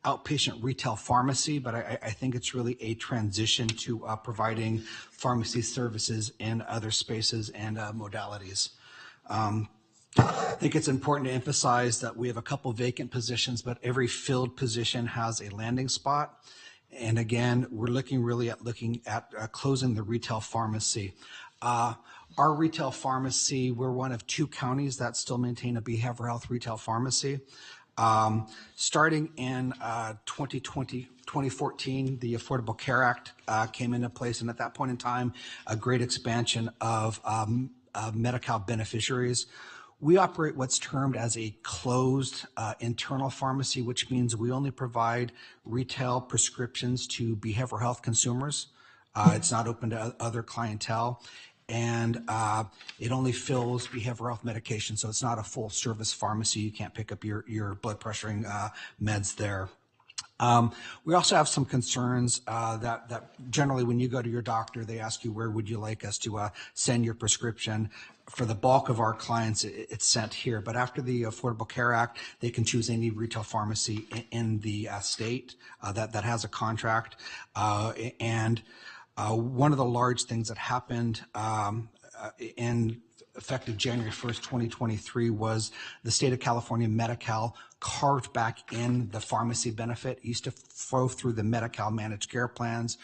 outpatient retail pharmacy, but I think it's really a transition to providing pharmacy services in other spaces and modalities. I think it's important to emphasize that we have a couple vacant positions, but every filled position has a landing spot. And again, we're looking at closing the retail pharmacy. Our retail pharmacy, we're one of 2 counties that still maintain a behavioral health retail pharmacy. Starting in 2014, the Affordable Care Act came into place, and at that point in time, a great expansion of Medi-Cal beneficiaries. We operate what's termed as a closed internal pharmacy, which means we only provide retail prescriptions to behavioral health consumers. It's not open to other clientele, and it only fills behavioral health medication, so it's not a full service pharmacy. You can't pick up your blood pressuring meds there. We also have some concerns that generally when you go to your doctor, they ask you where would you like us to send your prescription. For the bulk of our clients, it's sent here. But after the Affordable Care Act, they can choose any retail pharmacy in the state that has a contract. And one of the large things that happened in effective January 1st, 2023, was the state of California Medi-Cal carved back in the pharmacy benefit. It used to flow through the Medi-Cal managed care plans.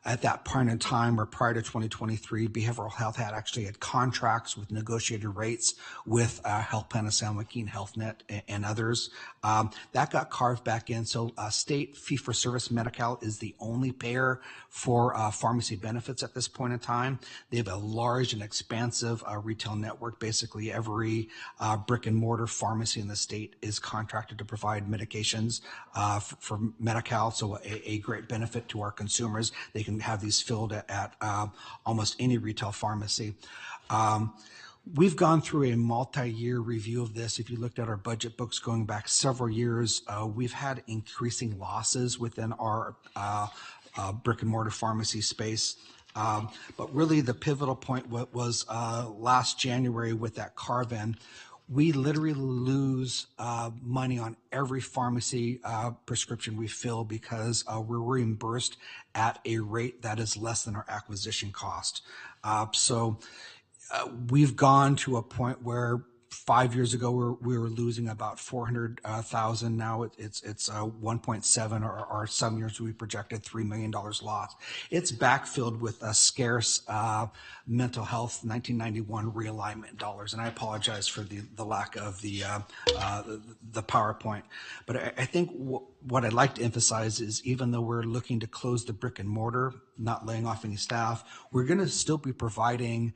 At that point in time, or prior to 2023, behavioral health had contracts with negotiated rates with Health Plan of San Joaquin, HealthNet, and others. That got carved back in. So state fee-for-service Medi-Cal is the only payer for pharmacy benefits at this point in time. They have a large and expansive retail network. Basically, every brick-and-mortar pharmacy in the state is contracted to provide medications for Medi-Cal, so a great benefit to our consumers. They can have these filled at almost any retail pharmacy. We've gone through a multi-year review of this. If you looked at our budget books going back several years, we've had increasing losses within our brick and mortar pharmacy space. But really the pivotal point was last January with that carve-in. We literally lose money on every pharmacy prescription we fill because we're reimbursed at a rate that is less than our acquisition cost. So we've gone to a point where 5 years ago we were losing about $400,000. Now it's 1.7, or some years we projected $3 million loss. It's backfilled with a scarce mental health 1991 realignment dollars, and I apologize for the lack of the PowerPoint. But I think what I'd like to emphasize is even though we're looking to close the brick and mortar, not laying off any staff, we're going to still be providing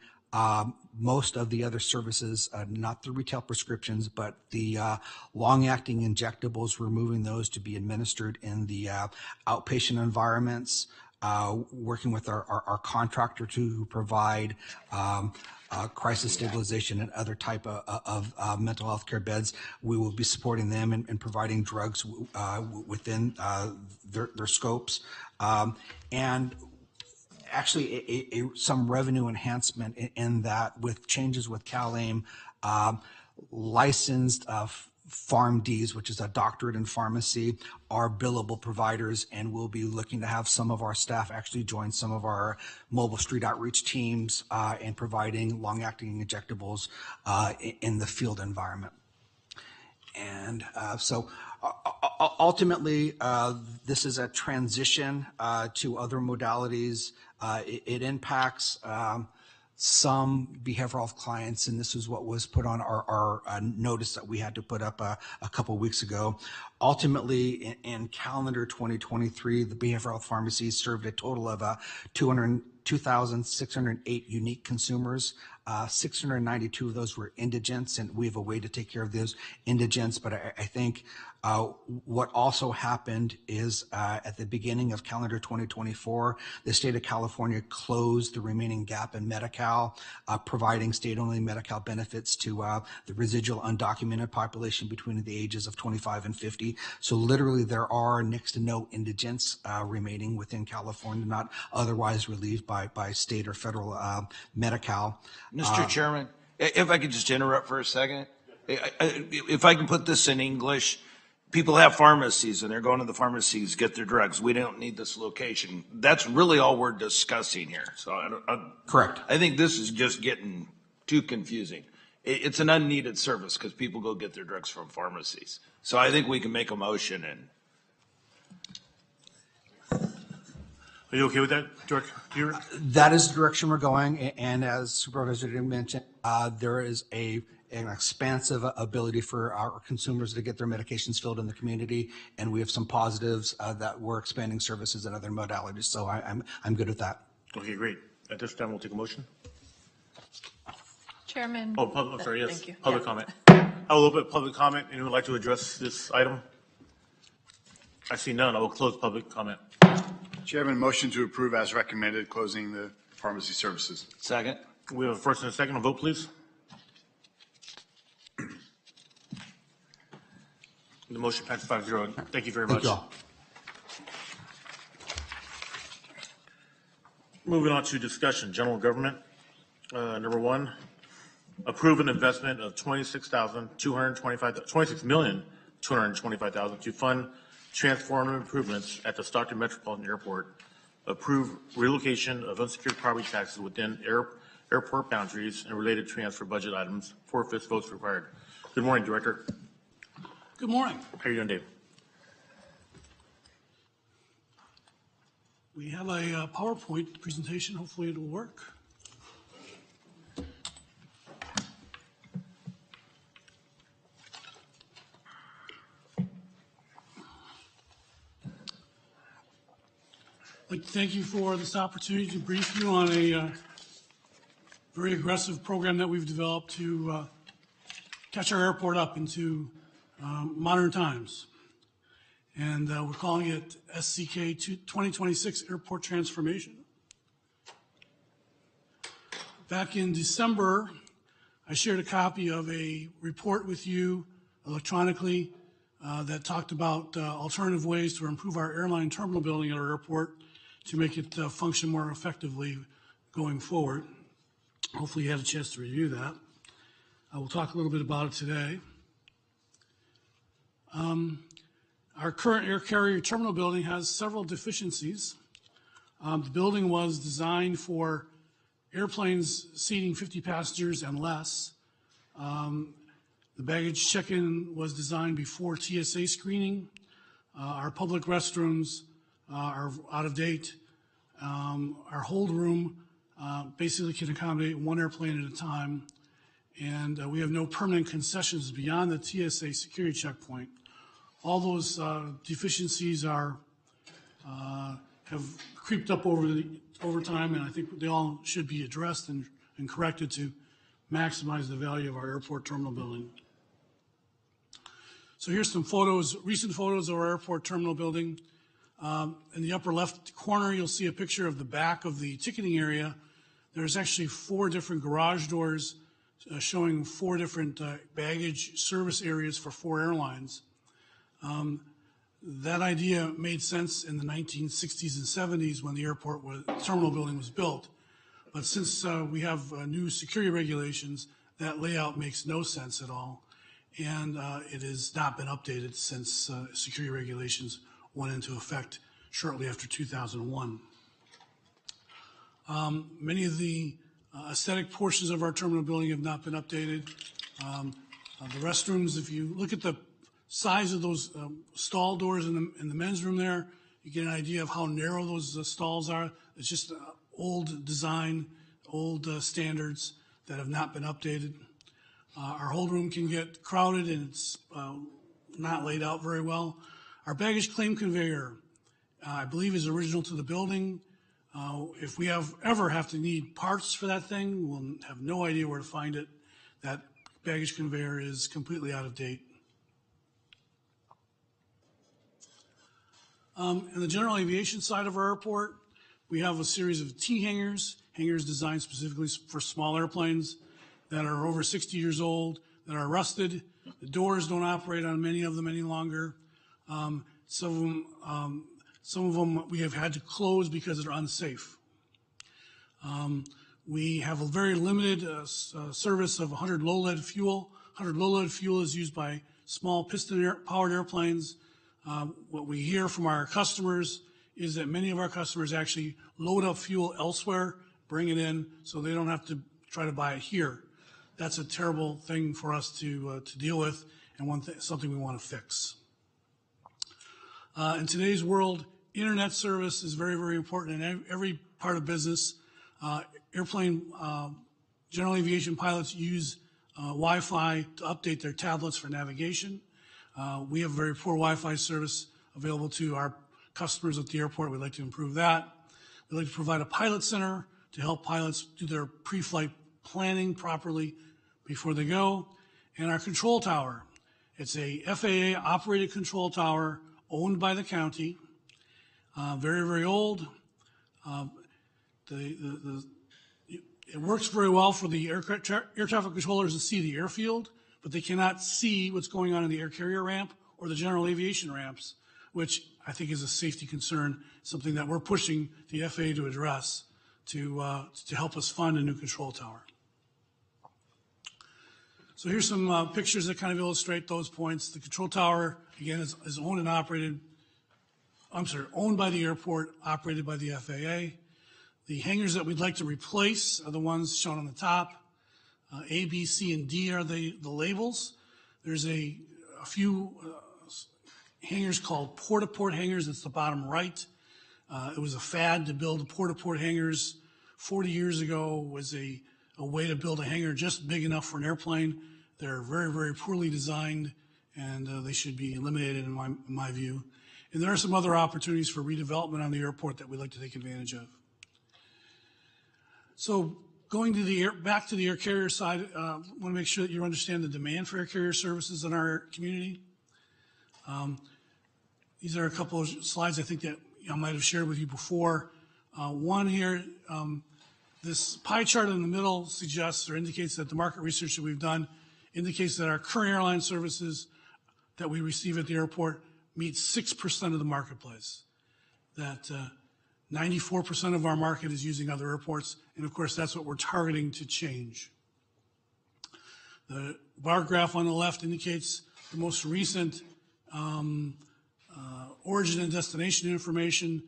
most of the other services, not the retail prescriptions, but the long-acting injectables. We're moving those to be administered in the outpatient environments, working with our contractor to provide crisis stabilization and other type of mental health care beds. We will be supporting them and providing drugs within their scopes. And actually some revenue enhancement in that with changes with CalAIM, licensed PharmDs, which is a doctorate in pharmacy, are billable providers, and we'll be looking to have some of our staff actually join some of our mobile street outreach teams and providing long-acting injectables in the field environment. And so ultimately, this is a transition to other modalities. It impacts some behavioral health clients, and this is what was put on our notice that we had to put up a couple of weeks ago. Ultimately, in calendar 2023, the behavioral health pharmacies served a total of 2,608 unique consumers. 692 of those were indigents, and we have a way to take care of those indigents. But I think what also happened is at the beginning of calendar 2024, the state of California closed the remaining gap in Medi-Cal, providing state-only Medi-Cal benefits to the residual undocumented population between the ages of 25 and 50. So literally there are next to no indigents remaining within California, not otherwise relieved by state or federal Medi-Cal. Mr. Chairman, if I could just interrupt for a second. If I can put this in English, people have pharmacies and they're going to the pharmacies to get their drugs. We don't need this location. That's really all we're discussing here. So Correct. I think this is just getting too confusing. It's an unneeded service because people go get their drugs from pharmacies. So I think we can make a motion and. Are you okay with that, George? That is the direction we're going, and as Supervisor mentioned, there is an expansive ability for our consumers to get their medications filled in the community, and we have some positives that we're expanding services and other modalities. So I'm good with that. Okay, great. At this time, we'll take a motion. Chairman. Oh, I'm sorry, yes. Thank you. Public comment. I will open public comment. Anyone would like to address this item? I see none. I will close public comment. Chairman, motion to approve as recommended, closing the pharmacy services. Second. We have a first and a second. A vote, please. The motion passes 5-0. Thank you very much. Thank you all. Moving on to discussion, general government. Number one, approve an investment of $26,225,000 to fund transformative improvements at the Stockton Metropolitan Airport. Approve relocation of unsecured property taxes within airport boundaries and related transfer budget items. 4/5 votes required. Good morning, Director. Good morning. How are you doing, Dave? We have a PowerPoint presentation. Hopefully it will work. I'd like to thank you for this opportunity to brief you on a very aggressive program that we've developed to catch our airport up into modern times. And we're calling it SCK 2026 Airport Transformation. Back in December, I shared a copy of a report with you electronically that talked about alternative ways to improve our airline terminal building at our airport to make it function more effectively going forward. Hopefully you had a chance to review that. I will talk a little bit about it today. Our current air carrier terminal building has several deficiencies. The building was designed for airplanes seating 50 passengers and less. The baggage check-in was designed before TSA screening. Our public restrooms are out of date. Our hold room basically can accommodate one airplane at a time. And we have no permanent concessions beyond the TSA security checkpoint. All those deficiencies have creeped up over time, and I think they all should be addressed and corrected to maximize the value of our airport terminal building. So here's some photos, recent photos of our airport terminal building. In the upper left corner, you'll see a picture of the back of the ticketing area. There's actually 4 different garage doors showing 4 different baggage service areas for 4 airlines. That idea made sense in the 1960s and 70s when the terminal building was built. But since we have new security regulations, that layout makes no sense at all. And it has not been updated since security regulations went into effect shortly after 2001. Many of the aesthetic portions of our terminal building have not been updated. The restrooms, if you look at the size of those stall doors in the men's room there, you get an idea of how narrow those stalls are. It's just old design, old standards that have not been updated. Our hold room can get crowded and it's not laid out very well. Our baggage claim conveyor, I believe, is original to the building. If we ever have to need parts for that thing, we'll have no idea where to find it. That baggage conveyor is completely out of date. In the general aviation side of our airport, we have a series of T-hangars, hangars designed specifically for small airplanes that are over 60 years old, that are rusted. The doors don't operate on many of them any longer. Some of them we have had to close because they're unsafe. We have a very limited service of 100 low-lead fuel. 100 low-lead fuel is used by small piston-powered airplanes. What we hear from our customers is that many of our customers actually load up fuel elsewhere, bring it in, so they don't have to try to buy it here. That's a terrible thing for us to deal with, and something we want to fix. In today's world, internet service is very, very important in every part of business. General aviation pilots use Wi-Fi to update their tablets for navigation. We have very poor Wi-Fi service available to our customers at the airport. We'd like to improve that. We'd like to provide a pilot center to help pilots do their pre-flight planning properly before they go. And our control tower. It's a FAA-operated control tower owned by the county. Very, very old. It works very well for the air traffic controllers to see the airfield, but they cannot see what's going on in the air carrier ramp or the general aviation ramps, which I think is a safety concern, something that we're pushing the FAA to address, to help us fund a new control tower. So here's some pictures that kind of illustrate those points. The control tower, again, is owned and operated, owned by the airport, operated by the FAA. The hangars that we'd like to replace are the ones shown on the top. A, B, C, and D are the labels. There's a few hangars called port-to-port hangars. That's the bottom right. It was a fad to build port-to-port hangars 40 years ago. Was a way to build a hangar just big enough for an airplane. They're very, very poorly designed, and they should be eliminated in my view. And there are some other opportunities for redevelopment on the airport that we'd like to take advantage of. So going to back to the air carrier side, I want to make sure that you understand the demand for air carrier services in our community. These are a couple of slides I think that I might have shared with you before. One here, this pie chart in the middle suggests or indicates that the market research that we've done indicates that our current airline services that we receive at the airport meet 6% of the marketplace. That 94% of our market is using other airports, and of course that's what we're targeting to change. The bar graph on the left indicates the most recent origin and destination information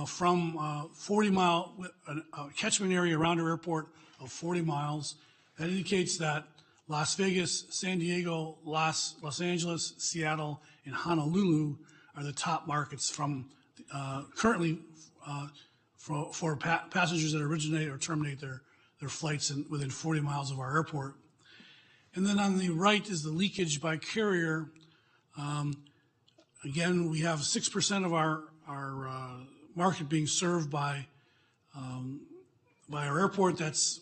from 40-mile catchment area around our airport of 40 miles. That indicates that Las Vegas, San Diego, Los Angeles, Seattle, and Honolulu are the top markets from currently for passengers that originate or terminate their flights within 40 miles of our airport. And then on the right is the leakage by carrier. Again, we have 6% of our market being served by our airport.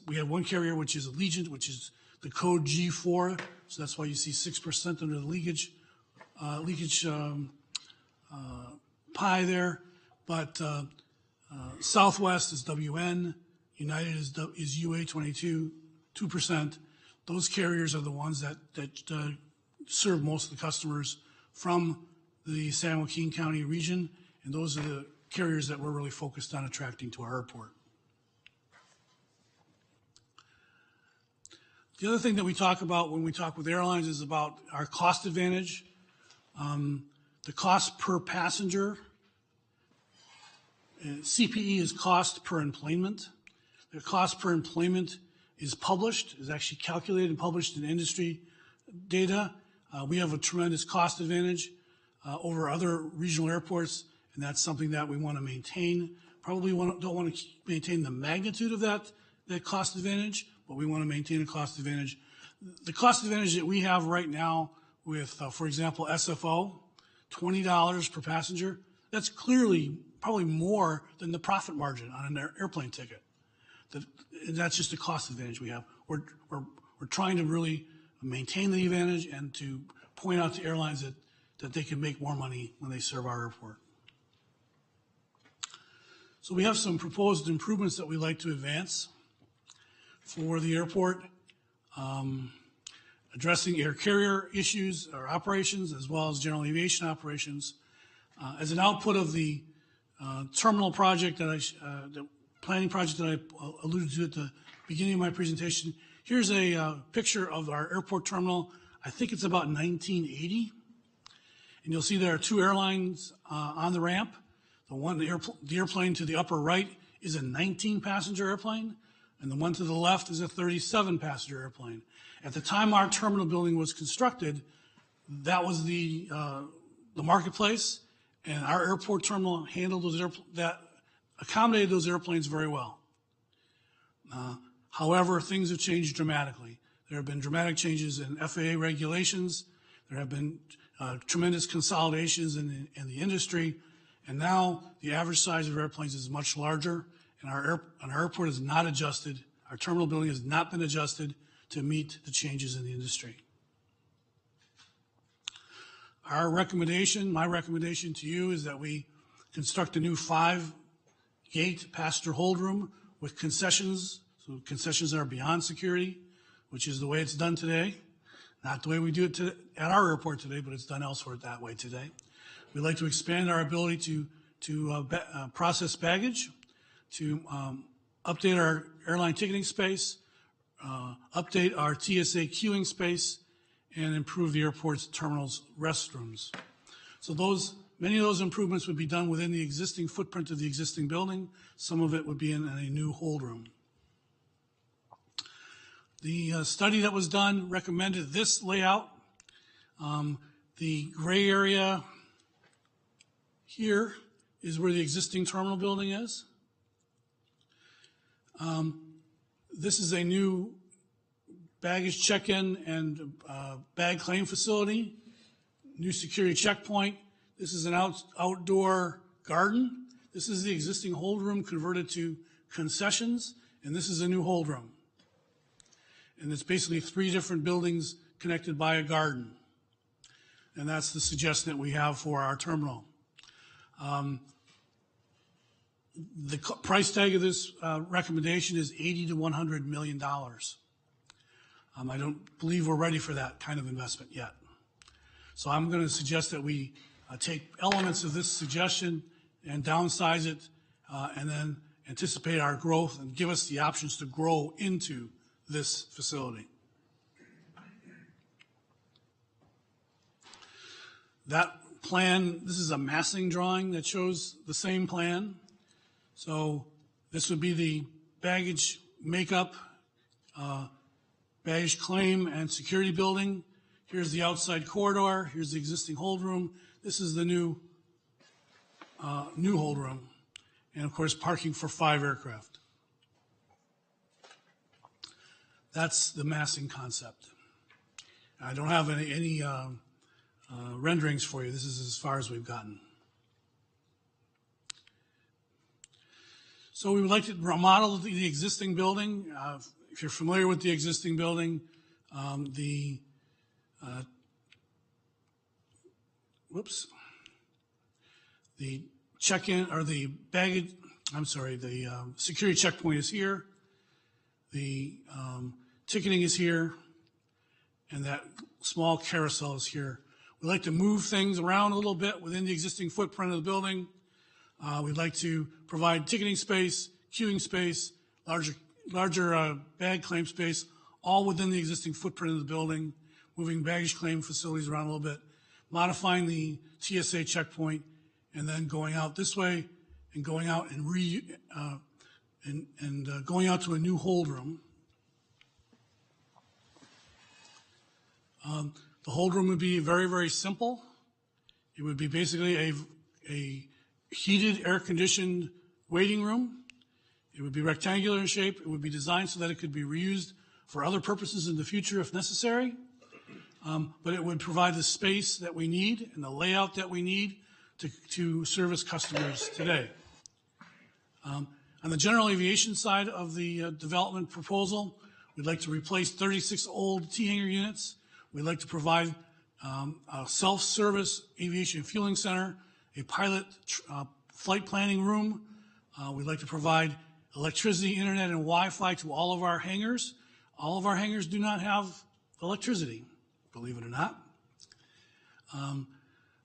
We have one carrier, which is Allegiant, which is the code G4. So that's why you see 6% under the leakage pie there. But Southwest is WN, United is UA22, 2%. Those carriers are the ones that serve most of the customers from the San Joaquin County region, and those are the carriers that we're really focused on attracting to our airport. The other thing that we talk about when we talk with airlines is about our cost advantage. The cost per passenger. CPE is cost per enplanement. The cost per enplanement is published, is actually calculated and published in industry data. We have a tremendous cost advantage over other regional airports, and that's something that we want to maintain. Probably don't want to maintain the magnitude of that cost advantage, but we want to maintain a cost advantage. The cost advantage that we have right now with, for example, SFO, $20 per passenger, that's clearly probably more than the profit margin on an airplane ticket. That's just a cost advantage we have. We're trying to really maintain the advantage and to point out to airlines that they can make more money when they serve our airport. So we have some proposed improvements that we'd like to advance for the airport, addressing air carrier issues or operations as well as general aviation operations. As an output of the terminal project the planning project that I alluded to at the beginning of my presentation, here's a picture of our airport terminal. I think it's about 1980. And you'll see there are two airlines on the ramp. The airplane to the upper right is a 19-passenger airplane, and the one to the left is a 37-passenger airplane. At the time our terminal building was constructed, that was the marketplace, and our airport terminal handled accommodated those airplanes very well. However, things have changed dramatically. There have been dramatic changes in FAA regulations. There have been tremendous consolidations in the industry, and now the average size of airplanes is much larger, and our airport is not adjusted. Our terminal building has not been adjusted to meet the changes in the industry. My recommendation to you is that we construct a new 5-gate passenger hold room with concessions. So concessions are beyond security, which is the way it's done today. Not the way we do it at our airport today, but it's done elsewhere that way today. We'd like to expand our ability to process baggage, to update our airline ticketing space, update our TSA queuing space, and improve the airport's terminals restrooms. So many of those improvements would be done within the existing footprint of the existing building. Some of it would be in a new hold room. The study that was done recommended this layout. The gray area here is where the existing terminal building is. This is a new baggage check-in and bag claim facility, new security checkpoint. This is an outdoor garden. This is the existing hold room converted to concessions, and this is a new hold room. And it's basically 3 different buildings connected by a garden. And that's the suggestion that we have for our terminal. The price tag of this recommendation is $80 to $100 million. I don't believe we're ready for that kind of investment yet. So I'm going to suggest that we take elements of this suggestion and downsize it, and then anticipate our growth and give us the options to grow into this facility. That plan, this is a massing drawing that shows the same plan. So this would be the baggage makeup, baggage claim and security building. Here's the outside corridor. Here's the existing hold room. This is the new hold room. And of course, parking for 5 aircraft. That's the massing concept. I don't have any renderings for you. This is as far as we've gotten. So we would like to remodel the existing building. If you're familiar with the existing building, the check-in or the baggage, the security checkpoint is here. The ticketing is here, and that small carousel is here. We'd like to move things around a little bit within the existing footprint of the building. We'd like to provide ticketing space, queuing space, larger bag claim space, all within the existing footprint of the building, moving baggage claim facilities around a little bit, modifying the TSA checkpoint, and then going out this way and going out and going out to a new hold room. The hold room would be very, very simple. It would be basically a heated, air-conditioned waiting room. It would be rectangular in shape. It would be designed so that it could be reused for other purposes in the future if necessary. But it would provide the space that we need and the layout that we need to service customers today. On the general aviation side of the development proposal, we'd like to replace 36 old T-hanger units. We'd like to provide a self-service aviation fueling center, a pilot flight planning room. We'd like to provide electricity, internet, and Wi-Fi to all of our hangars. All of our hangars do not have electricity, believe it or not.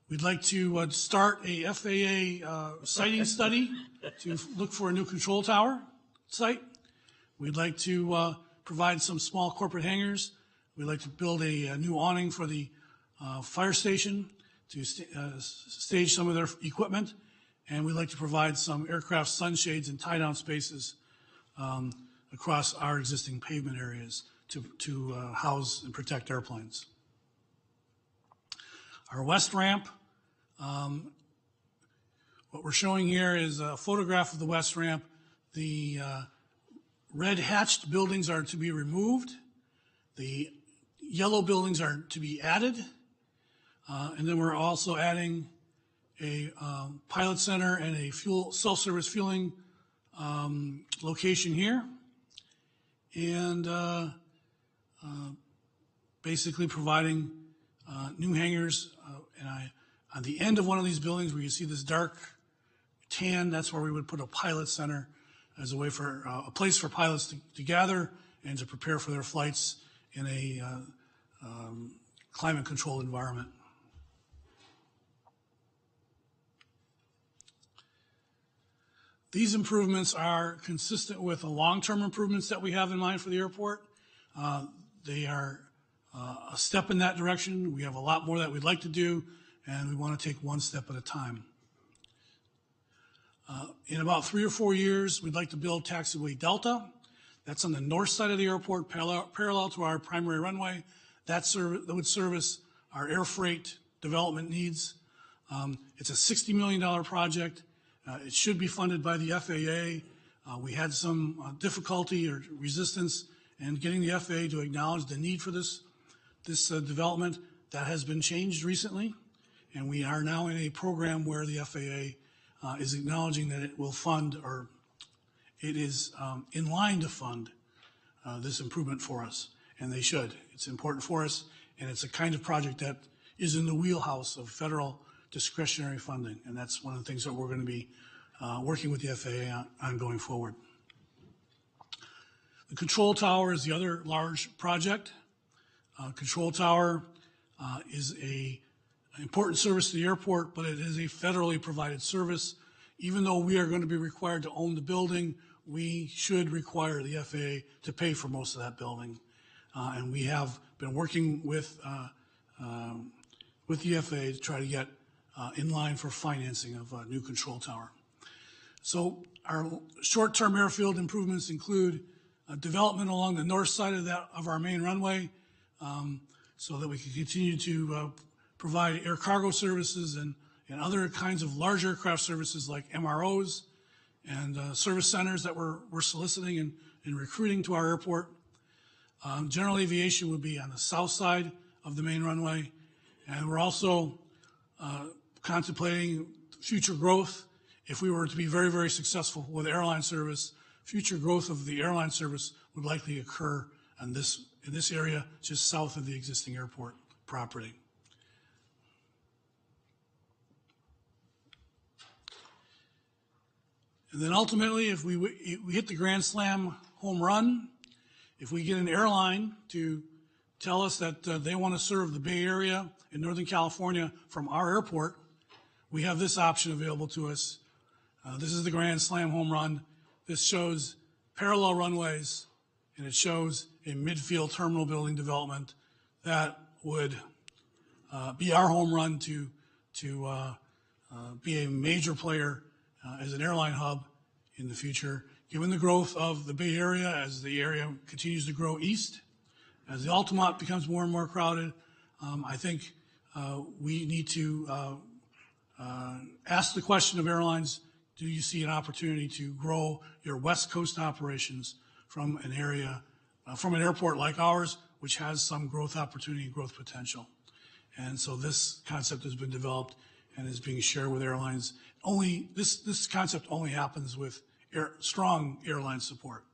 We'd like to start a FAA siting study to look for a new control tower site. We'd like to provide some small corporate hangars. We'd like to build a new awning for the fire station to stage some of their equipment. And we'd like to provide some aircraft sunshades and tie-down spaces across our existing pavement areas to house and protect airplanes. Our west ramp, what we're showing here is a photograph of the west ramp. The red hatched buildings are to be removed. The yellow buildings are to be added. And then we're also adding a pilot center and a self-service fueling location here. And basically providing new hangars. On the end of one of these buildings where you see this dark tan, that's where we would put a pilot center as a way for a place for pilots to gather and to prepare for their flights in a climate-controlled environment. These improvements are consistent with the long-term improvements that we have in mind for the airport. They are a step in that direction. We have a lot more that we'd like to do, and we want to take one step at a time. In about 3 or 4 years, we'd like to build taxiway Delta. That's on the north side of the airport, parallel to our primary runway. That would service our air freight development needs. It's a $60 million project. It should be funded by the FAA. We had some difficulty or resistance in getting the FAA to acknowledge the need for this development. That has been changed recently, and we are now in a program where the FAA is acknowledging that it will fund, or it is in line to fund this improvement for us, and they should. It's important for us, and it's a kind of project that is in the wheelhouse of federal discretionary funding, and that's one of the things that we're going to be working with the FAA on going forward. The control tower is the other large project. Control tower is an important service to the airport, but it is a federally provided service. Even though we are going to be required to own the building, we should require the FAA to pay for most of that building. And we have been working with the FAA to try to get in line for financing of a new control tower. So our short-term airfield improvements include development along the north side of our main runway, so that we can continue to provide air cargo services and other kinds of large aircraft services like MROs and service centers that we're soliciting and recruiting to our airport. General aviation would be on the south side of the main runway, and we're also contemplating future growth. If we were to be very, very successful with airline service, future growth of the airline service would likely occur in this area just south of the existing airport property. And then ultimately, if we hit the Grand Slam home run, if we get an airline to tell us that they want to serve the Bay Area in Northern California from our airport, we have this option available to us. This is the Grand Slam home run. This shows parallel runways, and it shows a midfield terminal building development that would be our home run to be a major player as an airline hub in the future. Given the growth of the Bay Area, as the area continues to grow east, as the Altamont becomes more and more crowded, I think we need to ask the question of airlines, do you see an opportunity to grow your West Coast operations from an area, from an airport like ours, which has some growth opportunity and growth potential? And so this concept has been developed and is being shared with airlines. This concept only happens with strong airline support.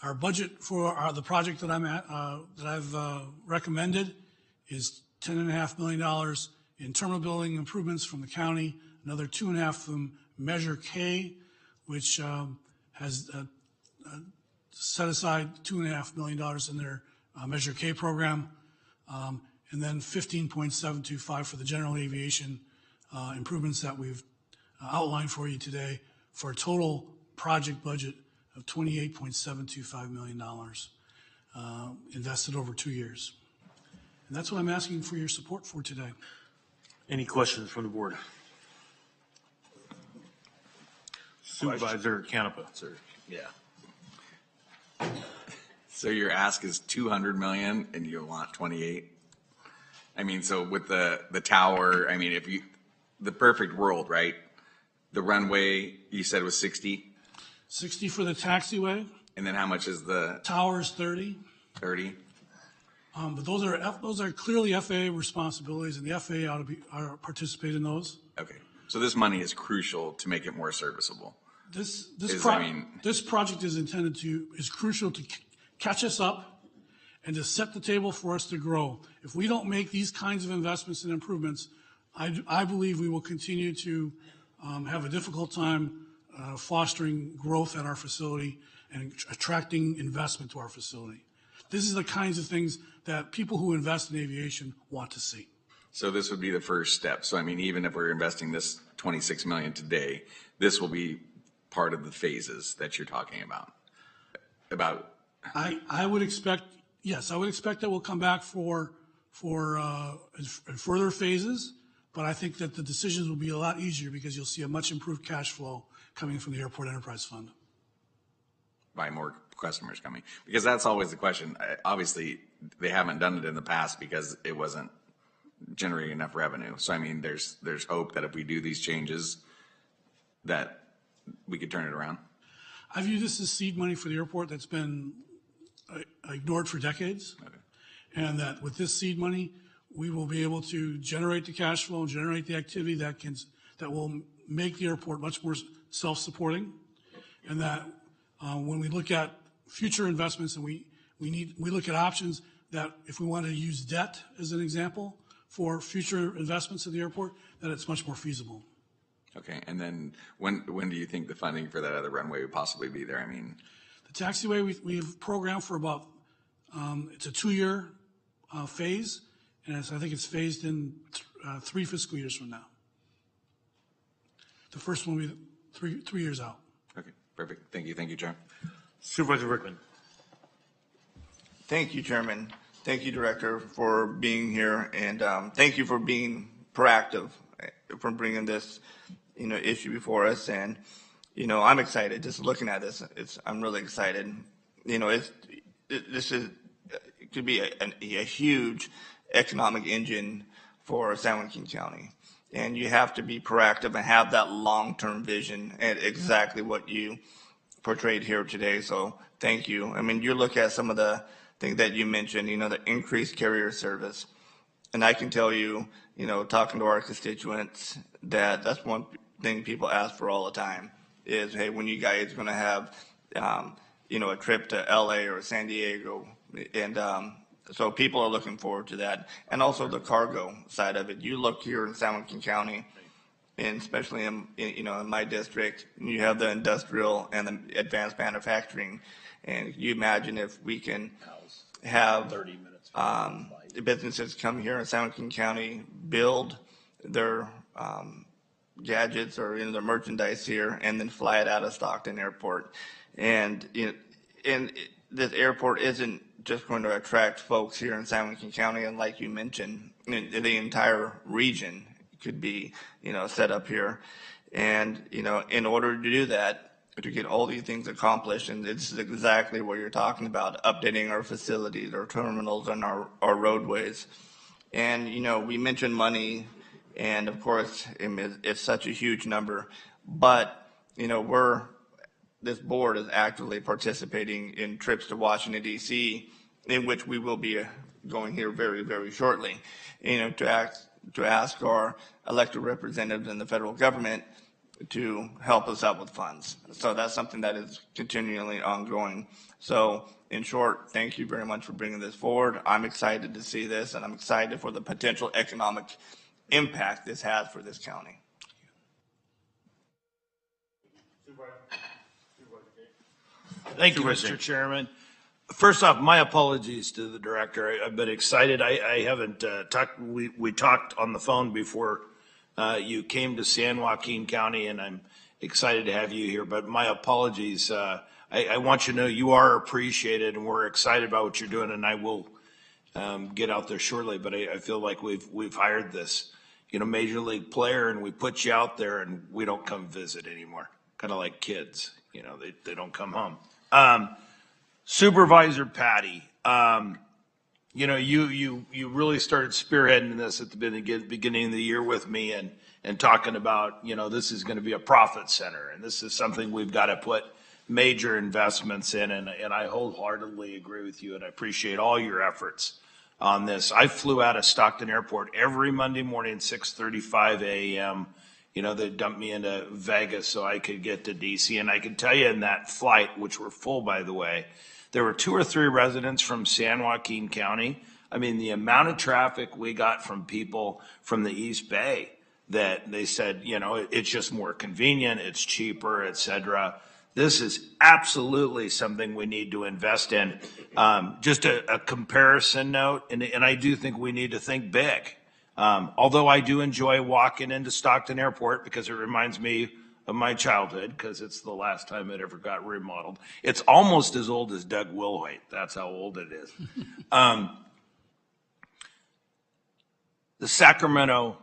Our budget for the project that I've recommended is $10.5 million in terminal building improvements from the county, another $2.5 million from Measure K, which has set aside $2.5 million in their Measure K program, and then $15.725 for the general aviation improvements that we've outlined for you today, for a total project budget of $28.725 million invested over 2 years. And that's what I'm asking for your support for today. Any questions from the board? Supervisor Canepa. Sir, yeah. So your ask is 200 million and you want 28? I mean, so with the tower, I mean, the perfect world, right? The runway you said was 60? 60 for the taxiway. And then how much is the tower? Is 30. 30? But those are clearly FAA responsibilities, and the FAA ought to participate in those. Okay. So this money is crucial to make it more serviceable. This project is crucial to catch us up and to set the table for us to grow. If we don't make these kinds of investments and improvements, I believe we will continue to have a difficult time fostering growth at our facility and attracting investment to our facility. This is the kinds of things that people who invest in aviation want to see. So this would be the first step. So I mean, even if we're investing this 26 million today, this will be part of the phases that you're talking about. I would expect, yes, I would expect that we'll come back for further phases, but I think that the decisions will be a lot easier because you'll see a much improved cash flow coming from the Airport Enterprise Fund. By more customers coming, because that's always the question. Obviously, they haven't done it in the past because it wasn't generating enough revenue. So I mean, there's hope that if we do these changes, that we could turn it around. I view this as seed money for the airport that's been ignored for decades, and that with this seed money, we will be able to generate the cash flow and generate the activity that will make the airport much more self-supporting, and that when we look at future investments and we look at options, that if we wanted to use debt as an example for future investments at the airport, that it's much more feasible. Okay, and then when do you think the funding for that other runway would possibly be there? I mean, the taxiway we have programmed for about it's a 2-year phase, and I think it's phased in 3 fiscal years from now. The first one will be 3 years out. Okay, perfect. Thank you, Chair. Supervisor Rickman. Thank you, Chairman. Thank you, Director, for being here, and thank you for being proactive, for bringing this, issue before us. And, I'm excited just looking at this. I'm really excited. This could be a huge economic engine for San Joaquin County, and you have to be proactive and have that long-term vision, and exactly what you portrayed here today. So thank you. I mean, you look at some of the things that you mentioned, the increased carrier service. And I can tell you, talking to our constituents, that's one thing people ask for all the time is, hey, when you guys going to have, a trip to LA or San Diego? And so people are looking forward to that. And also the cargo side of it. You look here in San Joaquin County, and especially in my district, you have the industrial and the advanced manufacturing. And you imagine if we can have the businesses come here in San Joaquin County, build their gadgets or their merchandise here, and then fly it out of Stockton Airport. And this airport isn't just going to attract folks here in San Joaquin County, and like you mentioned, the entire region could be, set up here. And, in order to do that, to get all these things accomplished, and this is exactly what you're talking about, updating our facilities, our terminals, and our roadways. And, we mentioned money, and of course, it's such a huge number, but, this board is actively participating in trips to Washington, D.C., in which we will be going here very, very shortly, to ask our elected representatives in the federal government to help us out with funds. So that's something that is continually ongoing. So in short, thank you very much for bringing this forward. I'm excited to see this, and I'm excited for the potential economic impact this has for this county. Thank you, Mr. Chairman. First off, my apologies to the director. I've been excited. I haven't talked. We talked on the phone before you came to San Joaquin County, and I'm excited to have you here. But my apologies. I want you to know you are appreciated, and we're excited about what you're doing. And I will get out there shortly. But I feel like we've hired this, major league player, and we put you out there, and we don't come visit anymore. Kind of like kids, they don't come home. Supervisor Patty, you really started spearheading this at the beginning of the year with me and talking about, this is going to be a profit center, and this is something we've got to put major investments in, and I wholeheartedly agree with you, and I appreciate all your efforts on this. I flew out of Stockton Airport every Monday morning, 6:35 a.m. They dumped me into Vegas so I could get to DC, and I can tell you in that flight, which were full, by the way, there were 2 or 3 residents from San Joaquin County. I mean, the amount of traffic we got from people from the East Bay that they said, it's just more convenient, it's cheaper, et cetera. This is absolutely something we need to invest in. Just a comparison note, and I do think we need to think big. Although I do enjoy walking into Stockton Airport because it reminds me of my childhood, because it's the last time it ever got remodeled. It's almost as old as Doug Wilhoit. That's how old it is. The Sacramento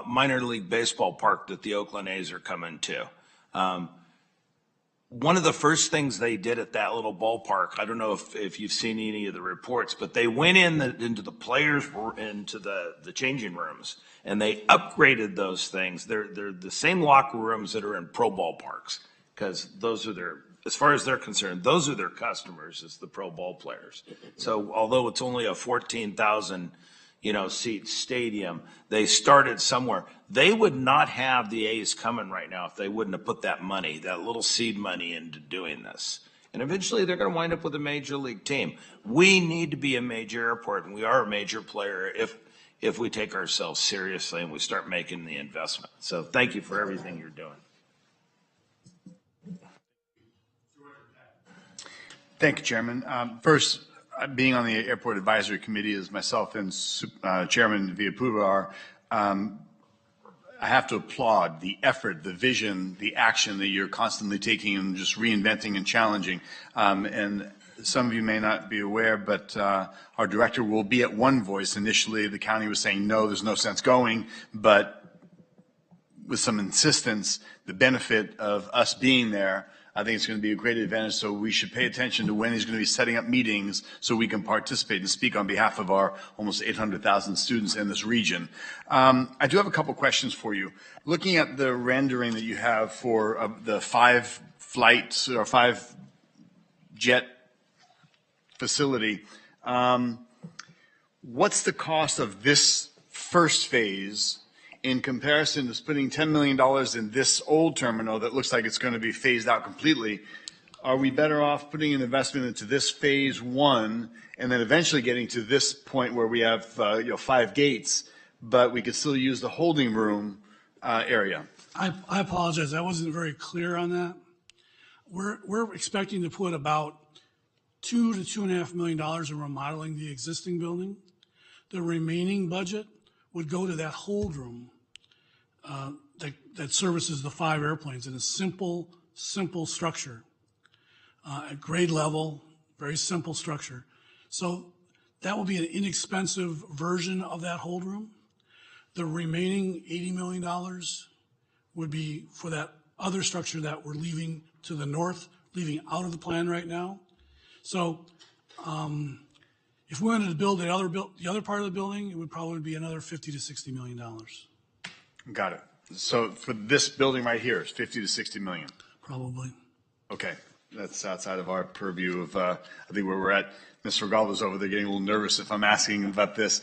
minor league baseball park that the Oakland A's are coming to. One of the first things they did at that little ballpark, I don't know if you've seen any of the reports, but they went into the players, into the changing rooms, and they upgraded those things. They're the same locker rooms that are in pro ballparks, because those are as far as they're concerned, those are their customers, is the pro ball players. So although it's only a 14,000 seat stadium, they started somewhere. They would not have the A's coming right now if they wouldn't have put that money, that little seed money, into doing this. And eventually they're going to wind up with a major league team. We need to be a major airport, and we are a major player if we take ourselves seriously and we start making the investment. So thank you for everything you're doing. Thank you, Chairman. First, being on the Airport Advisory Committee as myself and Chairman Villaputa are, I have to applaud the effort, the vision, the action that you're constantly taking and just reinventing and challenging. And some of you may not be aware, but our director will be at One Voice. Initially, the county was saying, no, there's no sense going, but with some insistence, the benefit of us being there, I think it's going to be a great advantage, so we should pay attention to when he's going to be setting up meetings so we can participate and speak on behalf of our almost 800,000 students in this region. I do have a couple questions for you. Looking at the rendering that you have for the 5 flights or 5 jet facility, what's the cost of this first phase in comparison to spending $10 million in this old terminal that looks like it's going to be phased out completely? Are we better off putting an investment into this phase 1 and then eventually getting to this point where we have 5 gates, but we could still use the holding room area? I apologize. I wasn't very clear on that. We're expecting to put about $2 to $2.5 million in remodeling the existing building. The remaining budget would go to that hold room that services the 5 airplanes in a simple structure, at grade level, very simple structure. So that will be an inexpensive version of that hold room. The remaining $80 million would be for that other structure that we're leaving to the north, leaving out of the plan right now. So if we wanted to build the other part of the building, it would probably be another $50 to $60 million. Got it. So for this building right here, it's 50 to 60 million. Probably. Okay, that's outside of our purview of I think where we're at. Mr. Regaldo's over there getting a little nervous if I'm asking about this.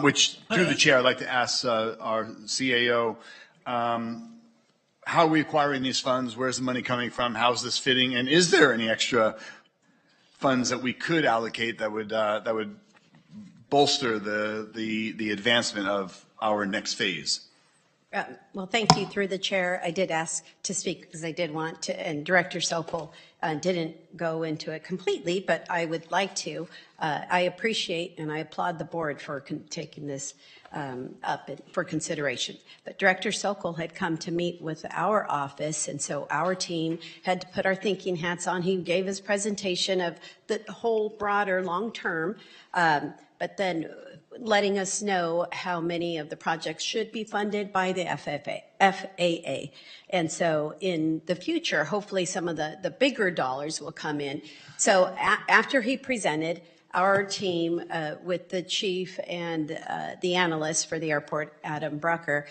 Which through the chair, I'd like to ask our CAO, how are we acquiring these funds? Where's the money coming from? How's this fitting? And is there any extra funds that we could allocate that would bolster the advancement of our next phase? Well, thank you. Through the chair, I did ask to speak because I did want to, and Director Sokol didn't go into it completely, but I would like to. I appreciate and I applaud the board for taking this up for consideration. But Director Sokol had come to meet with our office, and so our team had to put our thinking hats on. He gave his presentation of the whole broader long-term, but then letting us know how many of the projects should be funded by the FAA. And so in the future, hopefully some of the bigger dollars will come in. So after he presented, our team with the chief and the analyst for the airport, Adam Brucker,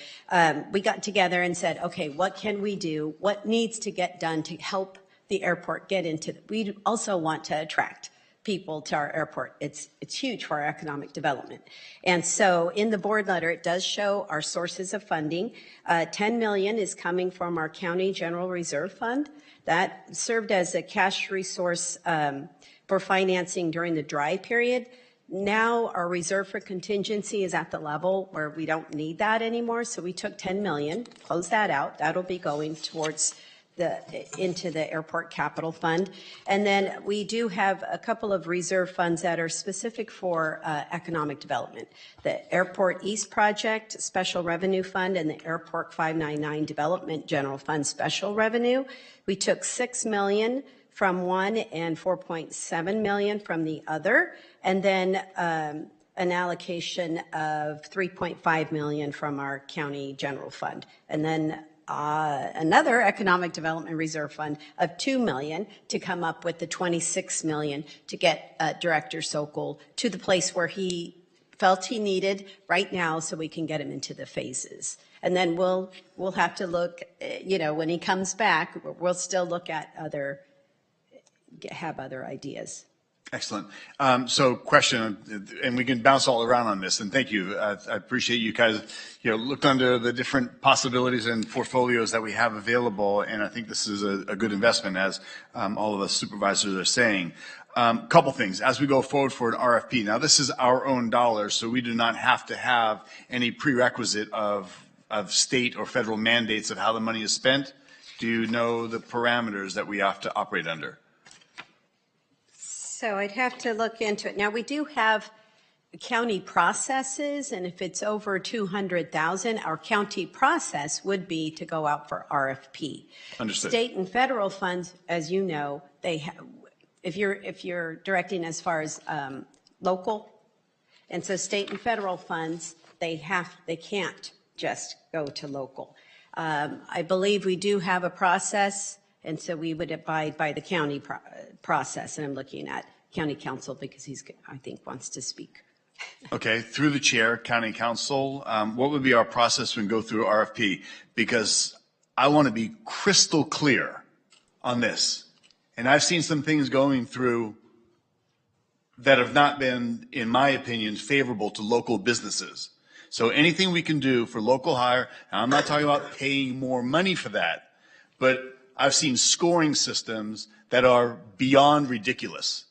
we got together and said, okay, what can we do? What needs to get done to help the airport get into we also want to attract people to our airport. It's huge for our economic development. And so in the board letter, it does show our sources of funding. $10 million is coming from our county general reserve fund. That served as a cash resource for financing during the dry period. Now our reserve for contingency is at the level where we don't need that anymore. So we took $10 million, closed that out. That'll be going towards into the airport capital fund. And then we do have a couple of reserve funds that are specific for economic development. The Airport East Project Special Revenue Fund and the Airport 599 Development General Fund Special Revenue. We took $6 million from one and $4.7 million from the other. And then an allocation of $3.5 million from our county general fund. And then another economic development reserve fund of $2 million to come up with the $26 million to get Director Sokol to the place where he felt he needed right now so we can get him into the phases. And then we'll have to look, when he comes back, we'll still look at have other ideas. Excellent. So question, and we can bounce all around on this, and thank you. I appreciate you guys, looked under the different possibilities and portfolios that we have available, and I think this is a good investment, as all of us supervisors are saying. Couple things, as we go forward for an RFP. Now, this is our own dollars, so we do not have to have any prerequisite of state or federal mandates of how the money is spent. Do you know the parameters that we have to operate under? So I'd have to look into it. Now, we do have county processes, and if it's over 200,000, our county process would be to go out for RFP. Understood. State and federal funds, as you know, they have, if you're directing as far as local, and so state and federal funds, they can't just go to local. I believe we do have a process, and so we would abide by the county process. And I'm looking at county council because I think, wants to speak. Okay, through the chair, county council, what would be our process when we go through RFP? Because I want to be crystal clear on this. And I've seen some things going through that have not been, in my opinion, favorable to local businesses. So anything we can do for local hire, and I'm not talking about paying more money for that, but I've seen scoring systems that are beyond ridiculous,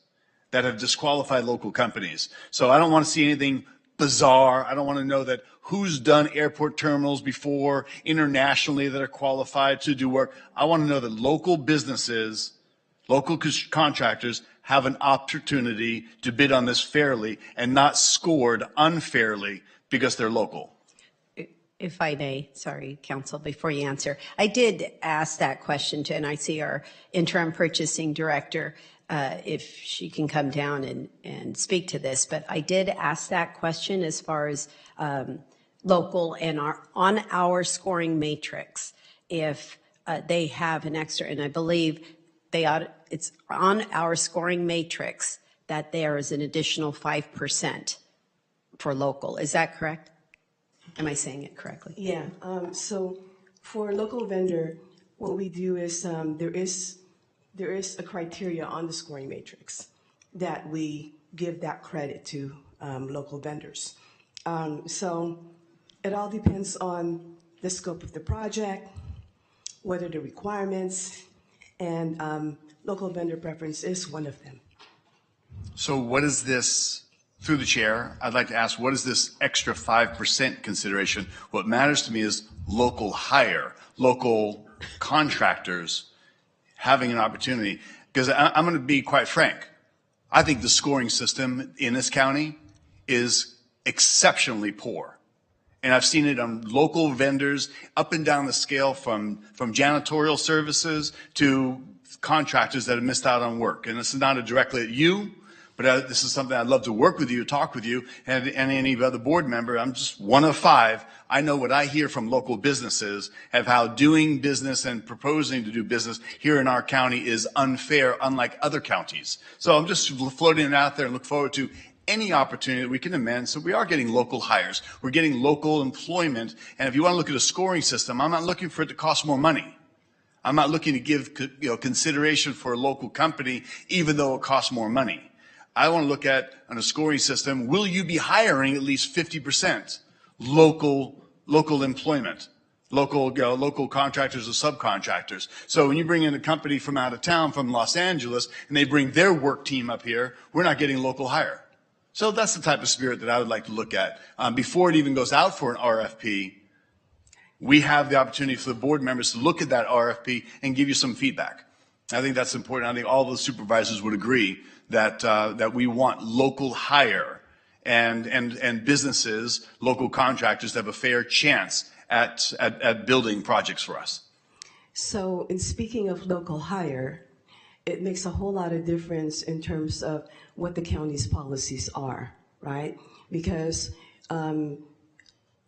that have disqualified local companies. So I don't want to see anything bizarre. I don't want to know that who's done airport terminals before internationally that are qualified to do work. I want to know that local businesses, local contractors have an opportunity to bid on this fairly and not scored unfairly because they're local. If I may, sorry, council, before you answer, I did ask that question to, and I see our interim purchasing director, if she can come down and speak to this, but I did ask that question as far as local and on our scoring matrix, if they have an extra, and I believe it's on our scoring matrix that there is an additional 5% for local. Is that correct? Am I saying it correctly? Yeah. So for local vendor, what we do is there is a criteria on the scoring matrix that we give that credit to local vendors. So it all depends on the scope of the project, what are the requirements, and local vendor preference is one of them. So what is this? Through the chair, I'd like to ask, what is this extra 5% consideration? What matters to me is local hire, local contractors having an opportunity. Because I'm going to be quite frank. I think the scoring system in this county is exceptionally poor. And I've seen it on local vendors up and down the scale from janitorial services to contractors that have missed out on work. And this is not directly at you, but this is something I'd love to work with you, talk with you, and any other board member. I'm just one of 5. I know what I hear from local businesses of how doing business and proposing to do business here in our county is unfair, unlike other counties. So I'm just floating it out there and look forward to any opportunity that we can amend. So we are getting local hires. We're getting local employment. And if you want to look at a scoring system, I'm not looking for it to cost more money. I'm not looking to give consideration for a local company, even though it costs more money. I want to look at, on a scoring system, will you be hiring at least 50% local employment, local contractors or subcontractors? So when you bring in a company from out of town, from Los Angeles, and they bring their work team up here, we're not getting local hire. So that's the type of spirit that I would like to look at before it even goes out for an RFP. we have the opportunity for the board members to look at that RFP and give you some feedback. I think that's important. I think all the supervisors would agree that that we want local hire and businesses, local contractors to have a fair chance at building projects for us. So in speaking of local hire, it makes a whole lot of difference in terms of what the county's policies are, right? Because on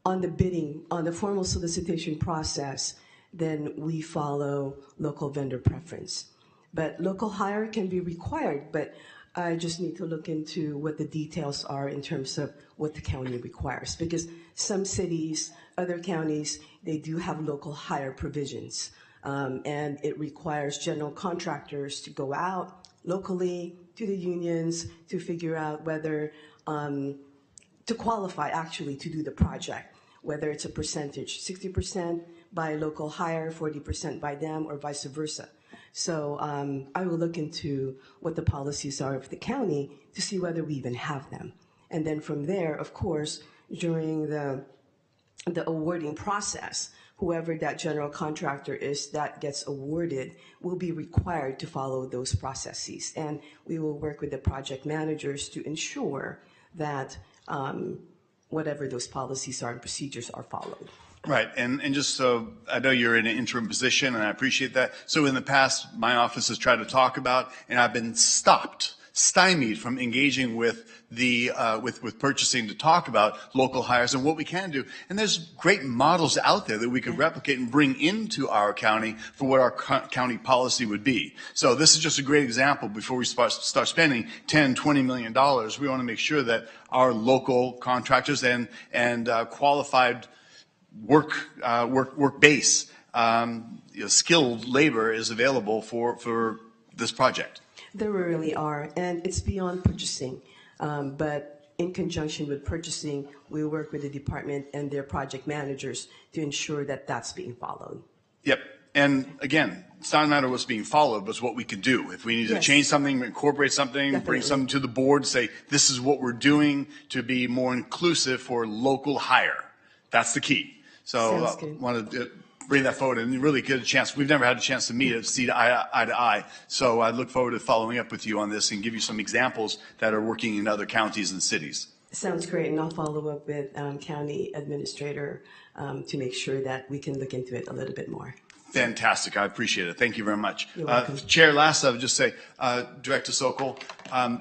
the bidding, on the formal solicitation process, then we follow local vendor preference. But local hire can be required, but I just need to look into what the details are in terms of what the county requires. Because some cities, other counties, they do have local hire provisions. And it requires general contractors to go out locally to the unions to figure out whether, to qualify actually to do the project, whether it's a percentage, 60% by local hire, 40% by them, or vice versa. So I will look into what the policies are of the county to see whether we even have them. And then from there, of course, during the awarding process, whoever that general contractor is that gets awarded will be required to follow those processes. And we will work with the project managers to ensure that whatever those policies are and procedures are followed. Right, and just so, I know you're in an interim position, and I appreciate that. So in the past, my office has tried to talk about, and I've been stymied from engaging with the with purchasing to talk about local hires and what we can do. And there's great models out there that we could replicate and bring into our county for what our county policy would be. So this is just a great example. Before we start spending $10, $20 million, we want to make sure that our local contractors and qualified work base, skilled labor is available for this project. There really are, and it's beyond purchasing. But in conjunction with purchasing, we work with the department and their project managers to ensure that that's being followed. Yep. And again, it's not a matter of what's being followed, but it's what we can do. If we need to change something, incorporate something, Definitely. bring something to the board, say, this is what we're doing to be more inclusive for local hire. That's the key. So I want to bring that forward and really get a chance. We've never had a chance to meet and see eye to eye. So I look forward to following up with you on this and give you some examples that are working in other counties and cities. Sounds great, and I'll follow up with county administrator to make sure that we can look into it a little bit more. Fantastic. I appreciate it. Thank you very much. You're welcome. Chair, last I would just say, Director Sokol,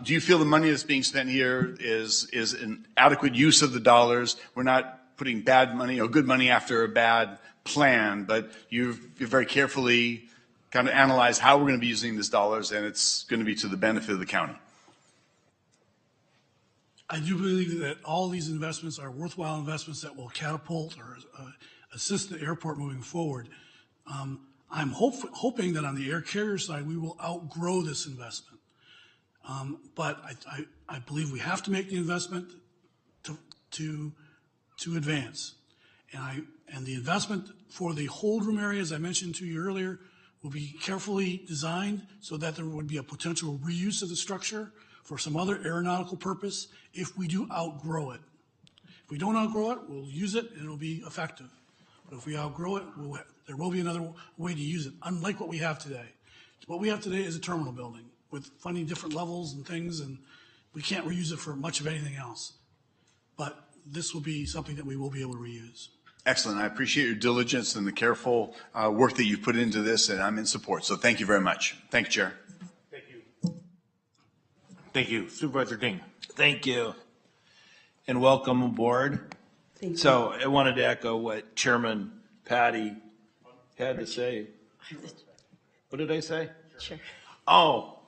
do you feel the money that's being spent here is an adequate use of the dollars? We're not putting bad money or good money after a bad plan, but you've very carefully kind of analyzed how we're going to be using these dollars, and it's going to be to the benefit of the county. I do believe that all these investments are worthwhile investments that will catapult or assist the airport moving forward. I'm hoping that on the air carrier side, we will outgrow this investment. But I believe we have to make the investment to advance. And the investment for the hold room area, as I mentioned to you earlier, will be carefully designed so that there would be a potential reuse of the structure for some other aeronautical purpose if we do outgrow it. If we don't outgrow it, we'll use it and it'll be effective. But if we outgrow it, there will be another way to use it, unlike what we have today. What we have today is a terminal building with funny different levels and things, and we can't reuse it for much of anything else. But this will be something that we will be able to reuse. Excellent. I appreciate your diligence and the careful work that you've put into this, and I'm in support. So thank you very much. Thank you, Chair. Thank you. Thank you. Supervisor Ding. Thank you. And welcome aboard. Thank you. So I wanted to echo what Chairman Patty had to say. What did I say? Sure. Oh,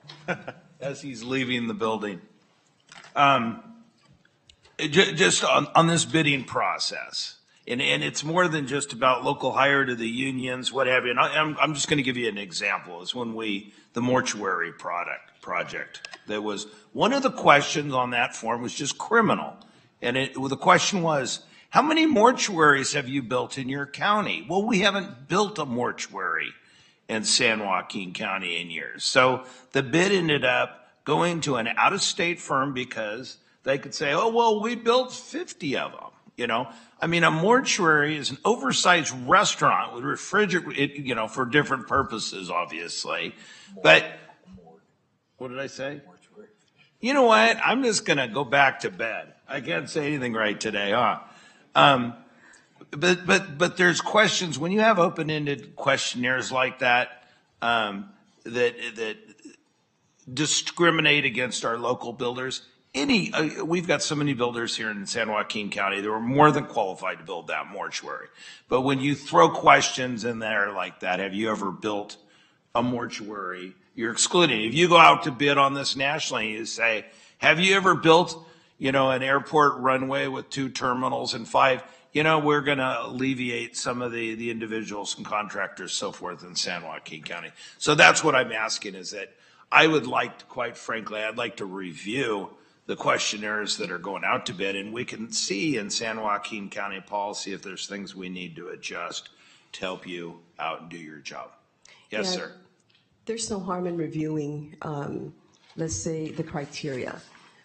as he's leaving the building. Just on this bidding process, and it's more than just about local hire to the unions, what have you. And I'm just going to give you an example. It's when the mortuary project. There was one of the questions on that form was just criminal, and the question was, how many mortuaries have you built in your county? Well, we haven't built a mortuary in San Joaquin County in years. So the bid ended up going to an out-of-state firm because they could say, oh, well, we built 50 of them, you know? I mean, a mortuary is an oversized restaurant with refrigerator, you know, for different purposes, obviously. But what did I say? You know what? I'm just going to go back to bed. I can't say anything right today, huh? But there's questions when you have open-ended questionnaires like that, that discriminate against our local builders. We've got so many builders here in San Joaquin County that were more than qualified to build that mortuary. But when you throw questions in there like that, have you ever built a mortuary? You're excluding. If you go out to bid on this nationally, you say, have you ever built, you know, an airport runway with 2 terminals and 5? You know, we're going to alleviate some of the individuals and contractors, so forth, in San Joaquin County. So that's what I'm asking, is that I would like to, quite frankly, I'd like to review the questionnaires that are going out to bid, and we can see in San Joaquin County policy if there's things we need to adjust to help you out and do your job. Yes, Yeah, sir. There's no harm in reviewing, let's say, the criteria.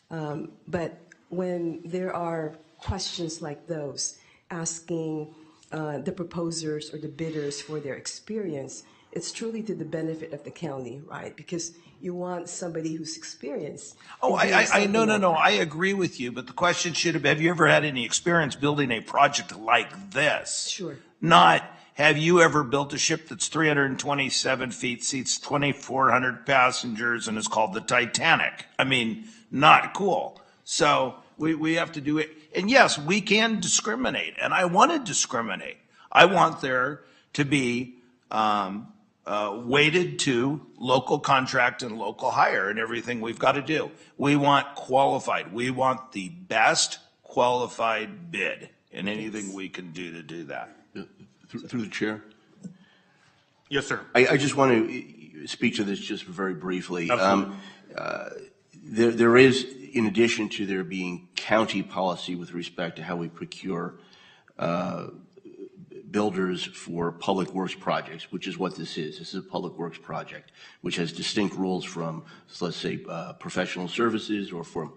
But when there are questions like those, asking the proposers or the bidders for their experience, it's truly to the benefit of the county, right? Because you want somebody who's experienced. Oh, no. I agree with you, but the question should have you ever had any experience building a project like this? Sure. Not, have you ever built a ship that's 327 feet, seats 2,400 passengers, and is called the Titanic? I mean, not cool. So we have to do it. And yes, we can discriminate, and I want to discriminate. I want there to be weighted to local contract and local hire and everything we've got to do. We want qualified. We want the best qualified bid, and anything we can do to do that. Through the chair. Yes, sir. I just want to speak to this just very briefly. There is, in addition to there being county policy with respect to how we procure builders for public works projects, which is what this is. This is a public works project, which has distinct rules from, let's say, professional services or from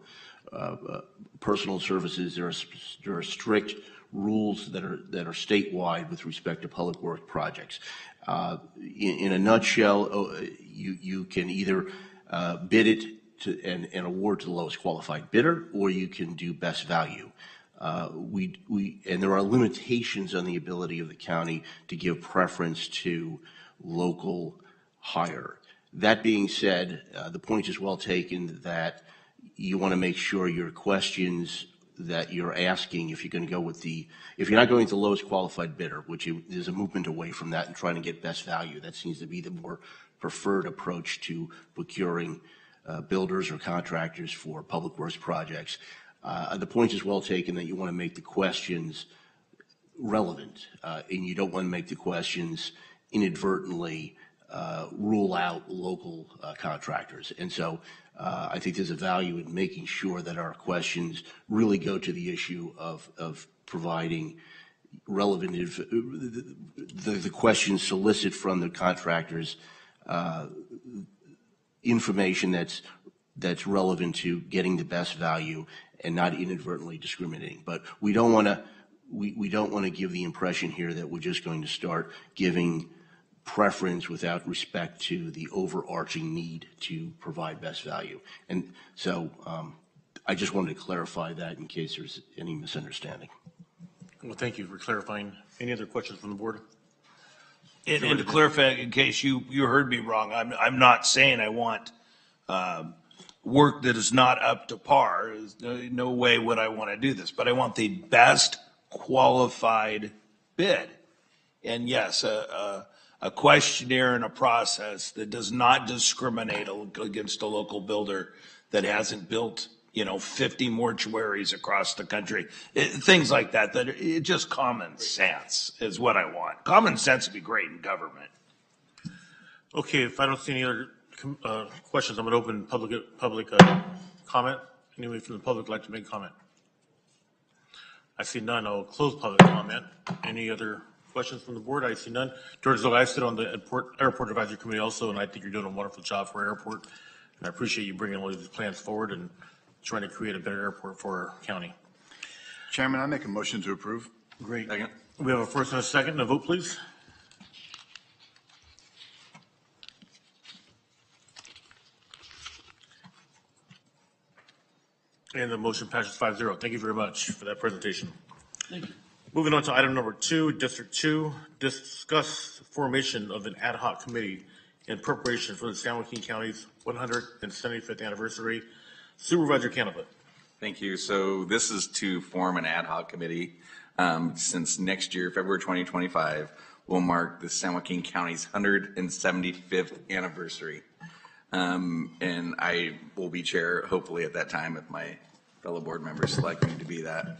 personal services. There are strict rules that are statewide with respect to public works projects. In a nutshell, you can either bid it and award to the lowest qualified bidder, or you can do best value. And there are limitations on the ability of the county to give preference to local hire. That being said, the point is well taken that you want to make sure your questions that you're asking, if you're going to go with if you're not going with the lowest qualified bidder, which there's a movement away from that and trying to get best value, that seems to be the more preferred approach to procuring builders or contractors for public works projects. The point is well taken that you want to make the questions relevant, and you don't want to make the questions inadvertently rule out local contractors. And so I think there's a value in making sure that our questions really go to the issue of providing relevant, the questions solicit from the contractors information that's relevant to getting the best value and not inadvertently discriminating. But we don't want to give the impression here that we're just going to start giving preference without respect to the overarching need to provide best value. And so I just wanted to clarify that in case there's any misunderstanding. Well, thank you for clarifying. Any other questions from the board? And to clarify, in case you heard me wrong, I'm not saying I want work that is not up to par. There's no way would I want to do this, but I want the best qualified bid. And yes, a questionnaire and a process that does not discriminate against a local builder that hasn't built 50 mortuaries across the country. Things like that, just common sense is what I want. Common sense would be great in government. Okay, if I don't see any other questions, I'm going to open public comment. Anybody from the public would like to make a comment? I see none. I'll close public comment. Any other questions from the board? I see none. George, I sit on the Airport Advisory Committee also, and I think you're doing a wonderful job for our airport. And I appreciate you bringing all these plans forward and trying to create a better airport for our county. Chairman, I make a motion to approve. Great. We have a first and a second. A vote, please. And the motion passes 5-0. Thank you very much for that presentation. Thank you. Moving on to item number 2, District 2, discuss formation of an ad hoc committee in preparation for the San Joaquin County's 175th anniversary. Supervisor Canepa. Thank you. So this is to form an ad hoc committee since next year, February 2025, will mark the San Joaquin County's 175th anniversary. And I will be chair, hopefully at that time, if my fellow board members select me to be that.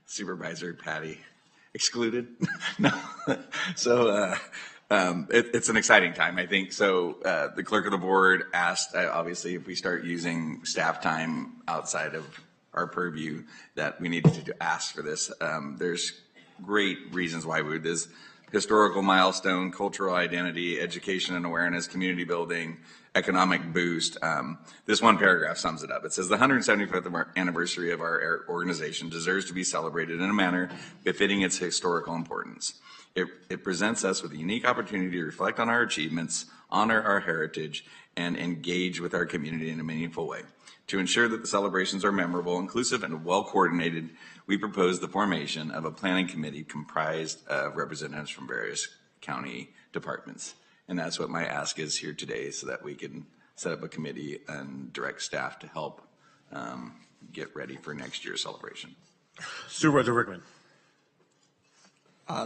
Supervisor Patty excluded. No. So it's an exciting time, I think. So the clerk of the board asked, obviously, if we start using staff time outside of our purview, that we needed to ask for this. There's great reasons why we would do this. Historical milestone, cultural identity, education and awareness, community building, economic boost. This one paragraph sums it up. It says the 175th anniversary of our organization deserves to be celebrated in a manner befitting its historical importance. It presents us with a unique opportunity to reflect on our achievements, honor our heritage, and engage with our community in a meaningful way. To ensure that the celebrations are memorable, inclusive, and well-coordinated, we propose the formation of a planning committee comprised of representatives from various county departments. And that's what my ask is here today, so that we can set up a committee and direct staff to help get ready for next year's celebration. Supervisor Rickman.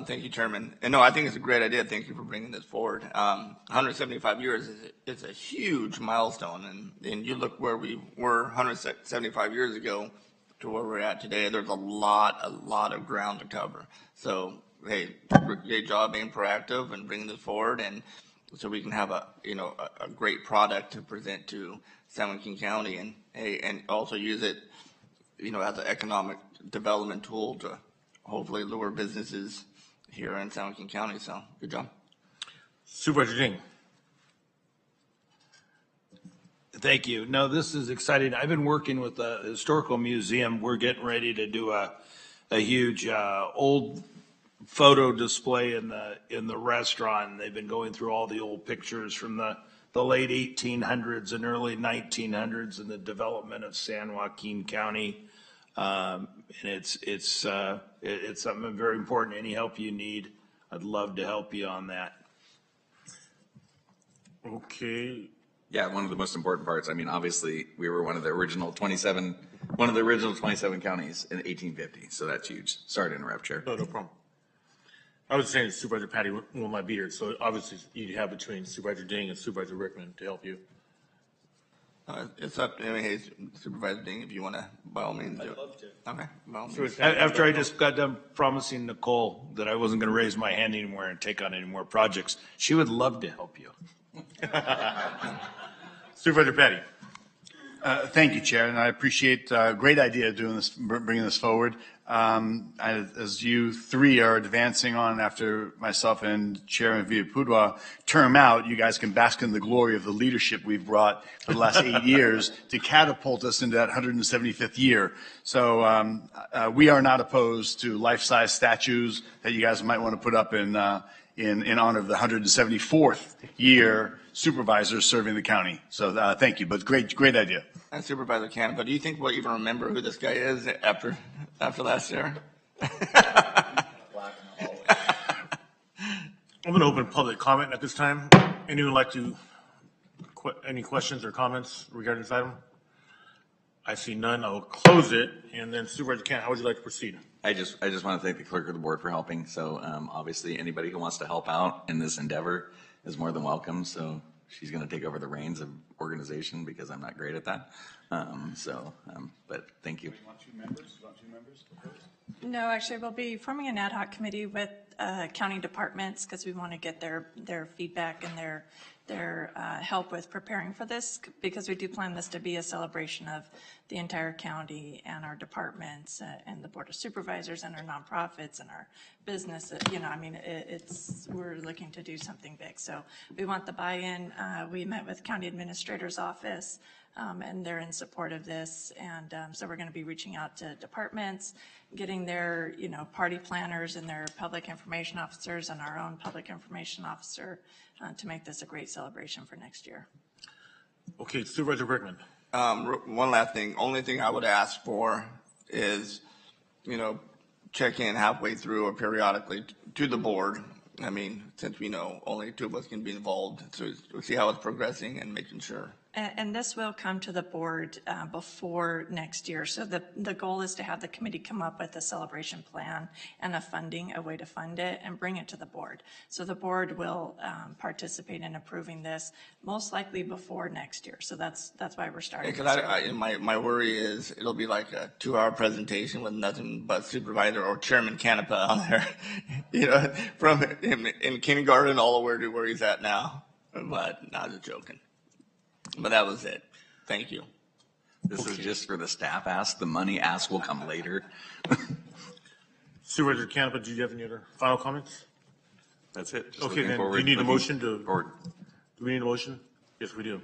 Thank you, Chairman. And no, I think it's a great idea. Thank you for bringing this forward. 175 years is a huge milestone. And you look where we were 175 years ago to where we're at today, there's a lot of ground to cover. So, hey, great job being proactive and bringing this forward, and so we can have a great product to present to San Joaquin County, and also use it, as an economic development tool to hopefully lure businesses here in San Joaquin County. So, good job. Supervisor Ding. Thank you. No, this is exciting. I've been working with the Historical Museum. We're getting ready to do a huge old photo display in the restaurant. They've been going through all the old pictures from the late 1800s and early 1900s and the development of San Joaquin County. And it's something very important. Any help you need, I'd love to help you on that. Okay. Yeah, one of the most important parts. I mean, obviously, we were one of the original 27 counties in 1850. So that's huge. Sorry to interrupt, Chair. No problem. I was saying Supervisor Patty will not be here, so obviously you have between Supervisor Ding and Supervisor Rickman to help you. It's up to hey, Supervisor Ding, if you want to, by all means. I'd love to. Okay. By all means. After I just got done promising Nicole that I wasn't going to raise my hand anymore and take on any more projects, she would love to help you. Supervisor Patty. Thank you, Chair, and I appreciate great idea doing this, bringing this forward. As you three are advancing on after myself and Chairman Villapudua term out, you guys can bask in the glory of the leadership we've brought for the last 8 years to catapult us into that 175th year. So we are not opposed to life-size statues that you guys might want to put up in honor of the 174th year supervisors serving the county. So thank you, but great idea. And Supervisor Canepa, do you think we'll even remember who this guy is after last year? I'm going to open public comment at this time. Anyone like to, any questions or comments regarding this item? I see none. I will close it. And then Supervisor Canepa, how would you like to proceed? I just want to thank the clerk of the board for helping. So obviously anybody who wants to help out in this endeavor is more than welcome. So she's going to take over the reins of organization because I'm not great at that. But thank you. Do you want two members? No, actually, we'll be forming an ad hoc committee with county departments because we want to get their feedback and their help with preparing for this, because we do plan this to be a celebration of the entire county and our departments and the Board of Supervisors and our nonprofits and our business, I mean, we're looking to do something big. So we want the buy-in. We met with County Administrator's Office, and they're in support of this. And so we're going to be reaching out to departments, getting their, party planners and their public information officers and our own public information officer to make this a great celebration for next year. Okay, Supervisor Brickman. One last thing. Only thing I would ask for is, check in halfway through or periodically to the board. I mean, since we know only two of us can be involved, so we'll see how it's progressing and making sure. And this will come to the board before next year. So the goal is to have the committee come up with a celebration plan and a way to fund it and bring it to the board. So the board will participate in approving this most likely before next year. So that's why we're starting. Because my worry is it'll be like a 2-hour presentation with nothing but Supervisor or Chairman Canepa on there, from him in kindergarten all the way to where he's at now. But I was joking. But that was it. Thank you. This is just for the staff ask. The money ask will come later. Supervisor Canepa, do you have any other final comments? That's it. Just Okay, then do you need a motion to? Do we need a motion? Yes, we do.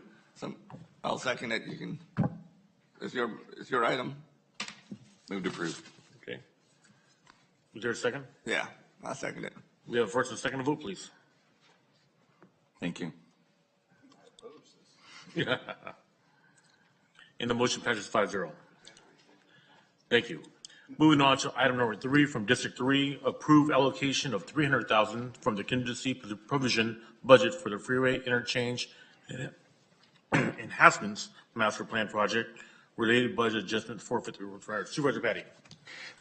I'll second it. You can. It's your item. Move to approve. Okay. Is there a second? Yeah, I'll second it. We have a first and second to vote, please. Thank you. And the motion passes 5-0. Thank you. Moving on to item number 3 from District 3, approve allocation of $300,000 from the contingency provision budget for the freeway interchange enhancements master plan project, related budget adjustment forfeit required. Supervisor Patty.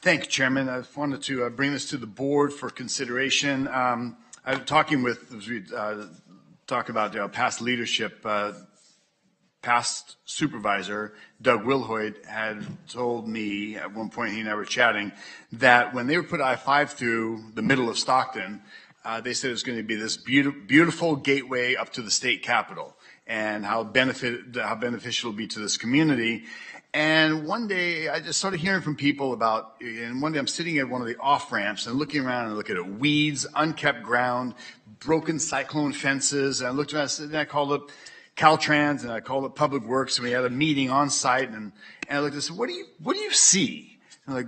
Thank you, Chairman. I wanted to bring this to the board for consideration. I'm talking with, as we talk about past leadership, past supervisor, Doug Wilhoit, had told me at one point, he and I were chatting, that when they were put I-5 through the middle of Stockton, they said it was going to be this beautiful gateway up to the state capitol and how beneficial it will be to this community. And one day I just started hearing from people about, and one day I'm sitting at one of the off ramps and looking around and looking at weeds, unkept ground, broken cyclone fences. And I looked around and I called up Caltrans and I called up Public Works, and we had a meeting on site, and I looked and said, what do you see? And like,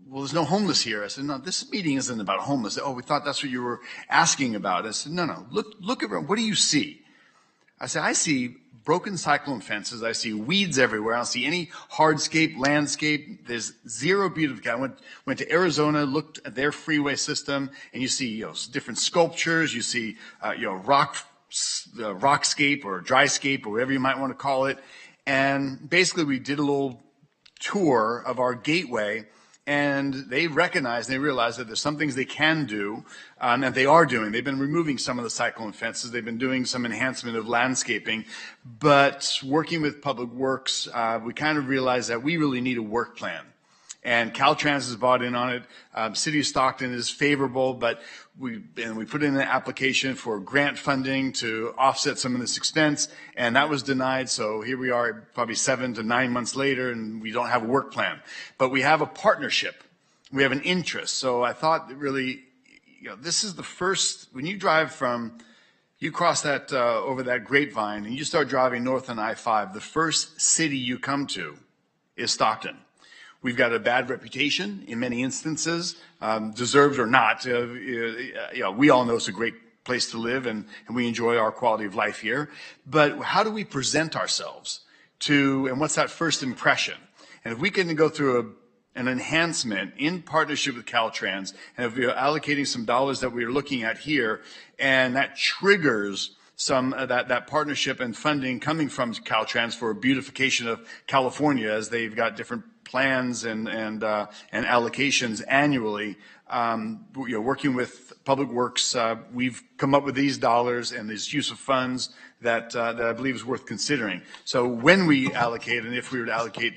well, there's no homeless here. I said, no, this meeting isn't about homeless. Oh, we thought that's what you were asking about. I said, no, look around. What do you see? I said, I see broken cyclone fences. I see weeds everywhere. I don't see any hardscape, landscape. There's zero beautification. I went to Arizona, looked at their freeway system, and you see different sculptures. You see rockscape or dryscape or whatever you might want to call it. And basically we did a little tour of our gateway, and they recognized and they realized that there's some things they can do, and they are doing. They've been removing some of the cyclone fences. They've been doing some enhancement of landscaping. But working with Public Works, we kind of realized that we really need a work plan. And Caltrans has bought in on it. City of Stockton is favorable, but we put in an application for grant funding to offset some of this expense, and that was denied. So here we are probably 7 to 9 months later, and we don't have a work plan. But we have a partnership. We have an interest. So I thought that really, this is the first, when you drive you cross that over that grapevine and you start driving north on I-5, the first city you come to is Stockton. We've got a bad reputation in many instances, deserved or not. We all know it's a great place to live, and we enjoy our quality of life here. But how do we present ourselves and what's that first impression? And if we can go through an enhancement in partnership with Caltrans, and if we're allocating some dollars that we're looking at here, and that triggers some that partnership and funding coming from Caltrans for beautification of California, as they've got different plans and allocations annually. Working with Public Works, we've come up with these dollars and this use of funds that I believe is worth considering. So when we allocate, and if we were to allocate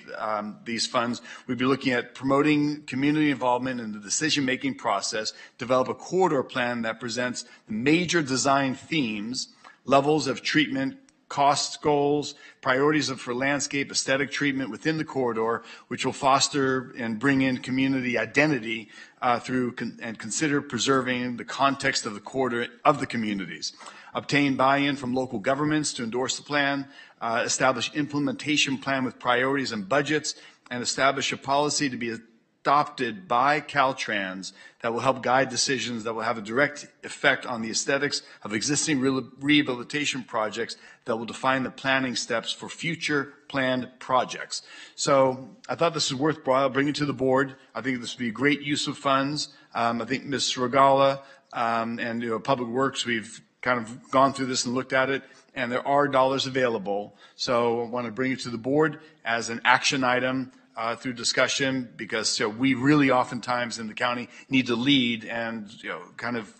these funds, we'd be looking at promoting community involvement in the decision-making process, develop a corridor plan that presents major design themes, levels of treatment, cost goals, priorities for landscape, aesthetic treatment within the corridor, which will foster and bring in community identity and consider preserving the context of the corridor of the communities. Obtain buy-in from local governments to endorse the plan, establish implementation plan with priorities and budgets, and establish a policy to be adopted by Caltrans that will help guide decisions that will have a direct effect on the aesthetics of existing rehabilitation projects that will define the planning steps for future planned projects. So I thought this was worthwhile bringing to the board. I think this would be a great use of funds. I think Ms. Regala and Public Works, we've kind of gone through this and looked at it, and there are dollars available. So I want to bring it to the board as an action item through discussion, because we really oftentimes in the county need to lead and kind of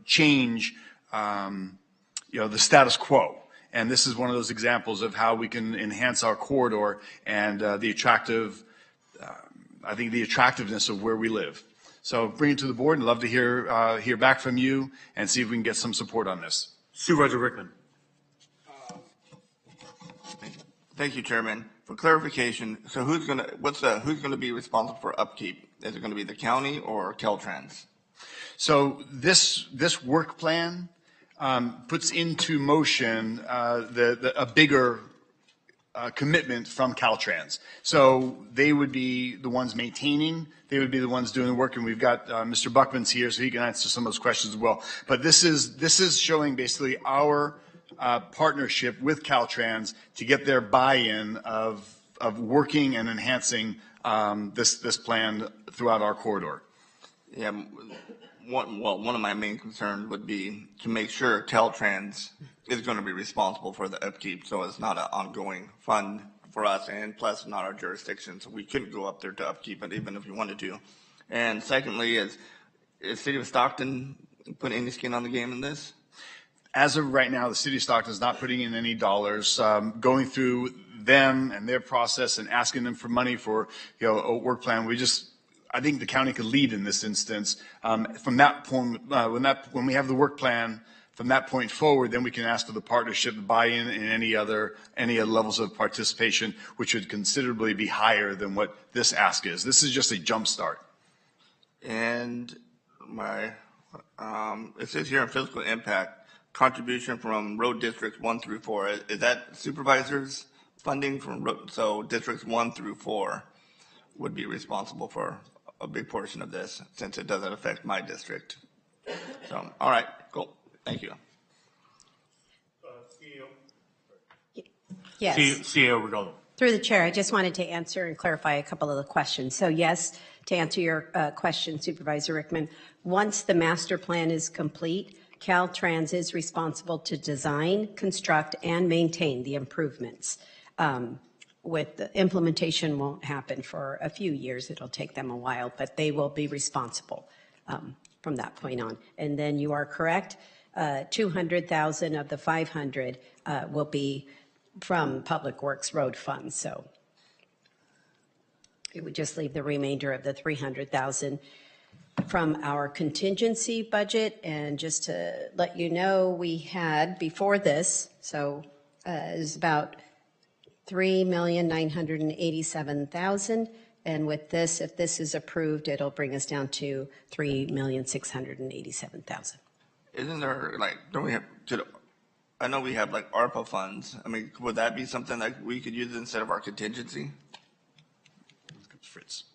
change the status quo. And this is one of those examples of how we can enhance our corridor and the attractiveness of where we live. So bring it to the board, and love to hear back from you and see if we can get some support on this. Supervisor Rickman. Thank you, Chairman. For clarification, so who's gonna be responsible for upkeep? Is it gonna be the county or Caltrans? So this work plan puts into motion a bigger commitment from Caltrans. So they would be the ones maintaining, they would be the ones doing the work, and we've got Mr. Buckman's here, so he can answer some of those questions as well. But this is showing basically our partnership with Caltrans to get their buy-in of working and enhancing this plan throughout our corridor. Yeah, one of my main concerns would be to make sure Caltrans is going to be responsible for the upkeep, so it's not an ongoing fund for us, and plus not our jurisdiction, so we couldn't go up there to upkeep it even if we wanted to. And secondly, is City of Stockton putting any skin on the game in this? As of right now, the City of Stockton is not putting in any dollars. Going through them and their process and asking them for money for a work plan, I think the county could lead in this instance. From that point, when we have the work plan, from that point forward, then we can ask for the partnership, buy-in, and any other levels of participation, which would considerably be higher than what this ask is. This is just a jump start. And it says here in physical impact, contribution from road districts 1 through 4. Is that supervisors funding from so districts 1 through 4 would be responsible for a big portion of this, since it doesn't affect my district. So, all right, cool. Thank you. Yes. CEO Regalo. Through the chair, I just wanted to answer and clarify a couple of the questions. So yes, to answer your question, Supervisor Rickman, once the master plan is complete, Caltrans is responsible to design, construct, and maintain the improvements. With the implementation won't happen for a few years. It'll take them a while, but they will be responsible from that point on. And then you are correct, 200,000 of the 500 will be from Public Works road funds. So it would just leave the remainder of the 300,000 from our contingency budget. And just to let you know, we had before this, so it was about $3,987,000, and with this, if this is approved, it'll bring us down to $3,687,000. Isn't there don't we have I know we have ARPA funds. I mean, would that be something that we could use instead of our contingency? Fritz.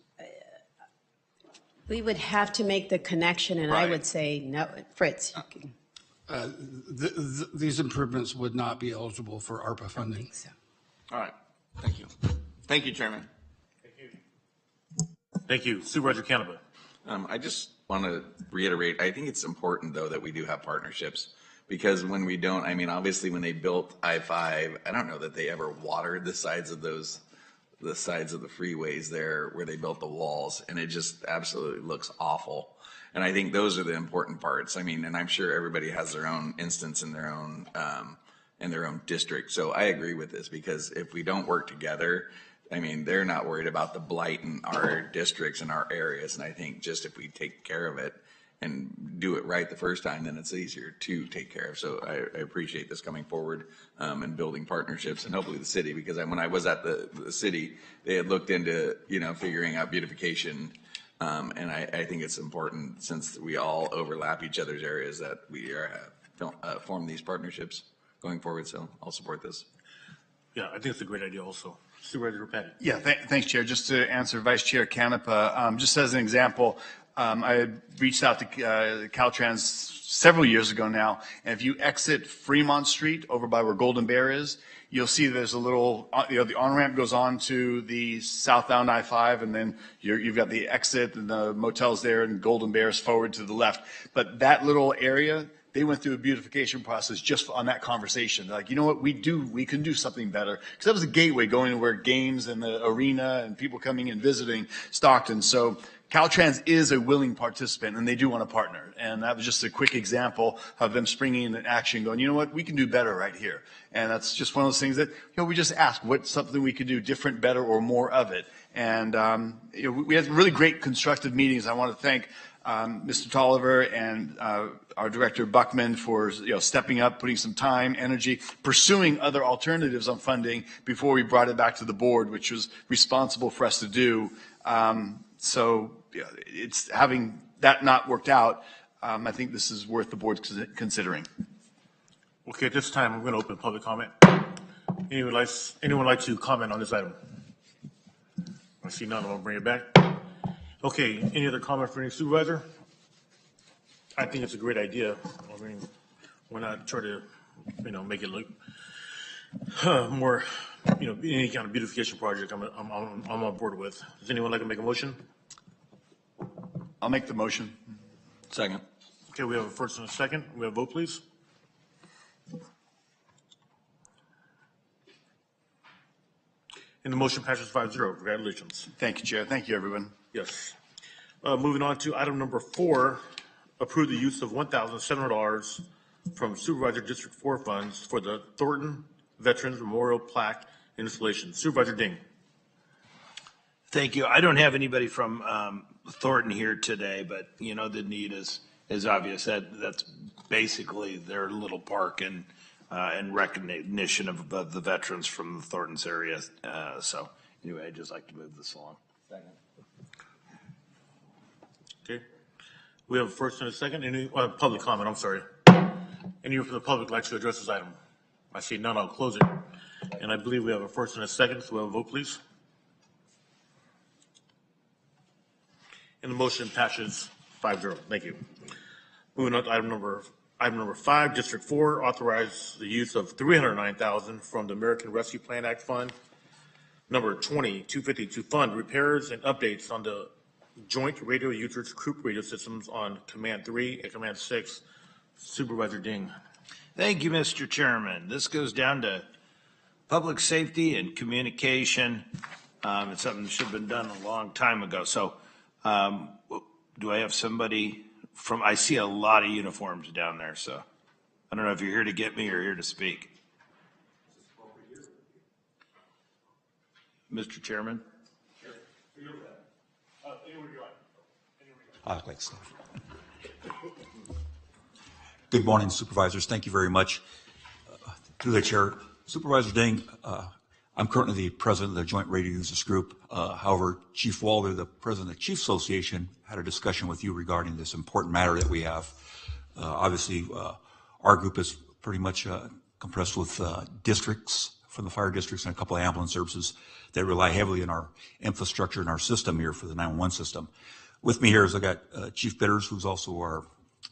We would have to make the connection, and right. I would say no, Fritz. You can. These improvements would not be eligible for ARPA funding. I think so. All right. Thank you. Thank you, Chairman. Thank you. Supervisor Canova. I just want to reiterate, I think it's important, though, that we do have partnerships, because when we don't, I mean, obviously when they built I-5, I don't know that they ever watered the sides of the freeways there where they built the walls, and it just absolutely looks awful. And I think those are the important parts. I mean, and I'm sure everybody has their own instance in their own district. So I agree with this, because if we don't work together, I mean, they're not worried about the blight in our districts and our areas. And I think just if we take care of it and do it right the first time, then it's easier to take care of. So I appreciate this coming forward and building partnerships, and hopefully the city, because when I was at the city, they had looked into, figuring out beautification And I think it's important, since we all overlap each other's areas, that we form these partnerships going forward. So I'll support this. Yeah, I think it's a great idea also. Supervisor Patty. Yeah, thanks, Chair. Just to answer Vice Chair Canepa, just as an example, I had reached out to Caltrans several years ago now, and if you exit Fremont Street over by where Golden Bear is, you'll see there's a little, the on-ramp goes on to the southbound I-5, and then you've got the exit and the motels there, and Golden Bear is forward to the left. But that little area, they went through a beautification process just on that conversation. They're like, you know what, we can do something better. Because that was a gateway going to where games and the arena and people coming and visiting Stockton. So Caltrans is a willing participant, and they do want to partner. And that was just a quick example of them springing into action, going, you know what, we can do better right here. And that's just one of those things that, we just ask, what's something we could do different, better, or more of it? And we had really great constructive meetings. I want to thank Mr. Tolliver and our Director Buckman for stepping up, putting some time, energy, pursuing other alternatives on funding before we brought it back to the board, which was responsible for us to do. So it's having that not worked out. I think this is worth the board considering. Okay, at this time, I'm going to open public comment. Anyone like to comment on this item? I see none. I'll bring it back. Okay, any other comment for any supervisor? I think it's a great idea. I mean, why not try to, make it look more, any kind of beautification project I'm on board with. Does anyone like to make a motion? I'll make the motion. Second. Okay, we have a first and a second. We have a vote, please. And the motion passes 5-0. Congratulations. Thank you, Chair. Thank you, everyone. Yes. Moving on to item number 4, approve the use of $1,700 from Supervisor District 4 funds for the Thornton Veterans Memorial Plaque installation. Supervisor Ding. Thank you. I don't have anybody from Thornton here today, but the need is obvious. That's basically their little park and recognition of the veterans from the Thornton's area. So anyway, I'd just like to move this along. Second. Okay. We have a first and a second. Any public comment? I'm sorry. Anyone from the public like to address this item? I see none. I'll close it. And I believe we have a first and a second. So we'll have a vote, please. And the motion passes 5-0. Thank you. Moving on to item number 5, District 4, authorize the use of $309,000 from the American Rescue Plan Act Fund. Number 20-250 to fund repairs and updates on the joint radio users group radio systems on Command 3 and Command 6. Supervisor Ding. Thank you, Mr. Chairman. This goes down to public safety and communication. It's something that should have been done a long time ago. So do I have somebody from, I see a lot of uniforms down there, so I don't know if you're here to get me or here to speak. Mr. Chairman? Good morning, Supervisors. Thank you very much. Through the Chair, Supervisor Ding, I'm currently the President of the Joint Radio Users Group. However, Chief Walter, the President of the Chiefs Association, had a discussion with you regarding this important matter that we have. Obviously, our group is pretty much compressed with districts from the fire districts and a couple of ambulance services that rely heavily on our infrastructure and our system here for the 911 system. With me here is I got Chief Bitters, who's also our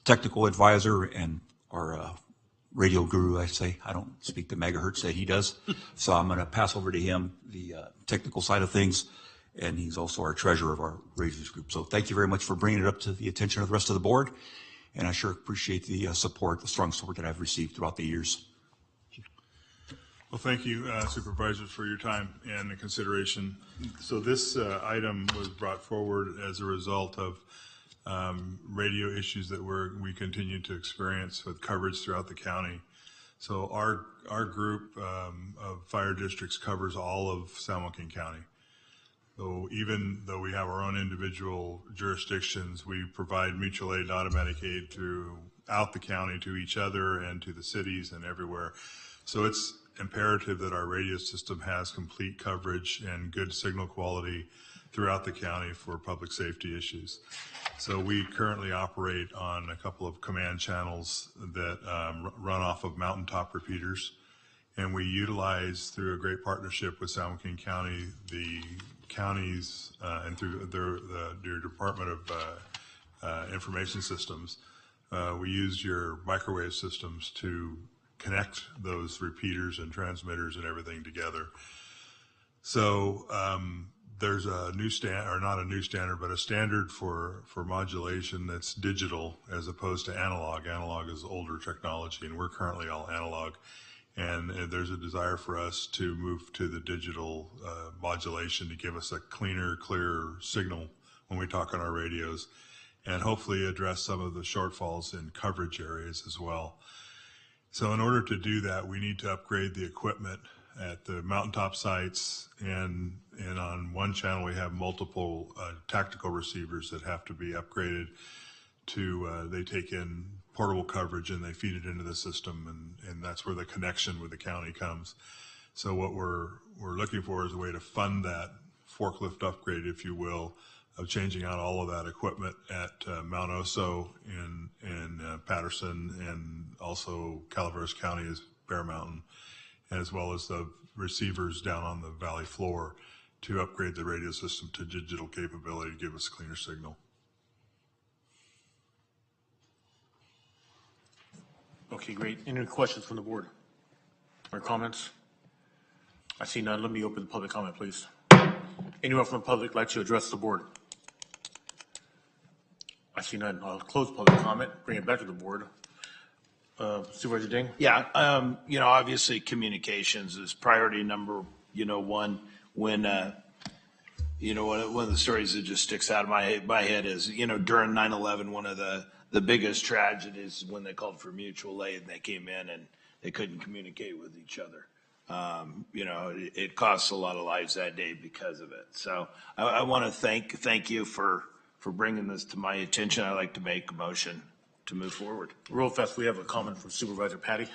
technical advisor and our radio guru, I say. I don't speak the megahertz that he does. So I'm going to pass over to him the technical side of things. And he's also our treasurer of our radio group. So thank you very much for bringing it up to the attention of the rest of the board. And I sure appreciate the support, the strong support that I've received throughout the years. Well, thank you, Supervisors, for your time and the consideration. So this item was brought forward as a result of radio issues that we continue to experience with coverage throughout the county. So our group of fire districts covers all of San Joaquin County. So even though we have our own individual jurisdictions, we provide mutual aid and automatic aid throughout the county to each other and to the cities and everywhere. So imperative that our radio system has complete coverage and good signal quality throughout the county for public safety issues. So we currently operate on a couple of command channels that run off of mountaintop repeaters, and we utilize, through a great partnership with San Joaquin County, the counties and through their Department of Information Systems, we use your microwave systems to connect those repeaters and transmitters and everything together. So there's a new standard, or not a new standard, but a standard for modulation that's digital as opposed to analog. Analog is older technology, and we're currently all analog. And there's a desire for us to move to the digital modulation to give us a cleaner, clearer signal when we talk on our radios, and hopefully address some of the shortfalls in coverage areas as well. So in order to do that, we need to upgrade the equipment at the mountaintop sites, and on one channel we have multiple tactical receivers that have to be upgraded to, they take in portable coverage and they feed it into the system, and that's where the connection with the county comes. So what we're looking for is a way to fund that forklift upgrade, if you will, of changing out all of that equipment at Mount Oso in Patterson, and also Calaveras County is Bear Mountain, as well as the receivers down on the valley floor, to upgrade the radio system to digital capability to give us a cleaner signal. Okay, great. Any questions from the board or comments? I see none. Let me open the public comment, please. Anyone from the public like to address the board? I see none. I'll close public comment, bring it back to the board. Supervisor Ding? Yeah, obviously communications is priority number, one. When, one of the stories that just sticks out of my head is, during 9/11, one of the biggest tragedies when they called for mutual aid and they came in and they couldn't communicate with each other. It costs a lot of lives that day because of it. So I want to thank you for bringing this to my attention. I'd like to make a motion to move forward. Real fast, we have a comment from Supervisor Patty.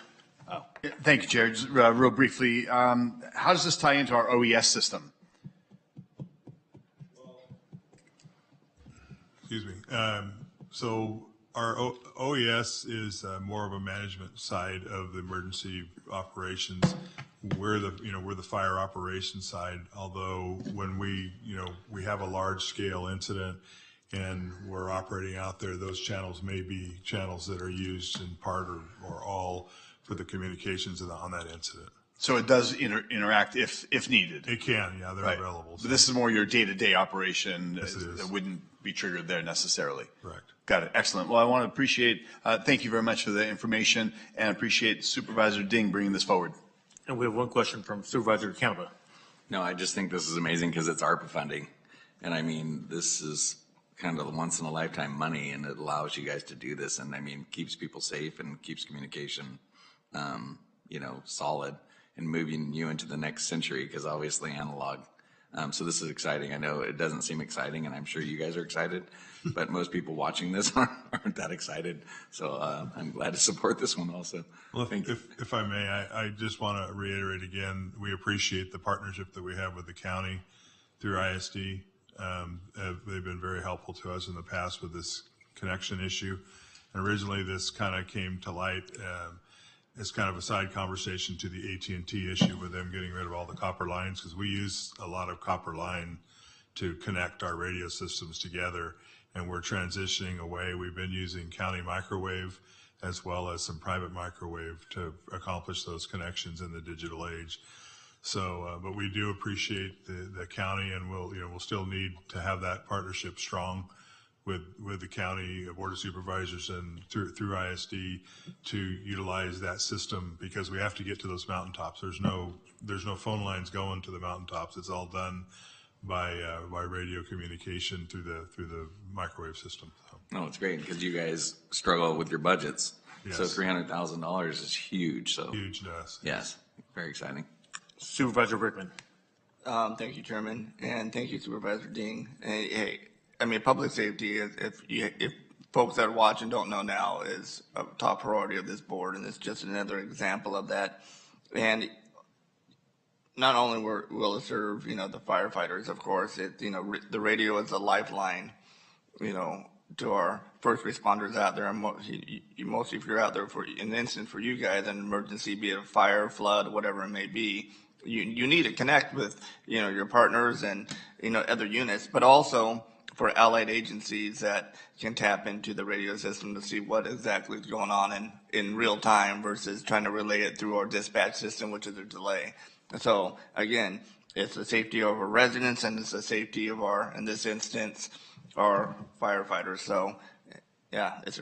Oh. Thank you, Chair. Just real briefly, how does this tie into our OES system? Excuse me. So our OES is more of a management side of the emergency operations. We're the fire operations side. Although when we have a large scale incident and we're operating out there, those channels may be channels that are used in part or all for the communications on that incident. So it does interact if needed. It can, yeah, they're available. But this is more your day-to-day operation. Yes, it is. That wouldn't be triggered there necessarily. Correct. Got it. Excellent. Well, I want to appreciate, thank you very much for the information, and appreciate Supervisor Ding bringing this forward. And we have one question from Supervisor Canova. No, I just think this is amazing because it's ARPA funding. And I mean, this is kind of the once in a lifetime money, and it allows you guys to do this. And I mean, keeps people safe and keeps communication, solid, and moving you into the next century, because obviously analog. So this is exciting. I know it doesn't seem exciting, and I'm sure you guys are excited, but most people watching this aren't that excited. So I'm glad to support this one also. Well, if I may, I just want to reiterate again, we appreciate the partnership that we have with the county through ISD. They've been very helpful to us in the past with this connection issue. And originally this kind of came to light as kind of a side conversation to the AT&T issue with them getting rid of all the copper lines, because we use a lot of copper line to connect our radio systems together, and we're transitioning away. We've been using county microwave as well as some private microwave to accomplish those connections in the digital age. So, but we do appreciate the county, and we'll still need to have that partnership strong with the county board of supervisors and through ISD to utilize that system, because we have to get to those mountaintops. There's no phone lines going to the mountaintops. It's all done by radio communication through the microwave system. So. No, it's great because you guys struggle with your budgets. Yes. So $300,000 is huge. So huge to us. Yes, very exciting. Supervisor Rickman. Thank you, Chairman, and thank you, Supervisor Ding. Hey, I mean, public safety, if folks that are watching don't know now, is a top priority of this board, and it's just another example of that. And not only will it serve, the firefighters, of course, the radio is a lifeline, to our first responders out there. And mostly if you're out there for an instance for you guys, an emergency, be it a fire, flood, whatever it may be, you need to connect with, your partners and, other units, but also for allied agencies that can tap into the radio system to see what exactly is going on in real time versus trying to relay it through our dispatch system, which is a delay. So again, it's the safety of our residents and it's the safety of in this instance, our firefighters. So yeah, it's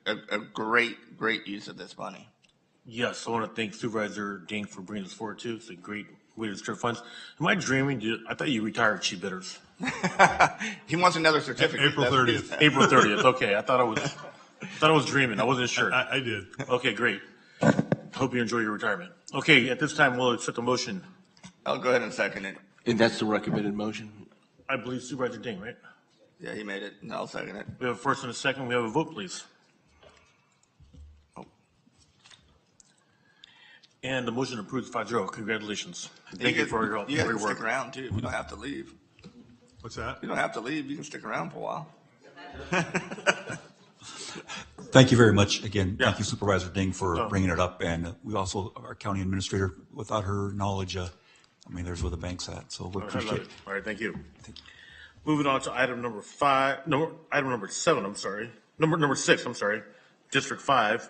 a great use of this money. Yes, I want to thank Supervisor Ding for bringing this forward too. It's a great way to distribute funds. Am I dreaming? I thought you retired, Chief Bitters. He wants another certificate. April 30th. April 30th. Okay, I thought I was dreaming. I wasn't sure. I did. Okay, great. Hope you enjoy your retirement. Okay, at this time, we'll accept the motion. I'll go ahead and second it. And that's the recommended motion? I believe Supervisor Ding, right? Yeah, he made it, and I'll second it. We have a first and a second. We have a vote, please. And the motion approves 5-0. Congratulations. Thank you for your help. You can stick around too. You don't have to leave. What's that? You don't have to leave. You can stick around for a while. Thank you very much. Again, Yeah. thank you, Supervisor Ding, for bringing it up. And we also, our county administrator, without her knowledge, there's where the bank's at. So we appreciate it. All right, thank you. Moving on to item number 7, I'm sorry. Number 6, I'm sorry. District 5,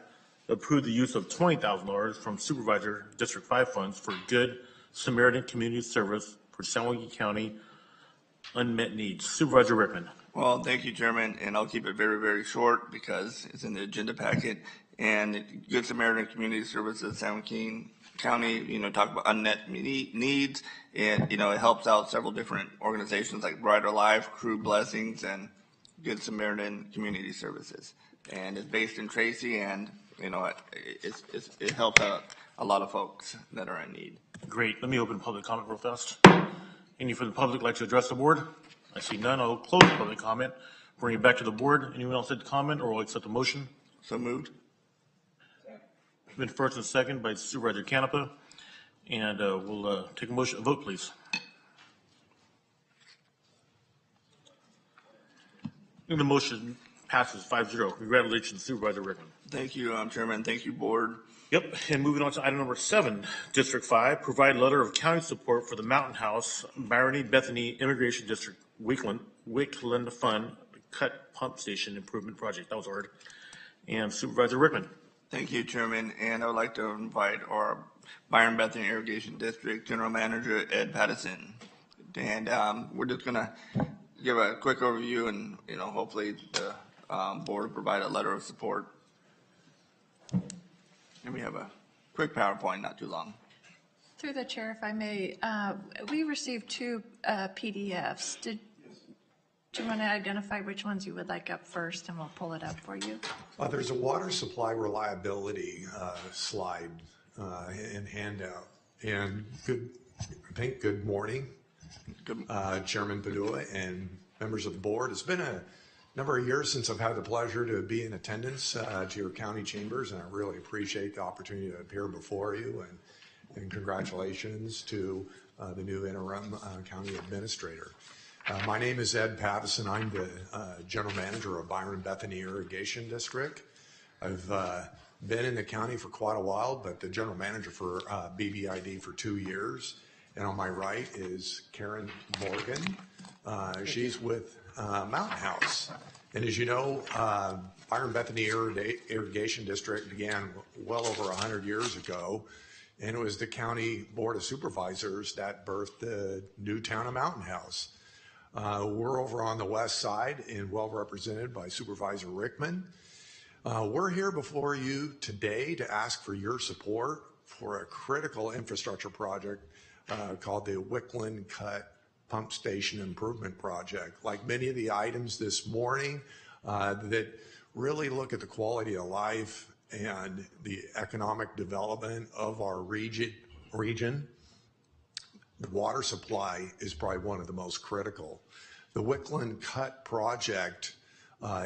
approve the use of $20,000 from Supervisor District 5 funds for Good Samaritan Community Service for San Joaquin County unmet needs. Supervisor Rickman. Well, thank you, Chairman, and I'll keep it very, very short because it's in the agenda packet. And Good Samaritan Community Services, San Joaquin County, talk about unmet needs, and, it helps out several different organizations like Brighter Life, Crew Blessings, and Good Samaritan Community Services. And it's based in Tracy, and, it helps out a lot of folks that are in need. Great. Let me open public comment real fast. Any from the public like to address the board? I see none. I'll close the public comment. Bring it back to the board. Anyone else like to comment, or will accept the motion? So moved. Been first and second by Supervisor Canepa, and we'll take a motion. A vote, please. And the motion passes 5-0. Congratulations, Supervisor Rickman. Thank you, Chairman. Thank you, Board. Yep, and moving on to item number 7, District 5, provide letter of county support for the Mountain House, Byrony Bethany Immigration District, Wickland Fund, Cut Pump Station Improvement Project. That was hard. And Supervisor Rickman. Thank you, Chairman. And I would like to invite our Byron Bethany Irrigation District General Manager, Ed Pattison. And we're just going to give a quick overview and, hopefully the board will provide a letter of support. And we have a quick PowerPoint, not too long. Through the chair, if I may, we received 2 PDFs. Do you want to identify which ones you would like up first, and we'll pull it up for you? There's a water supply reliability slide and handout. And good morning, Chairman Padua and members of the board. It's been a number of years since I've had the pleasure to be in attendance to your county chambers, and I really appreciate the opportunity to appear before you, and congratulations to the new interim county administrator. My name is Ed Pattison. I'm the general manager of Byron Bethany Irrigation District. I've been in the county for quite a while, but the general manager for BBID for 2 years. And on my right is Karen Morgan. She's with Mountain House. And as you know, Byron Bethany Irrigation District began well over 100 years ago. And it was the county board of supervisors that birthed the new town of Mountain House. We're over on the west side and well represented by Supervisor Rickman. We're here before you today to ask for your support for a critical infrastructure project called the Wickland Cut Pump Station Improvement Project. Like many of the items this morning that really look at the quality of life and the economic development of our region, the water supply is probably one of the most critical. The Wickland Cut project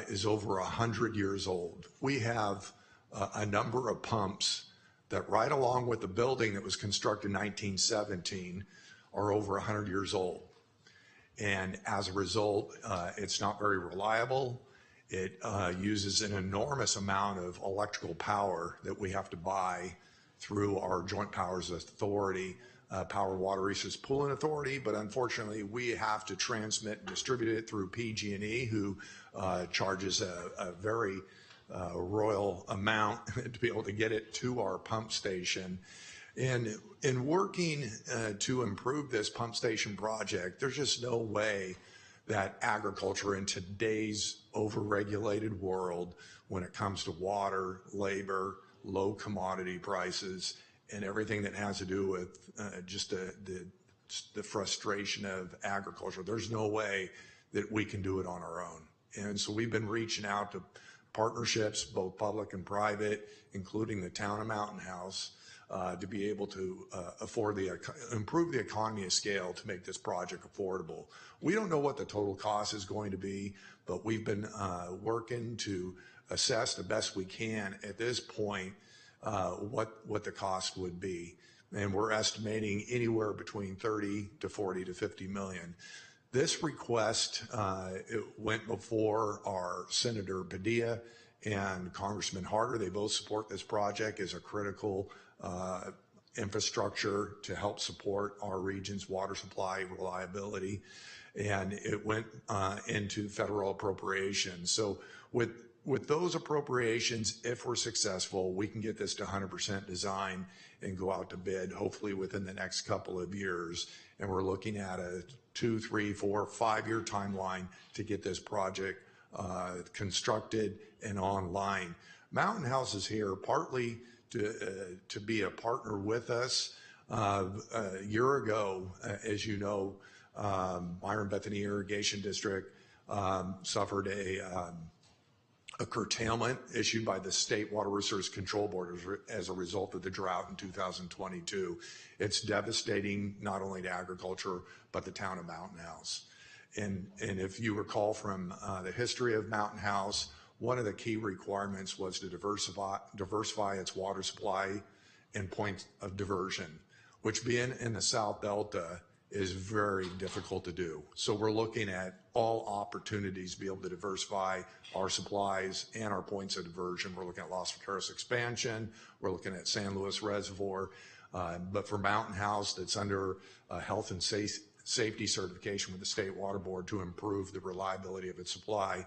is over 100 years old. We have a number of pumps that right along with the building that was constructed in 1917 are over 100 years old. And as a result, it's not very reliable. It uses an enormous amount of electrical power that we have to buy through our Joint Powers Authority, Power Water Resources Pooling Authority, but unfortunately we have to transmit and distribute it through PG&E, who charges a very royal amount to be able to get it to our pump station. And in working to improve this pump station project, there's just no way that agriculture in today's overregulated world, when it comes to water, labor, low commodity prices, and everything that has to do with just the frustration of agriculture, there's no way that we can do it on our own. And so we've been reaching out to partnerships, both public and private, including the town of Mountain House, to be able to improve the economy of scale to make this project affordable. We don't know what the total cost is going to be, but we've been working to assess the best we can at this point what the cost would be. And we're estimating anywhere between 30 to 40 to 50 million. This request it went before our Senator Padilla and Congressman Harder. They both support this project as a critical infrastructure to help support our region's water supply reliability. And it went into federal appropriations. So with those appropriations, if we're successful, we can get this to 100% design and go out to bid, hopefully within the next couple of years. And we're looking at a 2, 3, 4, 5-year timeline to get this project constructed and online. Mountain House is here partly to be a partner with us. A year ago, as you know, Byron-Bethany Irrigation District suffered a curtailment issued by the State Water Resources Control Board as a result of the drought in 2022. It's devastating not only to agriculture, but the town of Mountain House. And if you recall from the history of Mountain House, one of the key requirements was to diversify its water supply and points of diversion, which being in the South Delta is very difficult to do. So we're looking at all opportunities to be able to diversify our supplies and our points of diversion. We're looking at Los Vaqueros expansion. We're looking at San Luis Reservoir. But for Mountain House, that's under health and safety certification with the State Water Board to improve the reliability of its supply,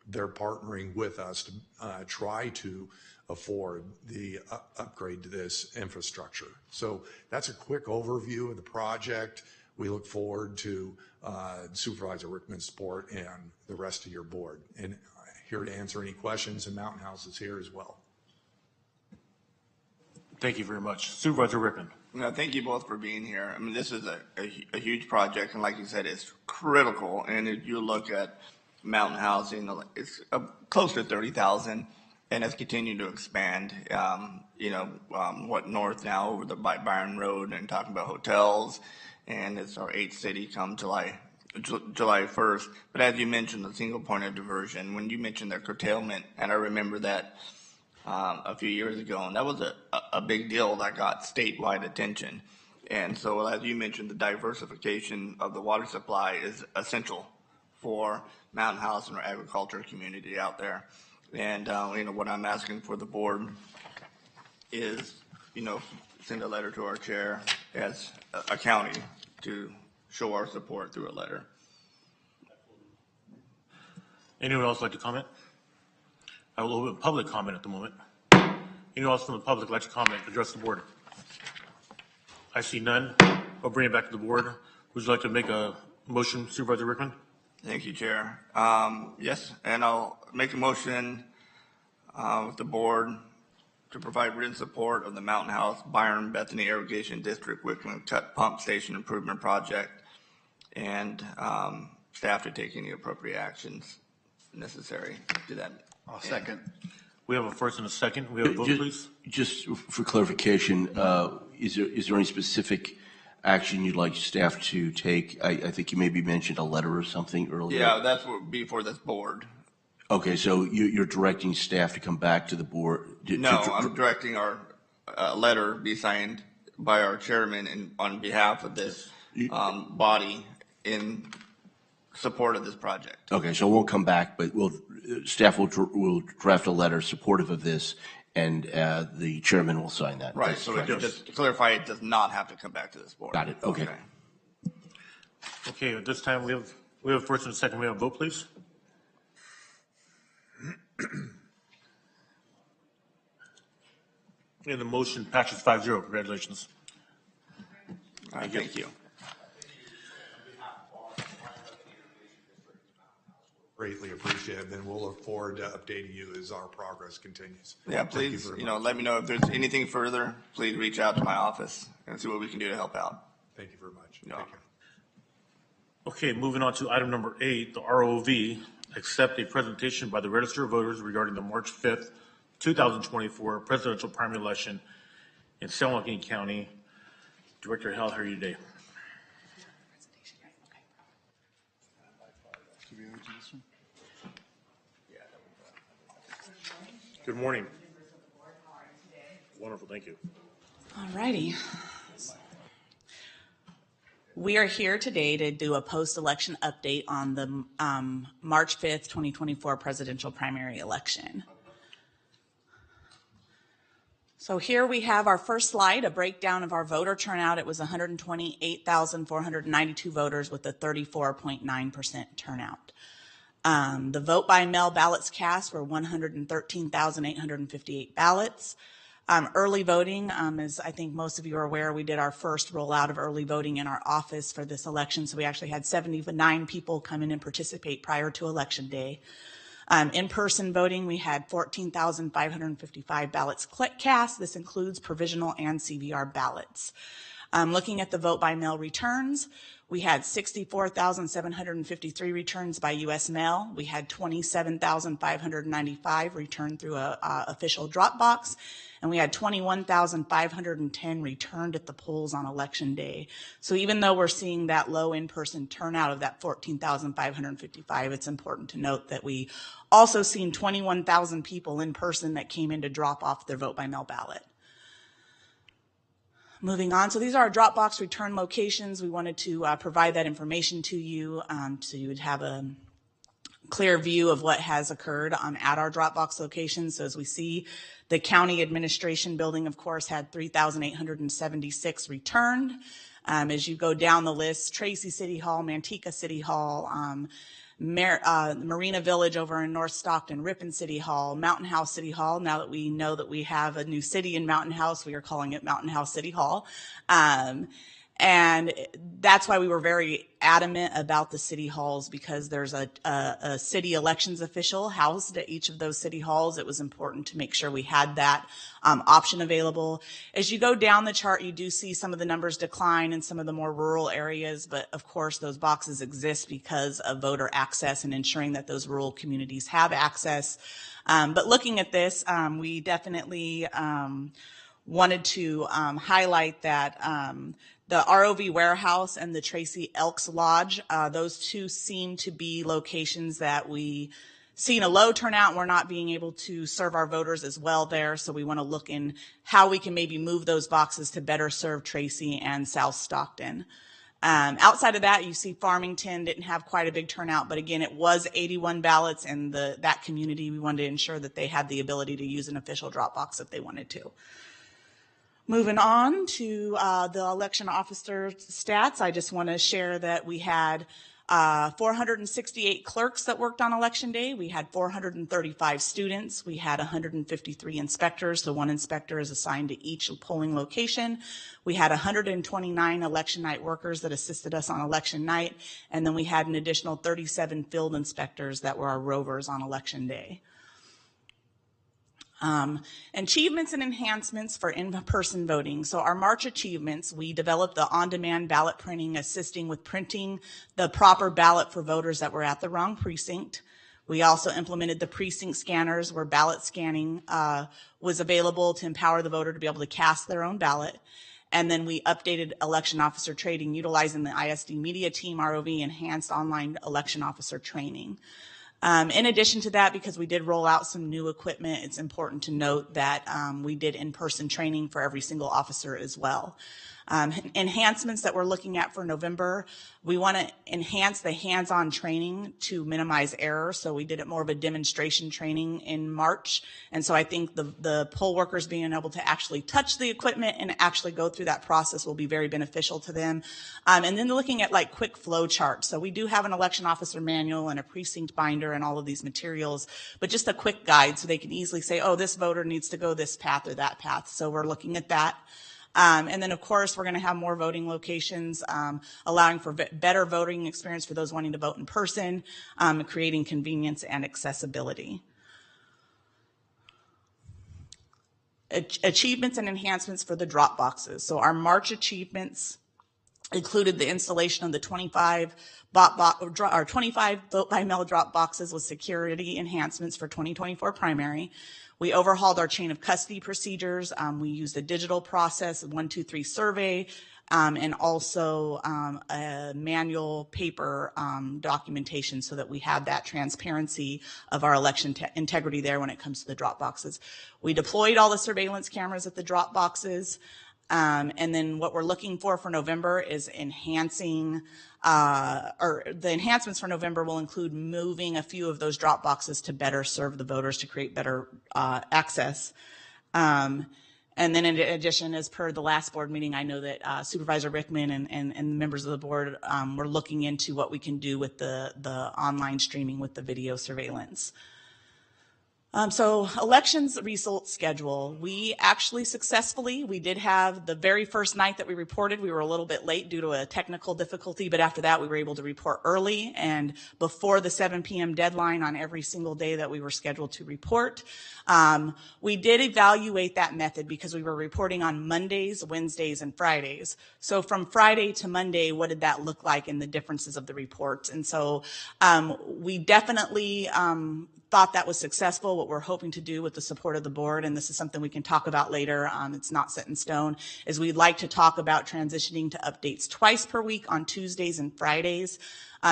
they're partnering with us to try to afford the upgrade to this infrastructure. So that's a quick overview of the project. We look forward to Supervisor Rickman's support and the rest of your board. And here to answer any questions, and Mountain House is here as well. Thank you very much. Supervisor Rickman. No, thank you both for being here. I mean, this is a huge project, and like you said, it's critical. And if you look at Mountain House, it's close to 30,000, and it's continuing to expand. North now over the Byron Road, and talking about hotels, and it's our 8th city come July 1st. But as you mentioned, the single point of diversion, when you mentioned the curtailment, and I remember that a few years ago, and that was a big deal that got statewide attention. And so, as you mentioned, the diversification of the water supply is essential for Mountain House and our agriculture community out there. And what I'm asking for the board is, send a letter to our chair as a county to show our support through a letter. Anyone else like to comment? I will open public comment at the moment. Anyone else from the public like to comment, address the board? I see none. I'll bring it back to the board. Would you like to make a motion, Supervisor Rickman? Thank you, Chair. Yes, and I'll make a motion with the board to provide written support of the Mountain House Byron-Bethany Irrigation District Wickman Cut Pump Station Improvement Project, and staff to take any appropriate actions necessary to do that. I'll second. We have a first and a second. We have a vote, please. Just for clarification, is there any specific action you'd like staff to take? I think you maybe mentioned a letter or something earlier. Yeah, that's what would be for this board. Okay, so you're directing staff to come back to the board? No, I'm directing our a letter be signed by our chairman and on behalf of this body in support of this project. Okay, so it won't come back, but staff will draft a letter supportive of this, and the chairman will sign that. Right, That's so correct. just to clarify, it does not have to come back to this board. Got it, okay. Okay, at this time, we have first and second. We have a vote, please. And the motion passes 5-0. Congratulations. Thank you. Greatly appreciated, and we'll look forward to updating you as our progress continues. Yeah, please, let me know if there's anything further. Please reach out to my office and see what we can do to help out. Thank you very much. Yeah. Thank you. Okay, moving on to item number 8, the ROV. Accept a presentation by the Register of Voters regarding the March 5th, 2024 presidential primary election in San Joaquin County. Director Hell, how are you today? Good morning. Wonderful, thank you. All righty. We are here today to do a post-election update on the March 5th, 2024 presidential primary election. So here we have our first slide, a breakdown of our voter turnout. It was 128,492 voters with a 34.9% turnout. The vote by mail ballots cast were 113,858 ballots. Early voting, as I think most of you are aware, we did our first rollout of early voting in our office for this election. So we actually had 79 people come in and participate prior to Election Day. In-person voting, we had 14,555 ballots cast. This includes provisional and CVR ballots. Looking at the vote by mail returns, we had 64,753 returns by U.S. mail. We had 27,595 returned through a official drop box, and we had 21,510 returned at the polls on Election Day. So even though we're seeing that low in-person turnout of that 14,555, it's important to note that we also seen 21,000 people in person that came in to drop off their vote by mail ballot. Moving on, so these are our Dropbox return locations. We wanted to provide that information to you so you would have a clear view of what has occurred at our Dropbox locations. So as we see, the county administration building, of course, had 3,876 returned. As you go down the list, Tracy City Hall, Manteca City Hall, Marina Village over in North Stockton, Ripon City Hall, Mountain House City Hall. Now that we know that we have a new city in Mountain House, we are calling it Mountain House City Hall. And that's why we were very adamant about the city halls, because there's a city elections official housed at each of those city halls. It was important to make sure we had that option available. As you go down the chart, you do see some of the numbers decline in some of the more rural areas, but of course those boxes exist because of voter access and ensuring that those rural communities have access. But looking at this, we definitely wanted to highlight that the ROV Warehouse and the Tracy Elks Lodge, those two seem to be locations that we seen a low turnout. We're not being able to serve our voters as well there, so we want to look in how we can maybe move those boxes to better serve Tracy and South Stockton. Outside of that, you see Farmington didn't have quite a big turnout, but again, it was 81 ballots, and that community, we wanted to ensure that they had the ability to use an official drop box if they wanted to. Moving on to the election officer stats, I just want to share that we had 468 clerks that worked on Election Day. We had 435 students. We had 153 inspectors, so one inspector is assigned to each polling location. We had 129 election night workers that assisted us on election night, and then we had an additional 37 field inspectors that were our rovers on Election Day. Achievements and enhancements for in-person voting. So our March achievements, we developed the on-demand ballot printing, assisting with printing the proper ballot for voters that were at the wrong precinct. We also implemented the precinct scanners where ballot scanning was available to empower the voter to be able to cast their own ballot. And then we updated election officer training utilizing the ISD media team ROV enhanced online election officer training. In addition to that, because we did roll out some new equipment, it's important to note that we did in-person training for every single officer as well. Enhancements that we're looking at for November, we want to enhance the hands-on training to minimize error. So we did it more of a demonstration training in March. And so I think the poll workers being able to actually touch the equipment and actually go through that process will be very beneficial to them. And then looking at like quick flow charts. So we do have an election officer manual and a precinct binder and all of these materials, but just a quick guide so they can easily say, oh, this voter needs to go this path or that path. So we're looking at that. And then, of course, we're going to have more voting locations, allowing for better voting experience for those wanting to vote in person, creating convenience and accessibility. Achievements and enhancements for the drop boxes. So our March achievements included the installation of the 25 vote by mail drop boxes with security enhancements for 2024 primary. We overhauled our chain of custody procedures. We used a digital process, 123 survey, and also a manual paper documentation so that we have that transparency of our election integrity there when it comes to the drop boxes. We deployed all the surveillance cameras at the drop boxes. And then what we're looking for November is enhancing, or the enhancements for November will include moving a few of those drop boxes to better serve the voters to create better access. And then in addition, as per the last board meeting, I know that Supervisor Rickman and members of the board were looking into what we can do with the online streaming with the video surveillance. So elections result schedule, we actually successfully, we did have the very first night that we reported, we were a little bit late due to a technical difficulty, but after that we were able to report early and before the 7 p.m. deadline on every single day that we were scheduled to report. We did evaluate that method because we were reporting on Mondays, Wednesdays, and Fridays. So from Friday to Monday, what did that look like in the differences of the reports? And so we definitely thought that was successful. What we're hoping to do with the support of the board, and this is something we can talk about later, it's not set in stone, is we'd like to talk about transitioning to updates twice per week on Tuesdays and Fridays.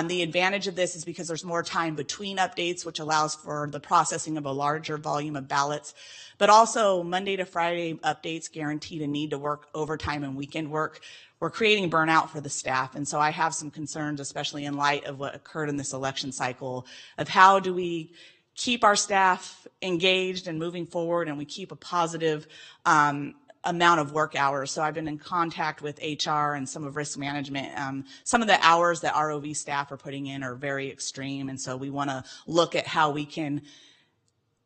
The advantage of this is because there's more time between updates, which allows for the processing of a larger volume of ballots. But also Monday to Friday updates guaranteed a need to work overtime and weekend work. We're creating burnout for the staff. And so I have some concerns, especially in light of what occurred in this election cycle, of how do we keep our staff engaged and moving forward, and we keep a positive amount of work hours. So I've been in contact with HR and some of risk management. Some of the hours that ROV staff are putting in are very extreme, and so we want to look at how we can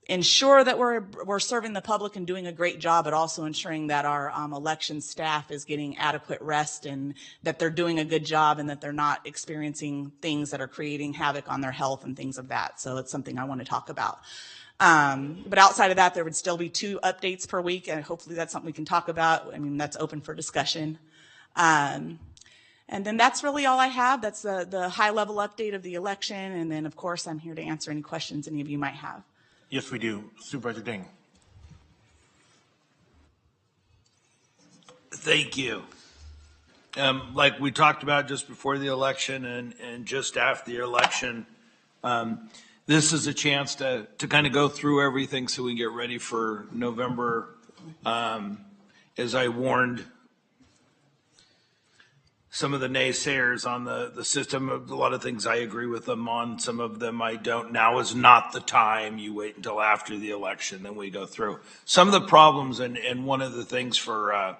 ensure that we're serving the public and doing a great job, but also ensuring that our election staff is getting adequate rest and that they're doing a good job and that they're not experiencing things that are creating havoc on their health and things of that. So it's something I want to talk about. But outside of that, there would still be 2 updates per week, and hopefully that's something we can talk about. I mean, that's open for discussion. And then that's really all I have. That's the high-level update of the election. And then, of course, I'm here to answer any questions any of you might have. Yes, we do. Supervisor Ding. Thank you. Like we talked about just before the election and just after the election, this is a chance to kind of go through everything so we can get ready for November. As I warned some of the naysayers on the system, a lot of things I agree with them on, some of them I don't. Now is not the time. You wait until after the election, then we go through. Some of the problems, and one of the things for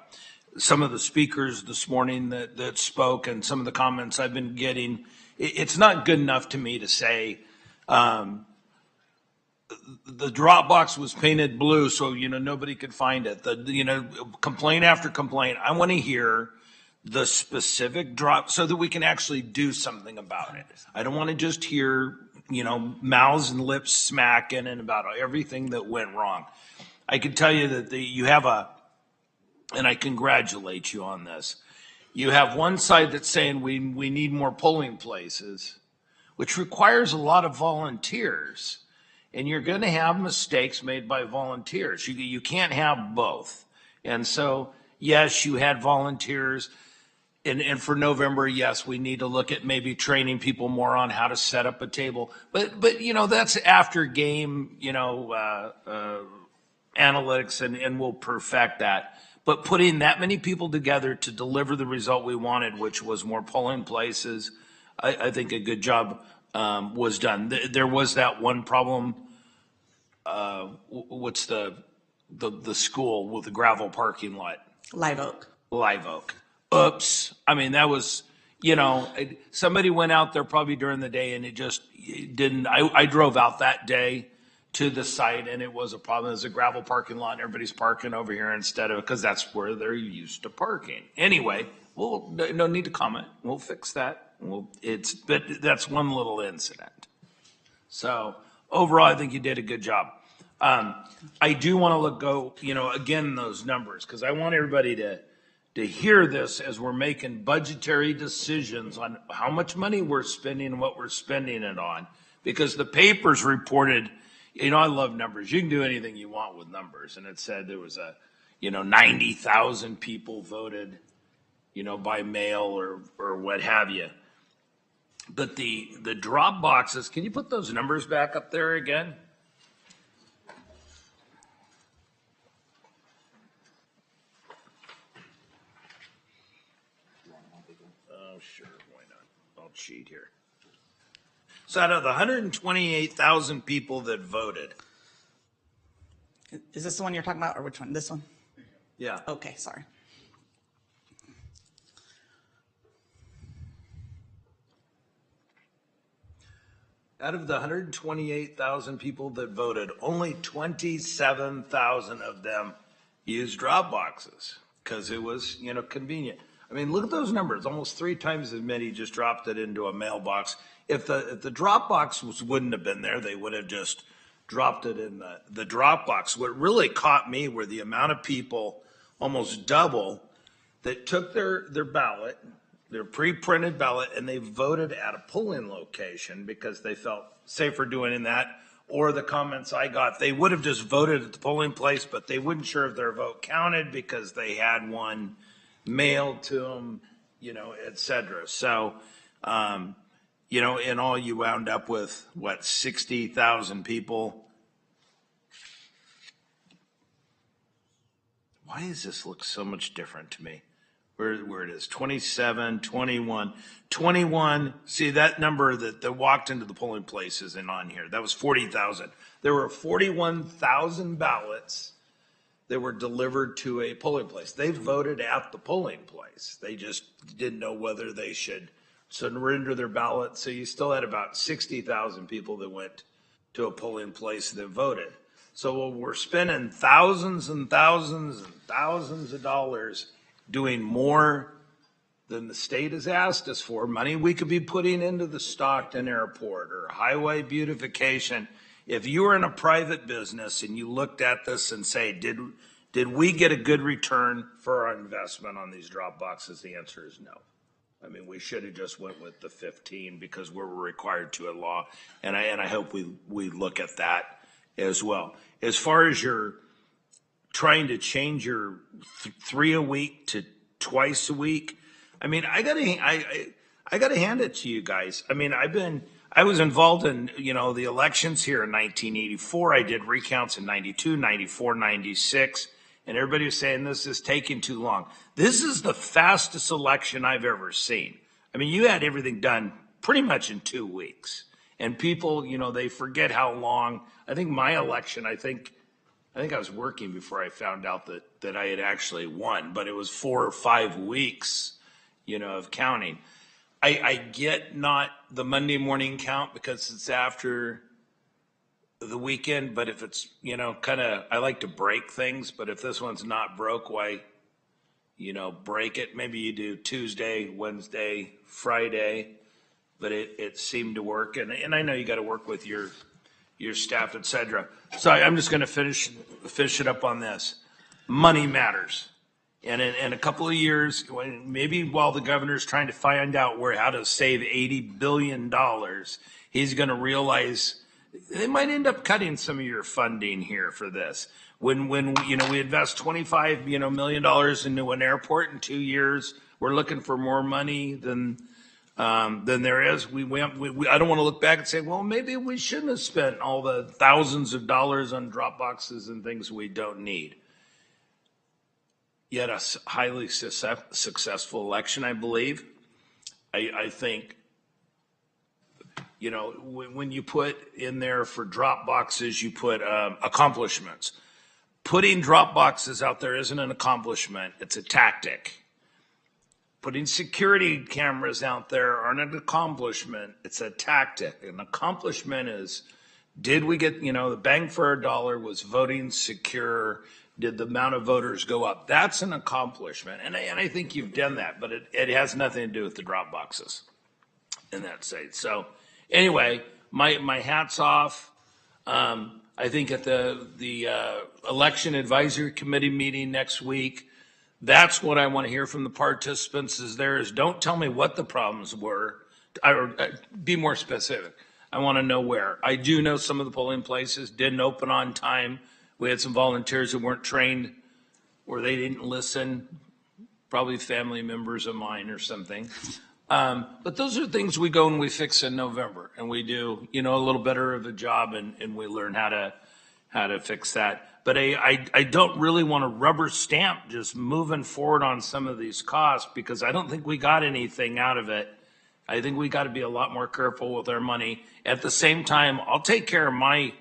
some of the speakers this morning that spoke and some of the comments I've been getting, it's not good enough to me to say the drop box was painted blue so, nobody could find it. Complaint after complaint. I want to hear the specific drop so that we can actually do something about it. I don't want to just hear, mouths and lips smacking and about everything that went wrong. I can tell you that you have and I congratulate you on this. You have one side that's saying we need more polling places, which requires a lot of volunteers. And you're going to have mistakes made by volunteers. You can't have both. And so, yes, you had volunteers. And for November, yes, we need to look at maybe training people more on how to set up a table. But that's after game, analytics, and we'll perfect that. But putting that many people together to deliver the result we wanted, which was more polling places, I think a good job was done. There was that one problem. What's the school with the gravel parking lot? Live Oak. Live Oak. Oops. I mean, that was, somebody went out there probably during the day and it didn't. I drove out that day to the site and it was a problem. It was a gravel parking lot and everybody's parking over here instead of, because that's where they're used to parking. Anyway, no need to comment. We'll fix that. But that's one little incident. So overall, I think you did a good job. I do want to again, those numbers, because I want everybody to hear this as we're making budgetary decisions on how much money we're spending and what we're spending it on. Because the papers reported, I love numbers. You can do anything you want with numbers. And it said there was 90,000 people voted, by mail or what have you. But the drop boxes, can you put those numbers back up there again? Oh, sure, why not? I'll cheat here. So out of the 128,000 people that voted. Is this the one you're talking about, or which one? This one? Yeah. Okay, sorry. Out of the 128,000 people that voted, only 27,000 of them used drop boxes because it was, convenient. I mean, look at those numbers. Almost 3 times as many just dropped it into a mailbox. If the drop box wouldn't have been there, they would have just dropped it in the drop box. What really caught me were the amount of people, almost double, that took their ballot, their pre-printed ballot, and they voted at a polling location because they felt safer doing that. Or the comments I got, they would have just voted at the polling place, but they weren't sure if their vote counted because they had one mailed to them, et cetera. So, in all, you wound up with, 60,000 people. Why does this look so much different to me? Where it is, 27, 21. See, that number that walked into the polling place isn't on here. That was 40,000. There were 41,000 ballots that were delivered to a polling place. They voted at the polling place. They just didn't know whether they should surrender their ballot. So you still had about 60,000 people that went to a polling place that voted. So we're spending thousands and thousands and thousands of dollars doing more than the state has asked us for, money we could be putting into the Stockton Airport or highway beautification. If you were in a private business and you looked at this and say, did we get a good return for our investment on these drop boxes? The answer is no. I mean, we should have just went with the 15 because we're required to in law. And I hope we look at that as well. As far as your trying to change your 3 a week to twice a week, I mean, I gotta hand it to you guys. I mean, I was involved in, the elections here in 1984. I did recounts in 92, 94, 96, and everybody was saying this is taking too long. This is the fastest election I've ever seen. I mean, you had everything done pretty much in 2 weeks. And people, they forget how long. I think my election, I think I was working before I found out that I had actually won, but it was 4 or 5 weeks, of counting. I get not the Monday morning count because it's after the weekend, but if it's, I like to break things, but if this one's not broke, why, break it? Maybe you do Tuesday, Wednesday, Friday, but it seemed to work. And I know you got to work with your staff, et cetera. So I'm just going to finish it up on this. Money matters. And in a couple of years, maybe while the governor's trying to find out how to save $80 billion, he's going to realize they might end up cutting some of your funding here for this. When we invest $25 million into an airport in 2 years, we're looking for more money than there is. I don't want to look back and say, well, maybe we shouldn't have spent all the thousands of dollars on drop boxes and things we don't need. Yet a highly successful election, I believe. I think, when you put in there for drop boxes, you put accomplishments. Putting drop boxes out there isn't an accomplishment, it's a tactic. Putting security cameras out there aren't an accomplishment, it's a tactic. An accomplishment is, did we get, the bang for our dollar was voting secure? Did the amount of voters go up? That's an accomplishment. And I think you've done that, but it has nothing to do with the drop boxes in that state. So anyway, my hat's off. I think at the election advisory committee meeting next week, that's what I want to hear from the participants is don't tell me what the problems were, or be more specific. I want to know where. I do know some of the polling places didn't open on time. We had some volunteers who weren't trained or they didn't listen, probably family members of mine or something. But those are things we go and we fix in November, and we do, a little better of a job, and we learn how to fix that. But I don't really want to rubber stamp just moving forward on some of these costs because I don't think we got anything out of it. I think we got to be a lot more careful with our money. At the same time, I'll take care of my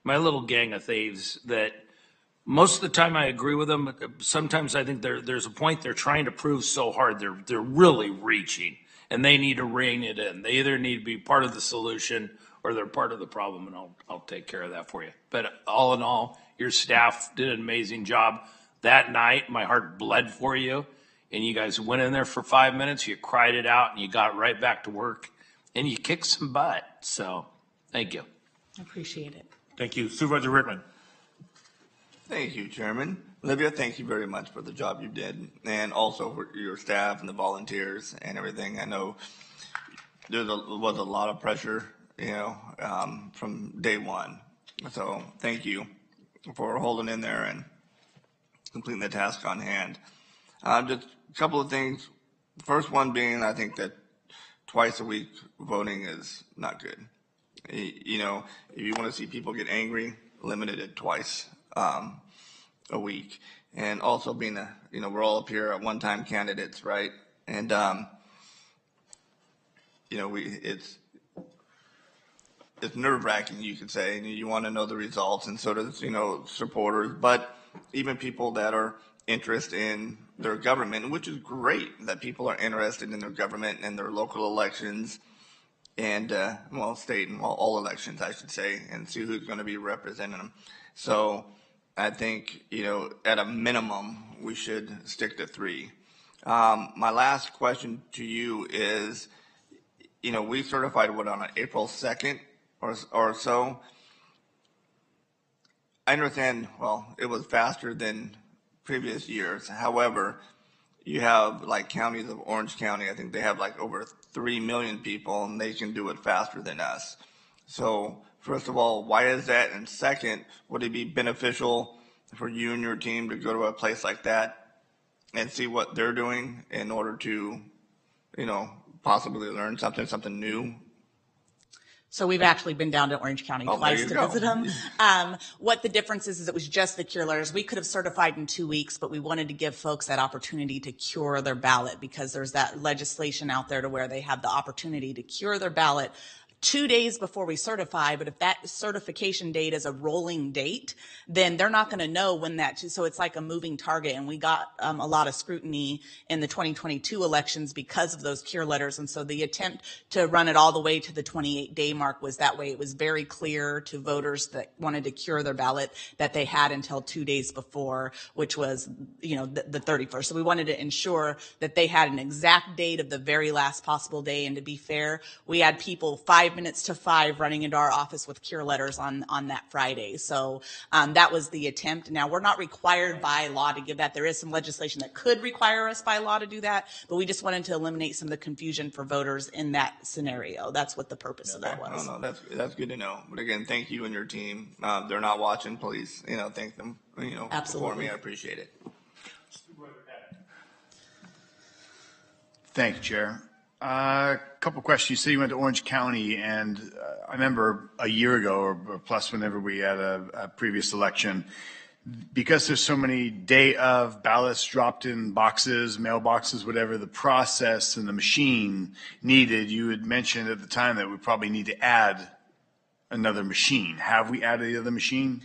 little gang of thieves that most of the time I agree with them. But sometimes I think there's a point they're trying to prove so hard. They're really reaching, and they need to rein it in. They either need to be part of the solution or they're part of the problem, and I'll take care of that for you. But all in all, your staff did an amazing job. That night, my heart bled for you, and you guys went in there for 5 minutes, you cried it out, and you got right back to work, and you kicked some butt. So thank you. Appreciate it. Thank you. Supervisor Rickman. Thank you, Chairman. Olivia, thank you very much for the job you did, and also for your staff and the volunteers and everything. I know there was a lot of pressure, from day one. So thank you for holding in there and completing the task on hand. Just a couple of things. First one being, I think that twice a week voting is not good. If you want to see people get angry, limit it at twice a week. And also being we're all up here at one-time candidates, right? And, it's nerve-wracking, you could say, and you want to know the results, and so does, supporters, but even people that are interested in their government, which is great that people are interested in their government and their local elections and, state and all elections, I should say, and see who's going to be representing them. So I think, at a minimum, we should stick to 3. My last question to you is, we certified on April 2nd or so. I understand, it was faster than previous years. However, you have like counties of Orange County, I think they have like over 3 million people and they can do it faster than us. So first of all, why is that? And second, would it be beneficial for you and your team to go to a place like that and see what they're doing in order to, possibly learn something new? So we've actually been down to Orange County twice to visit them. What the difference is it was just the cure letters. We could have certified in 2 weeks, but we wanted to give folks that opportunity to cure their ballot because there's that legislation out there to where they have the opportunity to cure their ballot 2 days before we certify. But if that certification date is a rolling date, then they're not going to know when so it's like a moving target. And we got a lot of scrutiny in the 2022 elections because of those cure letters. And so the attempt to run it all the way to the 28-day mark was that way. It was very clear to voters that wanted to cure their ballot that they had until 2 days before, which was, the 31st. So we wanted to ensure that they had an exact date of the very last possible day. And to be fair, we had people 5 5 minutes to 5 running into our office with cure letters on that Friday. So that was the attempt. Now, we're not required by law to give that. There is some legislation that could require us by law to do that, but we just wanted to eliminate some of the confusion for voters in that scenario. That's what the purpose of that was. No, that's good to know. But again, thank you and your team. They're not watching. Please, thank them. Absolutely. For me, I appreciate it. Thank you, Chair. A couple questions. You said you went to Orange County, and I remember a year ago or plus, whenever we had a previous election, because there's so many day of ballots dropped in boxes, mailboxes, whatever, the process and the machine needed, you had mentioned at the time that we probably need to add another machine. Have we added the other machine?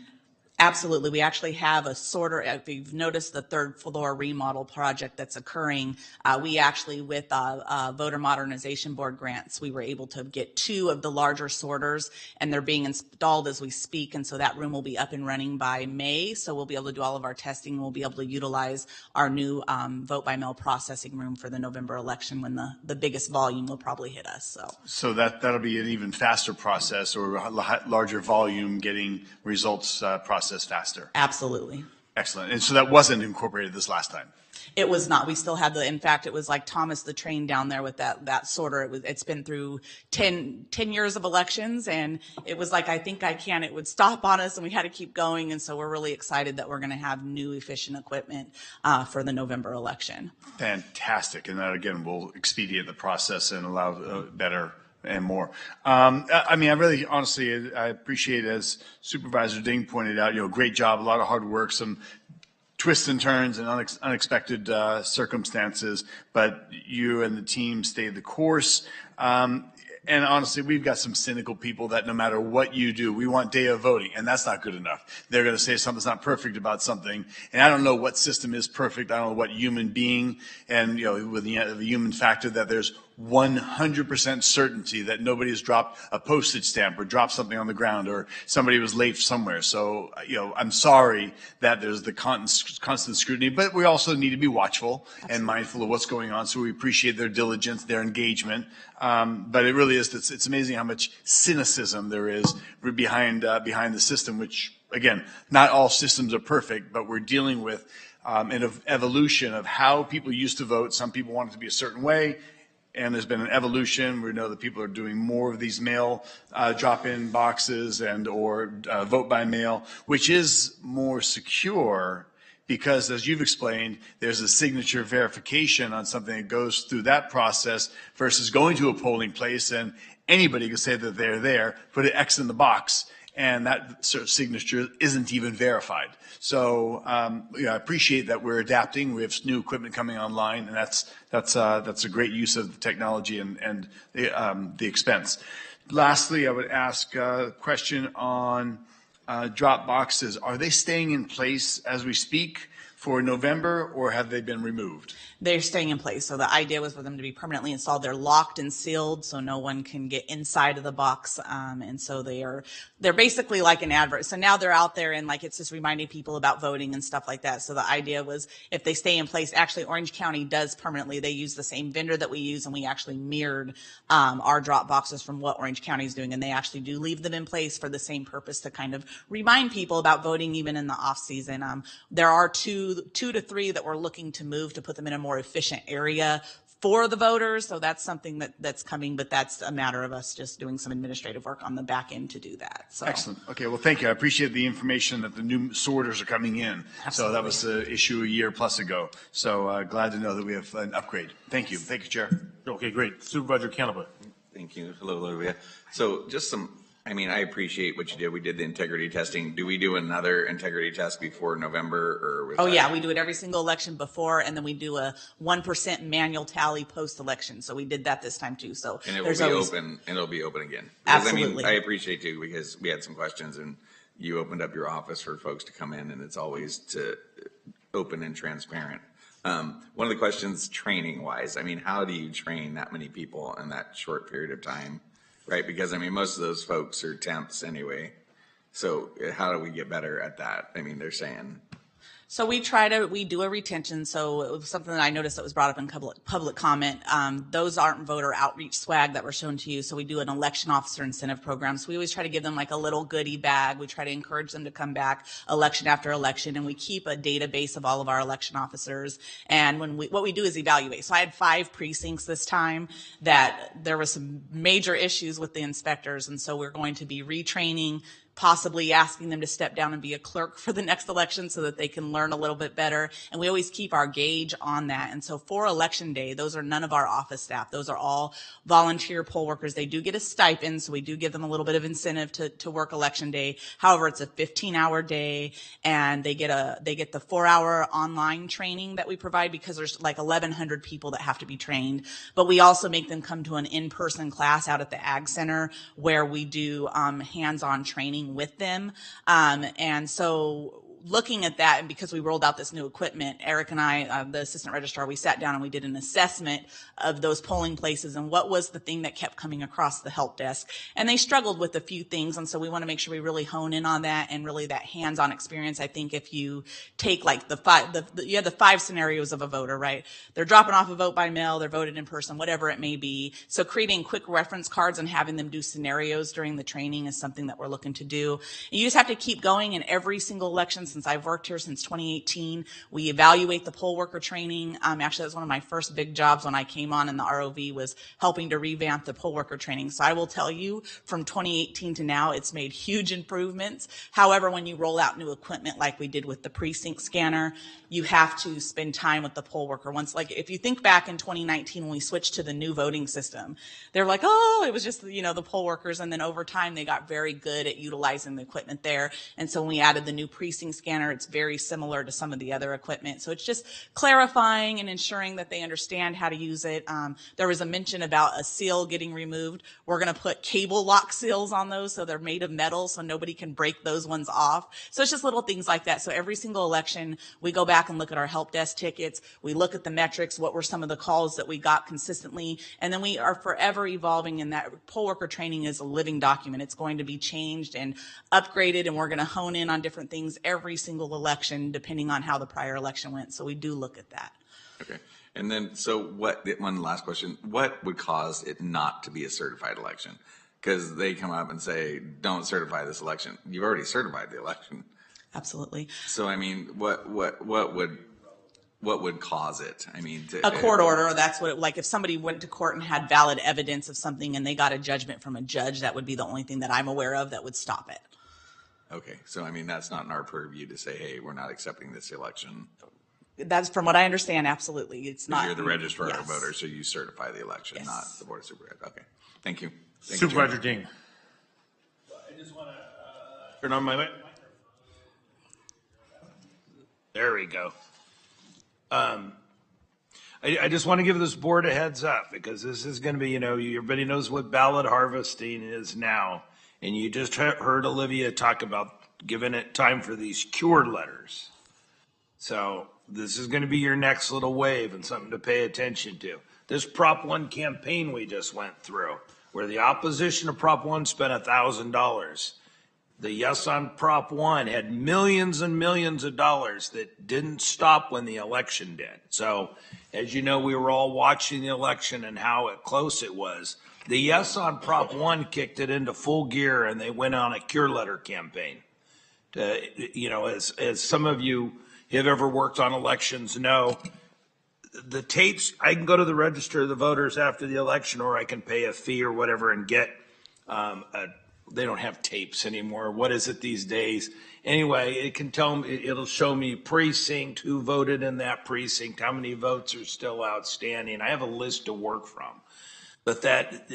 Absolutely. We actually have a sorter. If you've noticed the third floor remodel project that's occurring, we actually, with Voter Modernization Board grants, we were able to get 2 of the larger sorters, and they're being installed as we speak. And so that room will be up and running by May. So we'll be able to do all of our testing. We'll be able to utilize our new vote by mail processing room for the November election when the biggest volume will probably hit us. So that'll be an even faster process, or a larger volume getting results processed faster. Absolutely. Excellent. And so that wasn't incorporated this last time. It was not. We still had in fact, it was like Thomas the Train down there with that sorter. It's been through 10 years of elections, and it was like, I think I can. It would stop on us, and we had to keep going. And so we're really excited that we're going to have new efficient equipment for the November election. Fantastic. And that, again, will expedite the process and allow better and more. I mean, I really, honestly, I appreciate, as Supervisor Ding pointed out, great job, a lot of hard work, some twists and turns and unexpected circumstances, but you and the team stayed the course. And honestly, we've got some cynical people that no matter what you do, we want day of voting, and that's not good enough. They're going to say something's not perfect about something, and I don't know what system is perfect. I don't know what human being, and with the human factor, that there's 100% certainty that nobody has dropped a postage stamp or dropped something on the ground or somebody was late somewhere. So, I'm sorry that there's the constant scrutiny, but we also need to be watchful and mindful of what's going on. So we appreciate their diligence, their engagement. But it really is, it's amazing how much cynicism there is behind the system, which, again, not all systems are perfect, but we're dealing with an evolution of how people used to vote. Some people want it to be a certain way, and there's been an evolution. We know that people are doing more of these mail drop-in boxes or vote by mail, which is more secure, because, as you've explained, there's a signature verification on something that goes through that process versus going to a polling place and anybody can say that they're there, put an X in the box, and that sort of signature isn't even verified. So I appreciate that we're adapting. We have new equipment coming online, and that's a great use of the technology and the expense. Lastly, I would ask a question on drop boxes. Are they staying in place as we speak for November, or have they been removed? They're staying in place. So the idea was for them to be permanently installed. They're locked and sealed, so no one can get inside of the box. And so they're basically like an advert. So now they're out there, and like it's just reminding people about voting and stuff like that. So the idea was, if they stay in place, actually Orange County does permanently. They use the same vendor that we use, and we actually mirrored our drop boxes from what Orange County is doing. And they actually do leave them in place for the same purpose, to kind of remind people about voting even in the off season. There are two to three that we're looking to move to put them in a more efficient area for the voters. So that's something that's coming, but that's a matter of us just doing some administrative work on the back end to do that. So. Excellent. Okay, well, thank you. I appreciate the information that the new sorters are coming in. Absolutely. So that was the issue a year plus ago. So glad to know that we have an upgrade. Thank you. Thank you, Chair. Okay, great. Supervisor Canepa. Thank you. Hello, Olivia. So just I appreciate what you did. We did the integrity testing. Do we do another integrity test before November, or? Yeah, we do it every single election before, and then we do a 1% manual tally post-election. So we did that this time too. So and it will be open, and it'll be open again. Because, Absolutely. I appreciate too, because we had some questions, and you opened up your office for folks to come in, and it's always open and transparent. One of the questions, training-wise, how do you train that many people in that short period of time? Right, because most of those folks are temps anyway. So how do we get better at that? They're saying. So we do a retention. So it was something that I noticed that was brought up in public comment. Those aren't voter outreach swag that were shown to you. So we do an election officer incentive program. So we always try to give them like a little goodie bag. We try to encourage them to come back election after election, and we keep a database of all of our election officers. And what we do is evaluate. So I had 5 precincts this time that there were some major issues with the inspectors. And so we're going to be retraining, possibly asking them to step down and be a clerk for the next election so that they can learn a little bit better. And we always keep our gauge on that. And so for election day, those are none of our office staff. Those are all volunteer poll workers. They do get a stipend, so we do give them a little bit of incentive to work election day. However, it's a 15-hour day, and they get the 4-hour online training that we provide because there's like 1,100 people that have to be trained. But we also make them come to an in-person class out at the Ag Center where we do hands-on training with them. And so looking at that, and because we rolled out this new equipment, Eric and I, the assistant registrar, we sat down and we did an assessment of those polling places and what was the thing that kept coming across the help desk. And they struggled with a few things, and so we want to make sure we really hone in on that and really that hands-on experience. I think if you take like you have the 5 scenarios of a voter, right? They're dropping off a vote by mail, they're voted in person, whatever it may be. So creating quick reference cards and having them do scenarios during the training is something that we're looking to do. And you just have to keep going in every single election. Since I've worked here since 2018, we evaluate the poll worker training. Actually, that was one of my first big jobs when I came on in the ROV, was helping to revamp the poll worker training. So I will tell you, from 2018 to now, it's made huge improvements. However, when you roll out new equipment like we did with the precinct scanner, you have to spend time with the poll worker. Like if you think back in 2019 when we switched to the new voting system, they're like, oh, it was just, the poll workers. And then over time, they got very good at utilizing the equipment there. And so when we added the new precinct scanner, it's very similar to some of the other equipment. So it's just clarifying and ensuring that they understand how to use it. There was a mention about a seal getting removed. We're going to put cable lock seals on those so they're made of metal so nobody can break those ones off. So it's just little things like that. So every single election, we go back and look at our help desk tickets. We look at the metrics. What were some of the calls that we got consistently? And then we are forever evolving, and that poll worker training is a living document. It's going to be changed and upgraded, and we're going to hone in on different things every single election depending on how the prior election went. So we do look at that. Okay. And then, one last question, what would cause it not to be a certified election? Because they come up and say, don't certify this election. You've already certified the election. Absolutely. So, I mean, what would cause it? I mean, a court order. That's what like if somebody went to court and had valid evidence of something and they got a judgment from a judge, that would be the only thing that I'm aware of that would stop it. Okay. So, I mean, that's not in our purview to say, hey, we're not accepting this election. That's from what I understand. Absolutely. It's not. You're the registrar yes. of voters, so you certify the election, yes. not the board of supervisors. Okay. Thank you. Supervisor Ding. I just want to turn on my mic. There we go. I just want to give this board a heads up because this is going to be, everybody knows what ballot harvesting is now. And you just heard Olivia talk about giving it time for these cure letters. So this is going to be your next little wave and something to pay attention to. This Prop 1 campaign we just went through, where the opposition to Prop 1 spent $1,000. The yes on Prop 1 had millions and millions of dollars that didn't stop when the election did. So, as you know, we were all watching the election and how close it was. The yes on Prop 1 kicked it into full gear, and they went on a cure letter campaign. As some of you have ever worked on elections know, the tapes, I can go to the register of the voters after the election, or I can pay a fee or whatever and get they don't have tapes anymore. What is it these days? Anyway, it can tell me, it'll show me precinct, who voted in that precinct, how many votes are still outstanding. I have a list to work from. But that,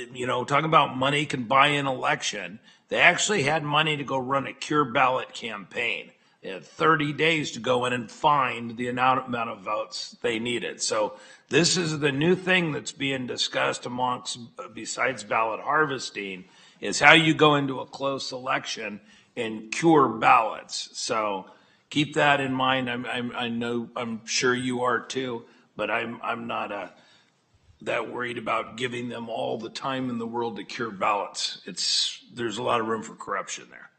talking about money can buy an election. They actually had money to go run a cure ballot campaign. They had 30 days to go in and find the amount of votes they needed. So this is the new thing that's being discussed besides ballot harvesting, is how you go into a close election and cure ballots. So keep that in mind. I'm sure you are too, but I'm not that worried about giving them all the time in the world to cure ballots. There's a lot of room for corruption there.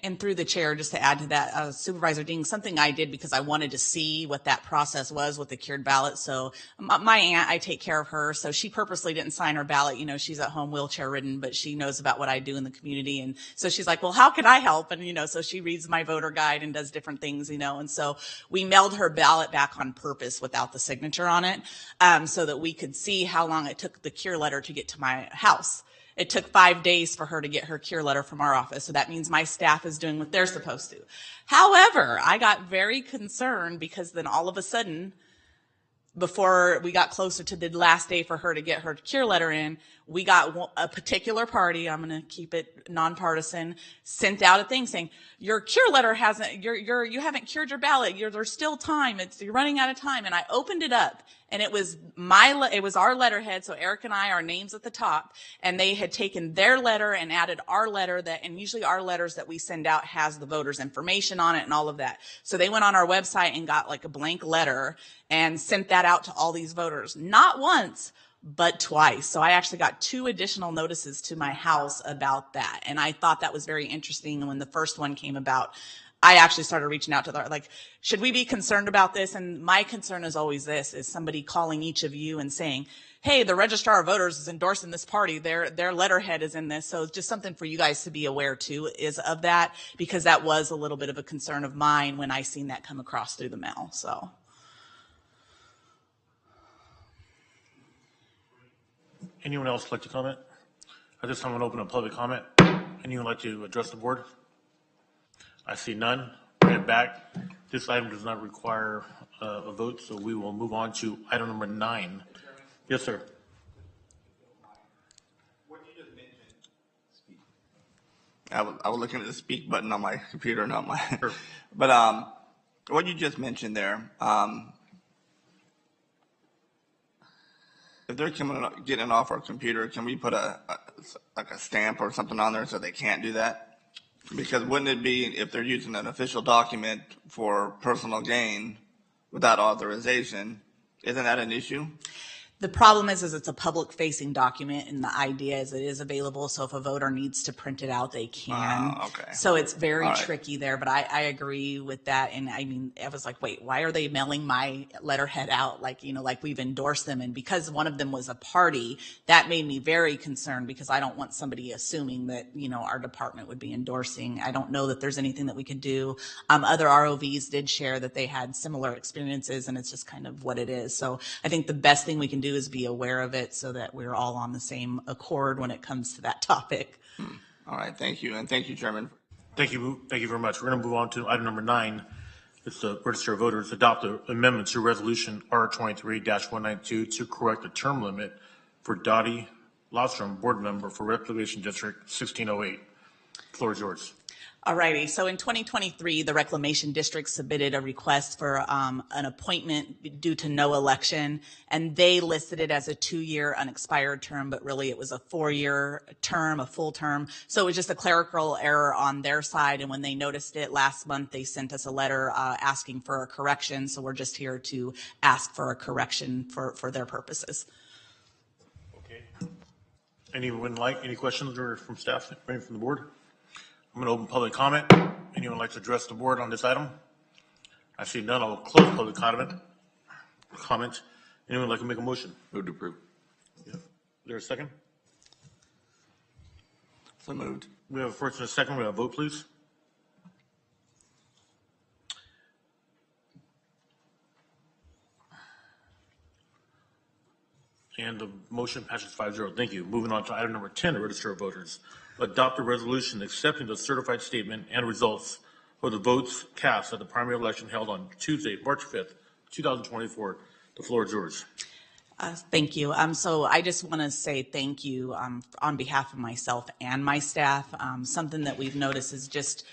And through the chair, just to add to that, Supervisor Ding, something I did because I wanted to see what that process was with the cured ballot. So my aunt, I take care of her. So she purposely didn't sign her ballot. You know, she's at home wheelchair ridden, but she knows about what I do in the community. And so she's like, well, how can I help? And, you know, so she reads my voter guide and does different things, you know. And so we mailed her ballot back on purpose without the signature on it, so that we could see how long it took the cure letter to get to my house. It took 5 days for her to get her cure letter from our office. So that means my staff is doing what they're supposed to. However, I got very concerned because then all of a sudden, before we got closer to the last day for her to get her cure letter in, we got a particular party, I'm going to keep it nonpartisan, sent out a thing saying, your cure letter hasn't, you haven't cured your ballot. There's still time. You're running out of time. And I opened it up and it was our letterhead. So Eric and I, our names at the top, and they had taken their letter and added our letter and usually our letters that we send out has the voters' information on it and all of that. So they went on our website and got like a blank letter and sent that out to all these voters, not once, but twice. So I actually got 2 additional notices to my house about that. And I thought that was very interesting. And when the first one came about, I actually started reaching out to like, should we be concerned about this? And my concern is always this, is somebody calling each of you and saying, hey, the registrar of voters is endorsing this party. Their letterhead is in this. So just something for you guys to be aware too is of that, because that was a little bit of a concern of mine when I seen that come across through the mail. So. Anyone else like to comment? At this time, I'm going to open up public comment. Anyone like to address the board? I see none. Bring it back. This item does not require a vote, so we will move on to item number 9. Yes, sir. I was looking at the speak button on my computer, not my. Sure. But what you just mentioned there, if they're getting it off our computer, can we put like a stamp or something on there so they can't do that? Because wouldn't it be, if they're using an official document for personal gain without authorization, isn't that an issue? The problem is it's a public facing document, and the idea is it is available. So if a voter needs to print it out, they can. Okay. So it's very tricky there, but I agree with that. And I mean, I was like, wait, why are they mailing my letterhead out? Like, you know, like we've endorsed them. And because one of them was a party, that made me very concerned, because I don't want somebody assuming that, you know, our department would be endorsing. I don't know that there's anything that we could do. Other ROVs did share that they had similar experiences, and it's just kind of what it is. So I think the best thing we can do is be aware of it so that we're all on the same accord when it comes to that topic. All right, thank you. And thank you, Chairman. Thank you very much. We're going to move on to item number 9. It's the Register of Voters adopt the amendments to Resolution R23-192 to correct the term limit for Dottie Lostrom, board member for Reclamation District 1608. The floor is yours. Alrighty, so in 2023, the Reclamation District submitted a request for an appointment due to no election, and they listed it as a 2-year unexpired term, but really it was a 4-year term, a full term. So it was just a clerical error on their side, and when they noticed it last month, they sent us a letter asking for a correction. So we're just here to ask for a correction for their purposes. Okay. Anyone like any questions or from staff, from the board? I'm going to open public comment. Anyone like to address the board on this item? I see none. I'll close public comment. Anyone like to make a motion? Move to approve. Yeah. Is there a second? So moved. We have a first and a second. We have a vote, please. And the motion passes 5-0. Thank you. Moving on to item number 10, the Register of Voters. Adopt a resolution accepting the certified statement and results for the votes cast at the primary election held on Tuesday, March 5th, 2024. The floor is yours. Thank you. So I just want to say thank you on behalf of myself and my staff. Something that we've noticed is just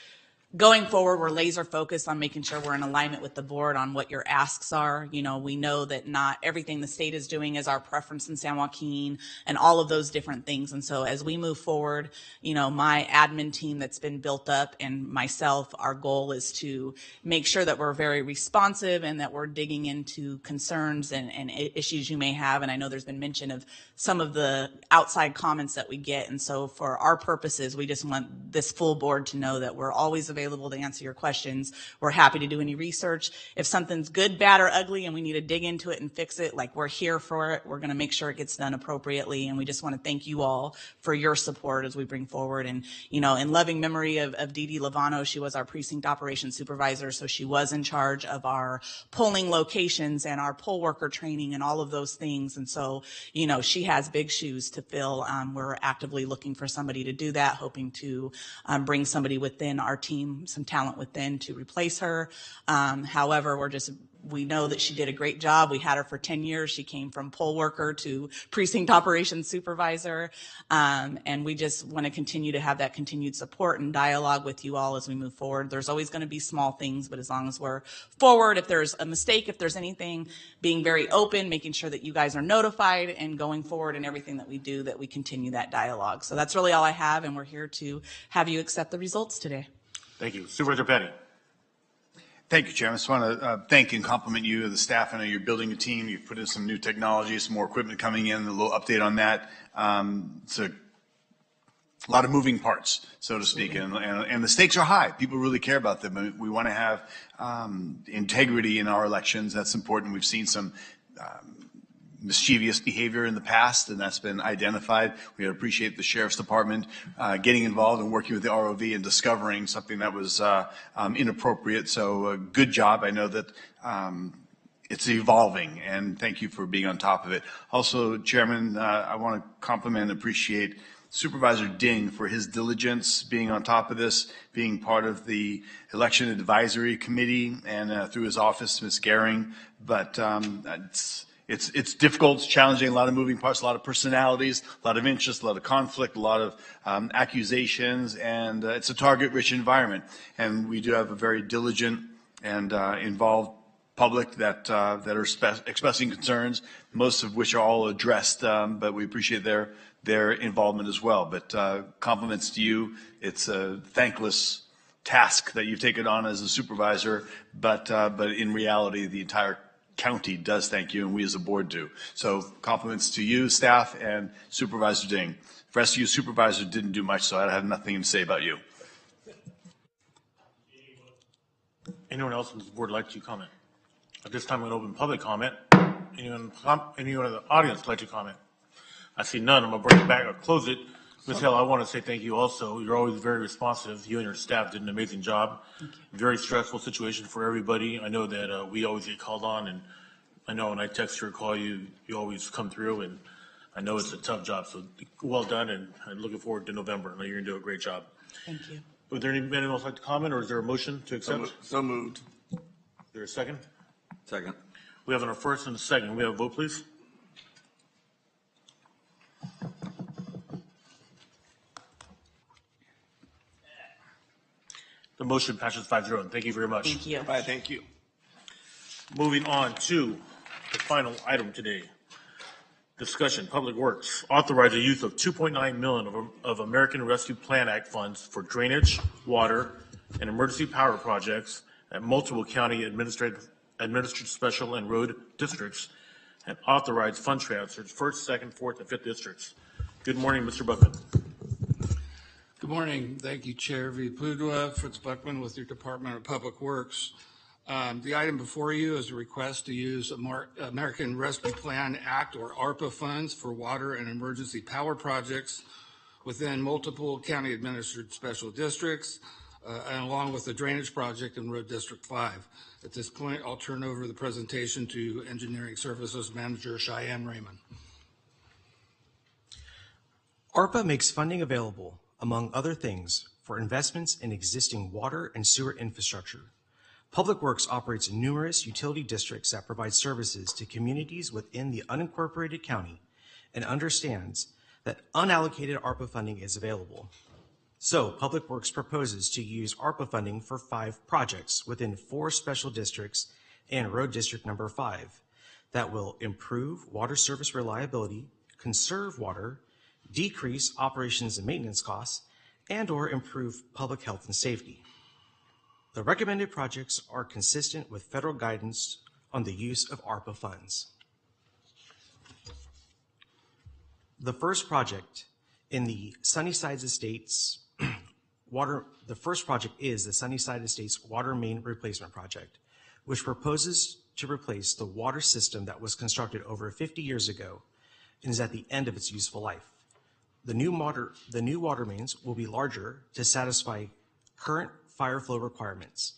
Going forward, we're laser focused on making sure we're in alignment with the board on what your asks are. You know, we know that not everything the state is doing is our preference in San Joaquin and all of those different things. And so as we move forward, you know, my admin team that's been built up and myself, our goal is to make sure that we're very responsive and that we're digging into concerns and issues you may have. And I know there's been mention of some of the outside comments that we get. And so for our purposes, we just want this full board to know that we're always available to answer your questions. We're happy to do any research. If something's good, bad, or ugly and we need to dig into it and fix it, like, we're here for it. We're going to make sure it gets done appropriately. And we just want to thank you all for your support as we bring forward. And, you know, in loving memory of Dee Dee Lovano, she was our precinct operations supervisor. So she was in charge of our polling locations and our poll worker training and all of those things. And so, you know, she has big shoes to fill. We're actively looking for somebody to do that, hoping to bring somebody within our team, some talent within, to replace her. However, we know that she did a great job. We had her for 10 years. She came from poll worker to precinct operations supervisor. And we just want to continue to have that continued support and dialogue with you all as we move forward. There's always going to be small things, but as long as we're forward, if there's a mistake, if there's anything, being very open, making sure that you guys are notified, and going forward in everything that we do, that we continue that dialogue. So that's really all I have, and we're here to have you accept the results today. Thank you. Supervisor Petty. Thank you, Chairman. I just want to thank and compliment you and the staff. I know you're building a team. You've put in some new technology, some more equipment coming in, a little update on that. It's a lot of moving parts, so to speak, and the stakes are high. People really care about them. We want to have integrity in our elections. That's important. We've seen some mischievous behavior in the past, and that's been identified. We appreciate the Sheriff's Department getting involved and working with the ROV and discovering something that was inappropriate. So good job. I know that it's evolving, and thank you for being on top of it. Also, Chairman, I want to compliment and appreciate Supervisor Ding for his diligence, being on top of this, being part of the Election Advisory Committee, and through his office, Ms. Gehring. But it's difficult, it's challenging, a lot of moving parts, a lot of personalities, a lot of interest, a lot of conflict, a lot of accusations, and it's a target-rich environment. And we do have a very diligent and involved public that are expressing concerns, most of which are all addressed, but we appreciate their involvement as well. But compliments to you. It's a thankless task that you've taken on as a supervisor, but in reality, the entire county does thank you, and we as a board do. So compliments to you, staff, and Supervisor Ding. The rest of you supervisors didn't do much, so I have nothing to say about you. Anyone else on this board like to comment? At this time, I'm going to open public comment. Anyone in the audience like to comment? I see none. I'm going to bring it back or close it. Ms. Hill, I want to say thank you also. You're always very responsive. You and your staff did an amazing job. Very stressful situation for everybody. I know that we always get called on, and I know when I text you or call you, you always come through, and I know it's a tough job. So well done, and I'm looking forward to November. I know you're going to do a great job. Thank you. Would there anyone else like to comment, or is there a motion to accept? So moved. Is there a second? Second. We have a first and a second. We have a vote, please. The motion passes 5-0, and thank you very much. Thank you. All right, thank you. Moving on to the final item today. Discussion, Public Works, authorize the use of $2.9 million of American Rescue Plan Act funds for drainage, water, and emergency power projects at multiple county administered special and road districts, and authorize fund transfers, 1st, 2nd, 4th, and 5th districts. Good morning, Mr. Buckman. Good morning. Thank you, Chair Vipudua. Fritz Buckman with your Department of Public Works. The item before you is a request to use American Rescue Plan Act, or ARPA, funds for water and emergency power projects within multiple county administered special districts, and along with the drainage project in Road District 5. At this point, I'll turn over the presentation to Engineering Services Manager Cheyenne Raymond. ARPA makes funding available, among other things, for investments in existing water and sewer infrastructure. Public Works operates numerous utility districts that provide services to communities within the unincorporated county and understands that unallocated ARPA funding is available. So Public Works proposes to use ARPA funding for 5 projects within 4 special districts and Road District number 5 that will improve water service reliability, conserve water, decrease operations and maintenance costs, and/or improve public health and safety. The recommended projects are consistent with federal guidance on the use of ARPA funds. The first project in the Sunnyside Estates the first project is the Sunnyside Estates Water Main Replacement Project, which proposes to replace the water system that was constructed over 50 years ago and is at the end of its useful life. The new water mains will be larger to satisfy current fire flow requirements,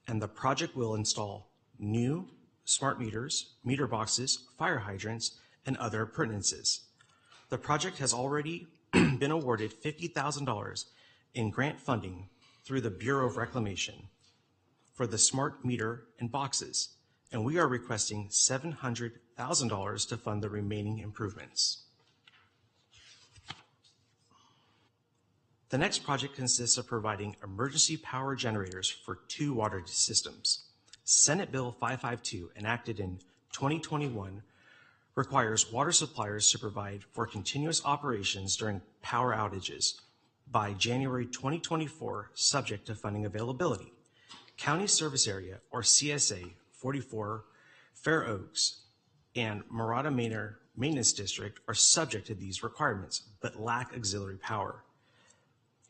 and the project will install new smart meters, meter boxes, fire hydrants, and other appurtenances. The project has already been awarded $50,000 in grant funding through the Bureau of Reclamation for the smart meter and boxes, and we are requesting $700,000 to fund the remaining improvements. The next project consists of providing emergency power generators for 2 water systems. Senate Bill 552, enacted in 2021, requires water suppliers to provide for continuous operations during power outages by January 2024, subject to funding availability. County Service Area, or CSA 44, Fair Oaks, and Marata Manor Maintenance District are subject to these requirements, but lack auxiliary power.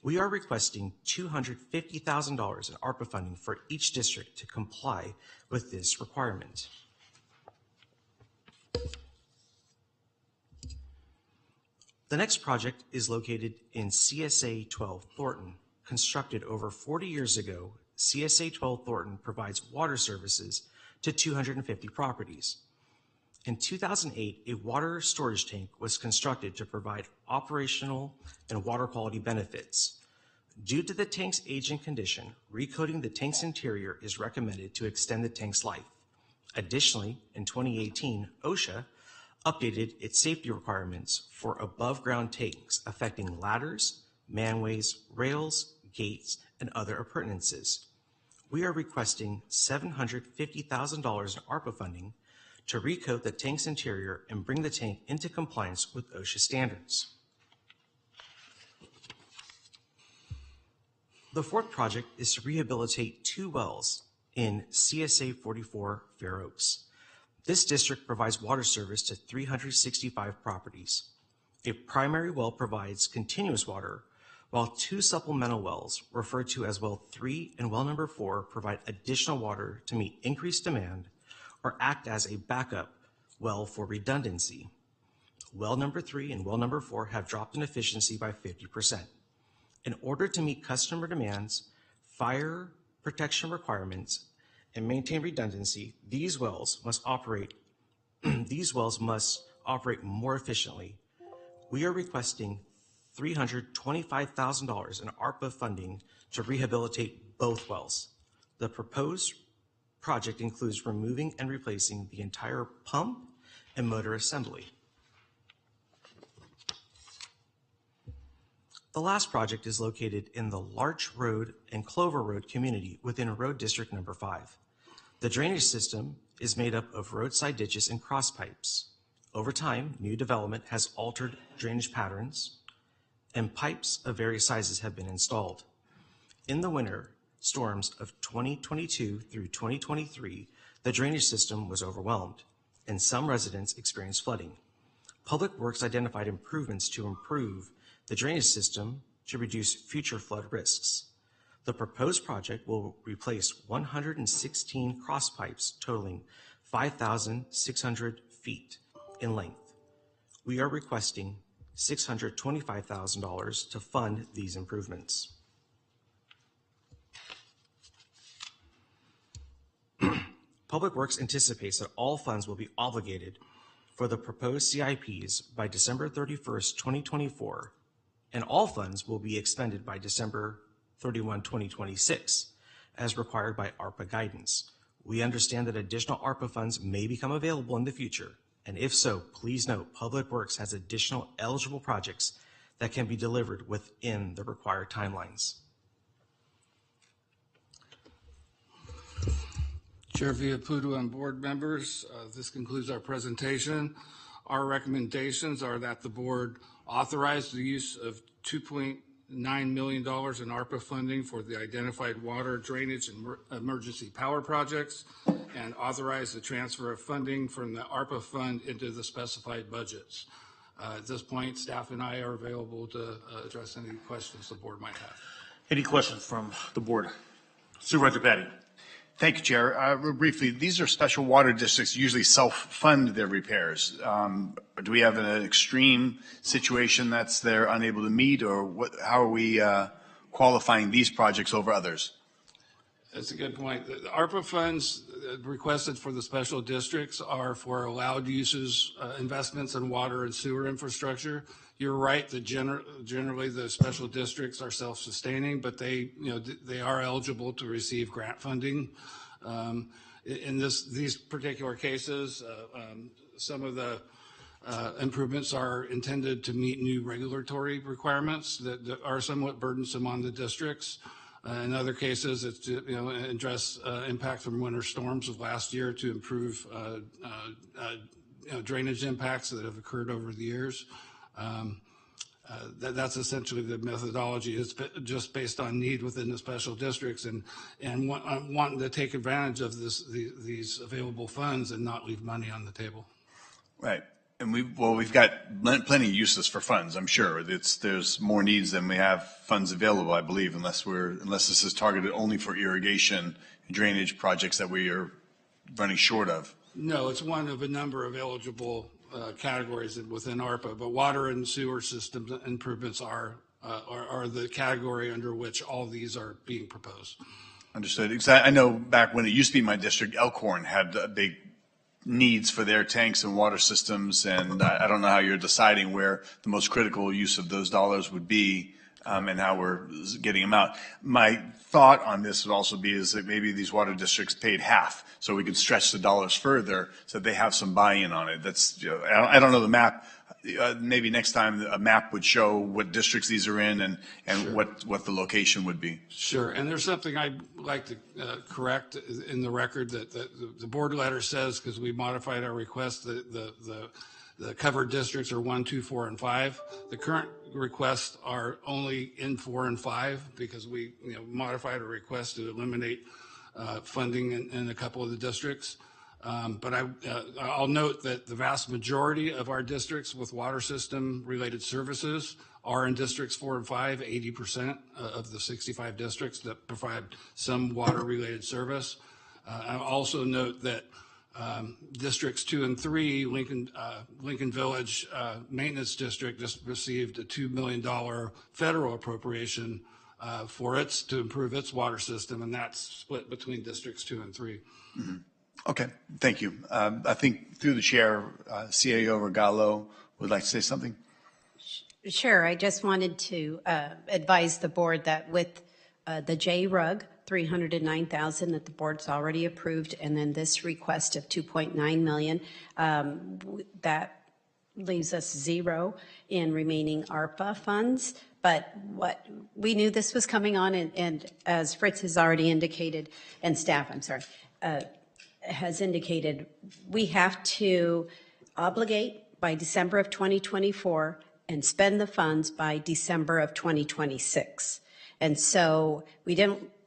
We are requesting $250,000 in ARPA funding for each district to comply with this requirement. The next project is located in CSA 12 Thornton. Constructed over 40 years ago, CSA 12 Thornton provides water services to 250 properties. In 2008, a water storage tank was constructed to provide operational and water quality benefits. Due to the tank's age and condition, recoating the tank's interior is recommended to extend the tank's life. Additionally, in 2018, OSHA updated its safety requirements for above-ground tanks affecting ladders, manways, rails, gates, and other appurtenances. We are requesting $750,000 in ARPA funding to recoat the tank's interior and bring the tank into compliance with OSHA standards. The fourth project is to rehabilitate 2 wells in CSA 44 Fair Oaks. This district provides water service to 365 properties. A primary well provides continuous water, while 2 supplemental wells, referred to as well 3 and well number 4, provide additional water to meet increased demand or act as a backup well for redundancy. Well number 3 and well number 4 have dropped in efficiency by 50%. In order to meet customer demands, fire protection requirements, and maintain redundancy, these wells must operate more efficiently. We are requesting $325,000 in ARPA funding to rehabilitate both wells. The proposed project includes removing and replacing the entire pump and motor assembly. The last project is located in the Larch Road and Clover Road community within Road District number 5. The drainage system is made up of roadside ditches and cross pipes. Over time, new development has altered drainage patterns, and pipes of various sizes have been installed. In the winter storms of 2022 through 2023, the drainage system was overwhelmed, and some residents experienced flooding. Public Works identified improvements to improve the drainage system to reduce future flood risks. The proposed project will replace 116 cross pipes totaling 5,600 feet in length. We are requesting $625,000 to fund these improvements. Public Works anticipates that all funds will be obligated for the proposed CIPs by December 31st, 2024, and all funds will be expended by December 31, 2026, as required by ARPA guidance. We understand that additional ARPA funds may become available in the future, and if so, please note Public Works has additional eligible projects that can be delivered within the required timelines. Chair Villaputo and board members, this concludes our presentation. Our recommendations are that the board authorize the use of $2.9 million in ARPA funding for the identified water, drainage, and emergency power projects, and authorize the transfer of funding from the ARPA fund into the specified budgets. At this point, staff and I are available to address any questions the board might have. Any questions from the board? Supervisor Patty. Thank you, Chair. Briefly, these are special water districts, usually self-fund their repairs. Do we have an extreme situation that's they're unable to meet, or what? How are we qualifying these projects over others? That's a good point. The ARPA funds requested for the special districts are for allowed uses, investments in water and sewer infrastructure. You're right that generally the special districts are self-sustaining, but they are eligible to receive grant funding. In these particular cases, some of the improvements are intended to meet new regulatory requirements that are somewhat burdensome on the districts. In other cases, it's to address impact from winter storms of last year to improve drainage impacts that have occurred over the years. That's essentially the methodology. It's just based on need within the special districts and wanting to take advantage of these available funds and not leave money on the table. Right. And we've got plenty of uses for funds, I'm sure. There's more needs than we have funds available, I believe, unless this is targeted only for irrigation and drainage projects that we are running short of. No, it's one of a number of eligible categories within ARPA, but water and sewer systems improvements are the category under which all these are being proposed. Understood. I know back when it used to be my district, Elkhorn had big needs for their tanks and water systems, and I don't know how you're deciding where the most critical use of those dollars would be, and how we're getting them out. My thought on this would also be is that maybe these water districts paid half, so we could stretch the dollars further so they have some buy-in on it. That's, I don't know the map. Maybe next time a map would show what districts these are in and sure, what the location would be. Sure, and there's something I'd like to correct in the record that the board letter says, because we modified our request, the covered districts are 1, 2, 4, and 5. The current requests are only in 4 and 5 because we modified our request to eliminate funding in a couple of the districts. But I'll note that the vast majority of our districts with water system related services are in districts 4 and 5, 80% of the 65 districts that provide some water related service. I'll also note that districts 2 and 3, Lincoln Village Maintenance District just received a $2 million federal appropriation to improve its water system, and that's split between districts 2 and 3. Mm-hmm. Okay, thank you. I think through the chair, CAO Regalo would like to say something. Sure, I just wanted to advise the board that with the JRUG, $309,000 that the board's already approved, and then this request of $2.9 million, that leaves us zero in remaining ARPA funds. But what we knew this was coming on, and as Fritz has already indicated, and staff, has indicated, we have to obligate by December of 2024 and spend the funds by December of 2026. And so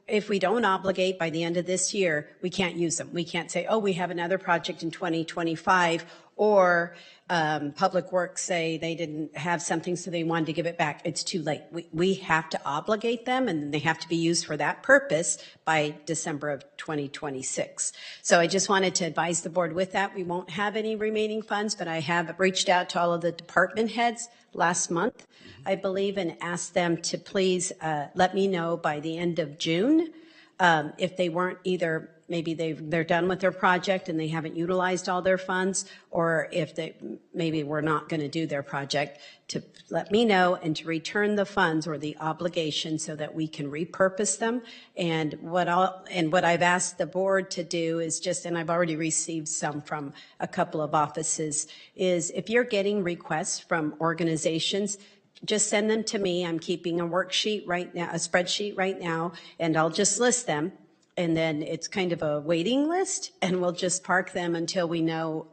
if we don't obligate by the end of this year, we can't use them. We can't say, oh, we have another project in 2025, or Public Works say they didn't have something, so they wanted to give it back. It's too late. We have to obligate them, and they have to be used for that purpose by December of 2026. So I just wanted to advise the board with that. We won't have any remaining funds, but I have reached out to all of the department heads last month, I believe, and asked them to please let me know by the end of June if they weren't either, maybe they're done with their project and they haven't utilized all their funds, or if they maybe we're not going to do their project, to let me know and to return the funds or the obligation so that we can repurpose them. And what I've asked the board to do is just, and I've already received some from a couple of offices, is if you're getting requests from organizations, just send them to me. I'm keeping a worksheet right now, a spreadsheet right now, and I'll just list them. And then it's kind of a waiting list, and we'll just park them until we know,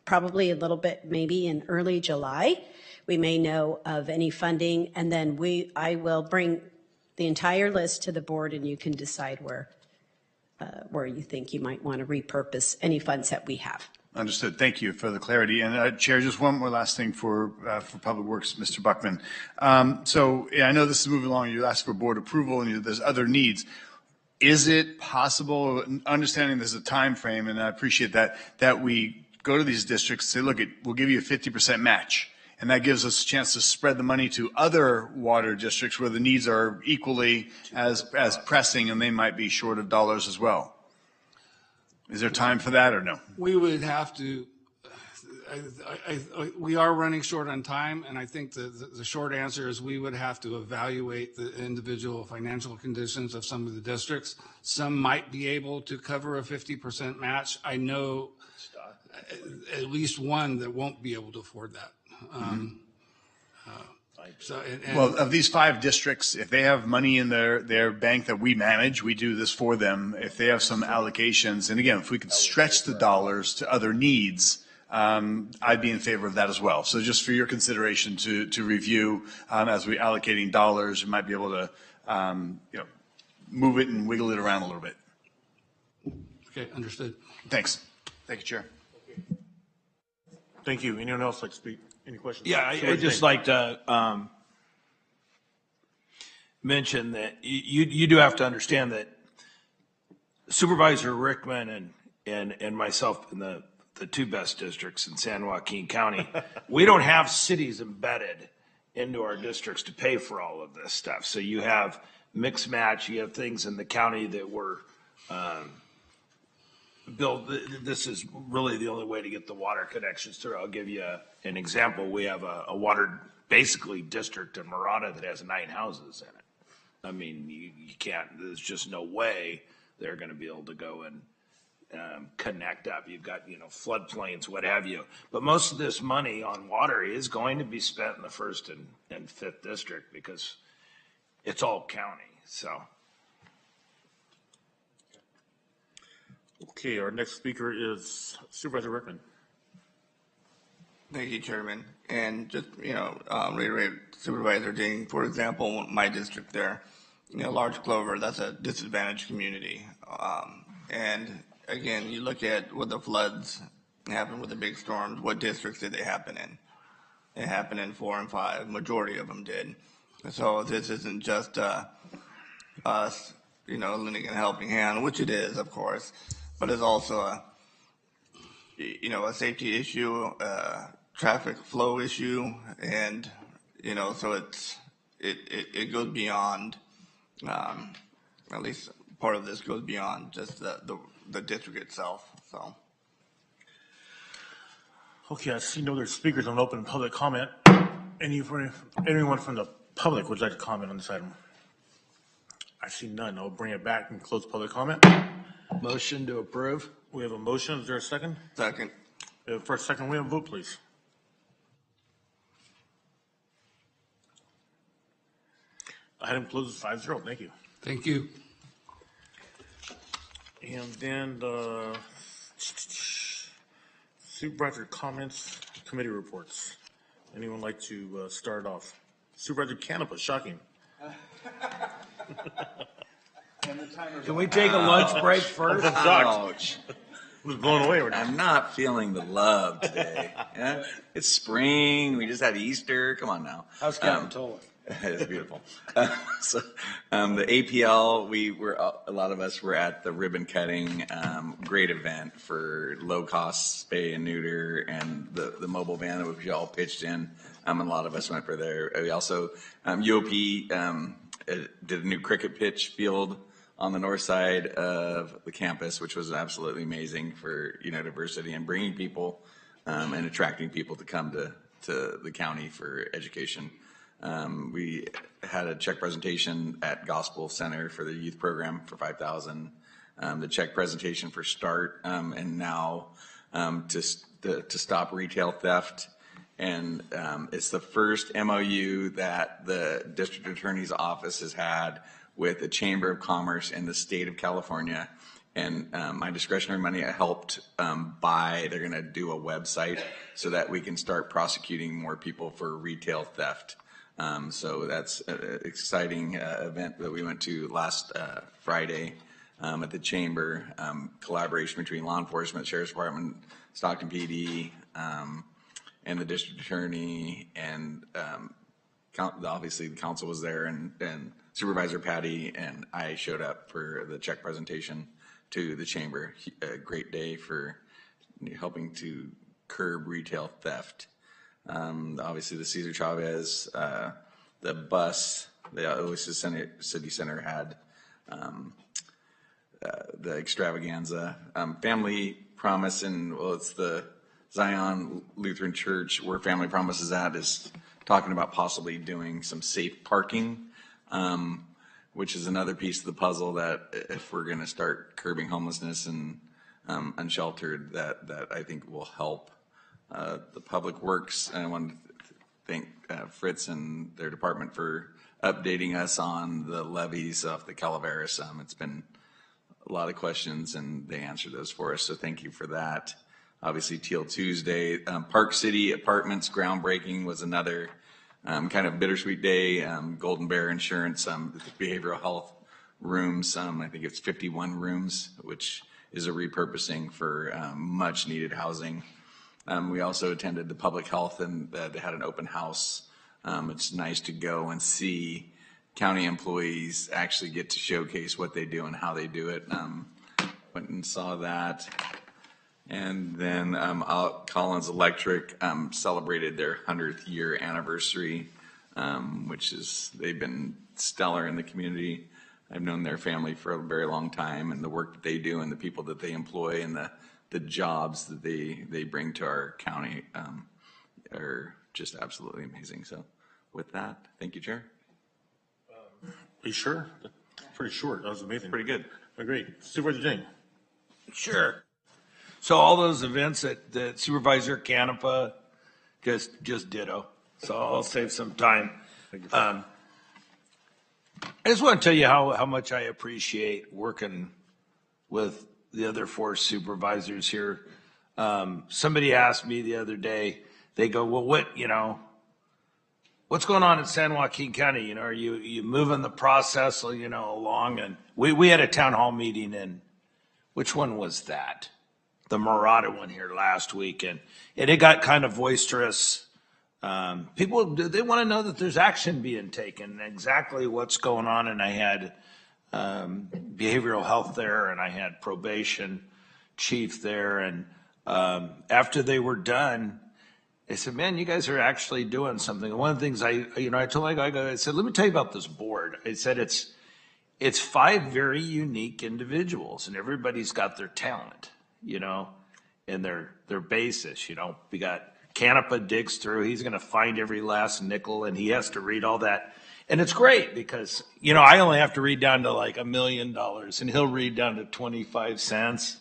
probably a little bit, maybe in early July, we may know of any funding, and then I will bring the entire list to the board, and you can decide where you think you might want to repurpose any funds that we have. Understood. Thank you for the clarity. And Chair, just one more last thing for Public Works, Mr. Buckman. So yeah, I know this is moving along. You asked for board approval, and there's other needs. Is it possible, understanding there's a time frame, and I appreciate that we go to these districts, say, look, we'll give you a 50% match, and that gives us a chance to spread the money to other water districts where the needs are equally as pressing, and they might be short of dollars as well. Is there time for that or no? We would have to, we are running short on time, and I think the short answer is we would have to evaluate the individual financial conditions of some of the districts. Some might be able to cover a 50% match. I know at least one that won't be able to afford that. Well, of these 5 districts, if they have money in their bank that we manage, we do this for them. If they have some allocations, and again, if we could stretch the dollars to other needs, I'd be in favor of that as well. So just for your consideration to review as we're allocating dollars, we might be able to move it and wiggle it around a little bit. Okay, understood. Thanks. Thank you, Chair. Thank you. Anyone else like to speak? Any questions? Yeah, I'd just like to mention that you do have to understand that Supervisor Rickman and myself in the 2 best districts in San Joaquin County, we don't have cities embedded into our districts to pay for all of this stuff. So you have mixed match, you have things in the county that were built. This is really the only way to get the water connections through. I'll give you an example. We have a water basically district in Murata that has 9 houses in it. I mean, you can't, there's just no way they're going to be able to go and connect up. You've got, floodplains, what have you. But most of this money on water is going to be spent in the 1st and 5th district because it's all county. So. Okay, our next speaker is Supervisor Rickman. Thank you, Chairman. And just, reiterate Supervisor Ding, for example, my district there, Large Clover, that's a disadvantaged community. And again, you look at what the floods happened with the big storms, what districts did they happen in? It happened in 4 and 5, majority of them did. So this isn't just us, lending a helping hand, which it is, of course, but it's also a safety issue, traffic flow issue, and, so it goes beyond, at least part of this goes beyond just the district itself, so. Okay, I see no other speakers on open public comment. Anyone from the public would like to comment on this item? I see none. I'll bring it back and close public comment. Motion to approve. We have a motion. Is there a second? Second. For a second, we have a vote, please. Item closes 5-0. Thank you. Thank you. And then the supervisor comments, committee reports. Anyone like to start off? Supervisor Canepa, shocking. Can we take a lunch break first? Ouch. I was blown away. I'm not feeling the love today. Yeah? It's spring. We just had Easter. Come on now. How's Capitola? It's beautiful. So the APL, a lot of us were at the ribbon cutting. Great event for low cost spay and neuter, and the mobile van that we all pitched in. And a lot of us went for there. We also UOP did a new cricket pitch field on the north side of the campus, which was absolutely amazing for diversity and bringing people and attracting people to come to the county for education. We had a check presentation at Gospel Center for the youth program for $5,000. The check presentation for START, and now to stop retail theft And it's the first MOU that the district attorney's office has had with the Chamber of Commerce in the state of California. And my discretionary money I helped buy. They're going to do a website so that we can start prosecuting more people for retail theft. So that's an exciting event that we went to last Friday at the Chamber. Collaboration between law enforcement, Sheriff's Department, Stockton PD, and the district attorney, and obviously the council was there, and Supervisor Patty and I showed up for the check presentation to the chamber. A great day for helping to curb retail theft. Obviously the Cesar Chavez, the bus, the Oasis City Center had the extravaganza, Family Promise, and well, it's the Zion Lutheran Church where Family Promise is at, is talking about possibly doing some safe parking, which is another piece of the puzzle that if we're going to start curbing homelessness and unsheltered, that I think will help the Public Works. And I want to thank Fritz and their department for updating us on the levies of the Calaveras. It's been a lot of questions and they answered those for us, so thank you for that. Obviously Teal Tuesday, Park City Apartments groundbreaking was another kind of bittersweet day. Golden Bear Insurance, behavioral health rooms, I think it's 51 rooms, which is a repurposing for much needed housing. We also attended the public health, and they had an open house. It's nice to go and see county employees actually get to showcase what they do and how they do it. Went and saw that. And then Collins Electric celebrated their 100th year anniversary, which is, they've been stellar in the community. I've known their family for a very long time, and the work that they do and the people that they employ and the jobs that they bring to our county are just absolutely amazing. So with that, thank you, Chair. Are you sure? Pretty short. That was amazing. Pretty good. Great. Supervisor Ding. Sure. So all those events that Supervisor Canepa just ditto. So I'll save some time. I just want to tell you how much I appreciate working with the other 4 supervisors here. Somebody asked me the other day, they go, well, what's going on in San Joaquin County? Are you moving the process, along? And we had a town hall meeting in, which one was that? The Murata one here last week, and it got kind of boisterous. People, they want to know that there's action being taken, exactly what's going on. And I had behavioral health there, and I had probation chief there. And after they were done, they said, man, you guys are actually doing something. And one of the things I told my guy, I said, let me tell you about this board. I said, it's 5 very unique individuals, and everybody's got their talent, and their basis. We got Canepa digs through. He's going to find every last nickel, and he has to read all that. And it's great because, I only have to read down to like $1 million, and he'll read down to 25 cents.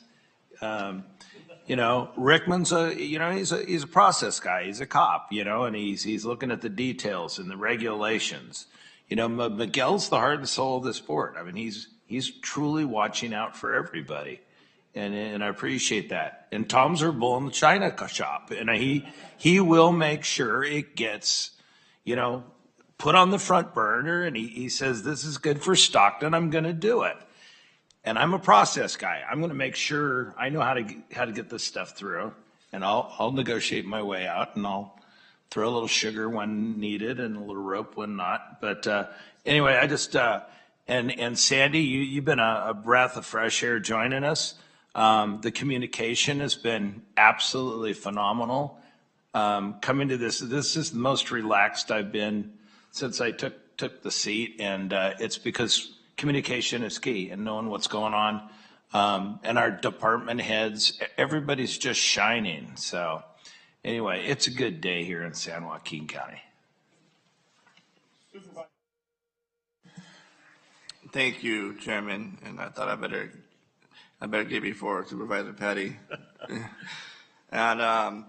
Rickman's he's a process guy. He's a cop, and he's looking at the details and the regulations. Miguel's the heart and soul of this board. I mean, he's truly watching out for everybody. And I appreciate that. And Tom's our bull in the china shop, and he will make sure it gets, put on the front burner. And he says, this is good for Stockton. I'm going to do it. And I'm a process guy. I'm going to make sure I know how to get this stuff through, and I'll negotiate my way out, and I'll throw a little sugar when needed and a little rope when not. But anyway, I just and Sandy, you've been a breath of fresh air joining us. The communication has been absolutely phenomenal. Coming to this is the most relaxed I've been since I took the seat, and it's because communication is key and knowing what's going on. And our department heads, everybody's just shining. So anyway, it's a good day here in San Joaquin County. Thank you, Chairman. And I thought I better give you for Supervisor Patty. And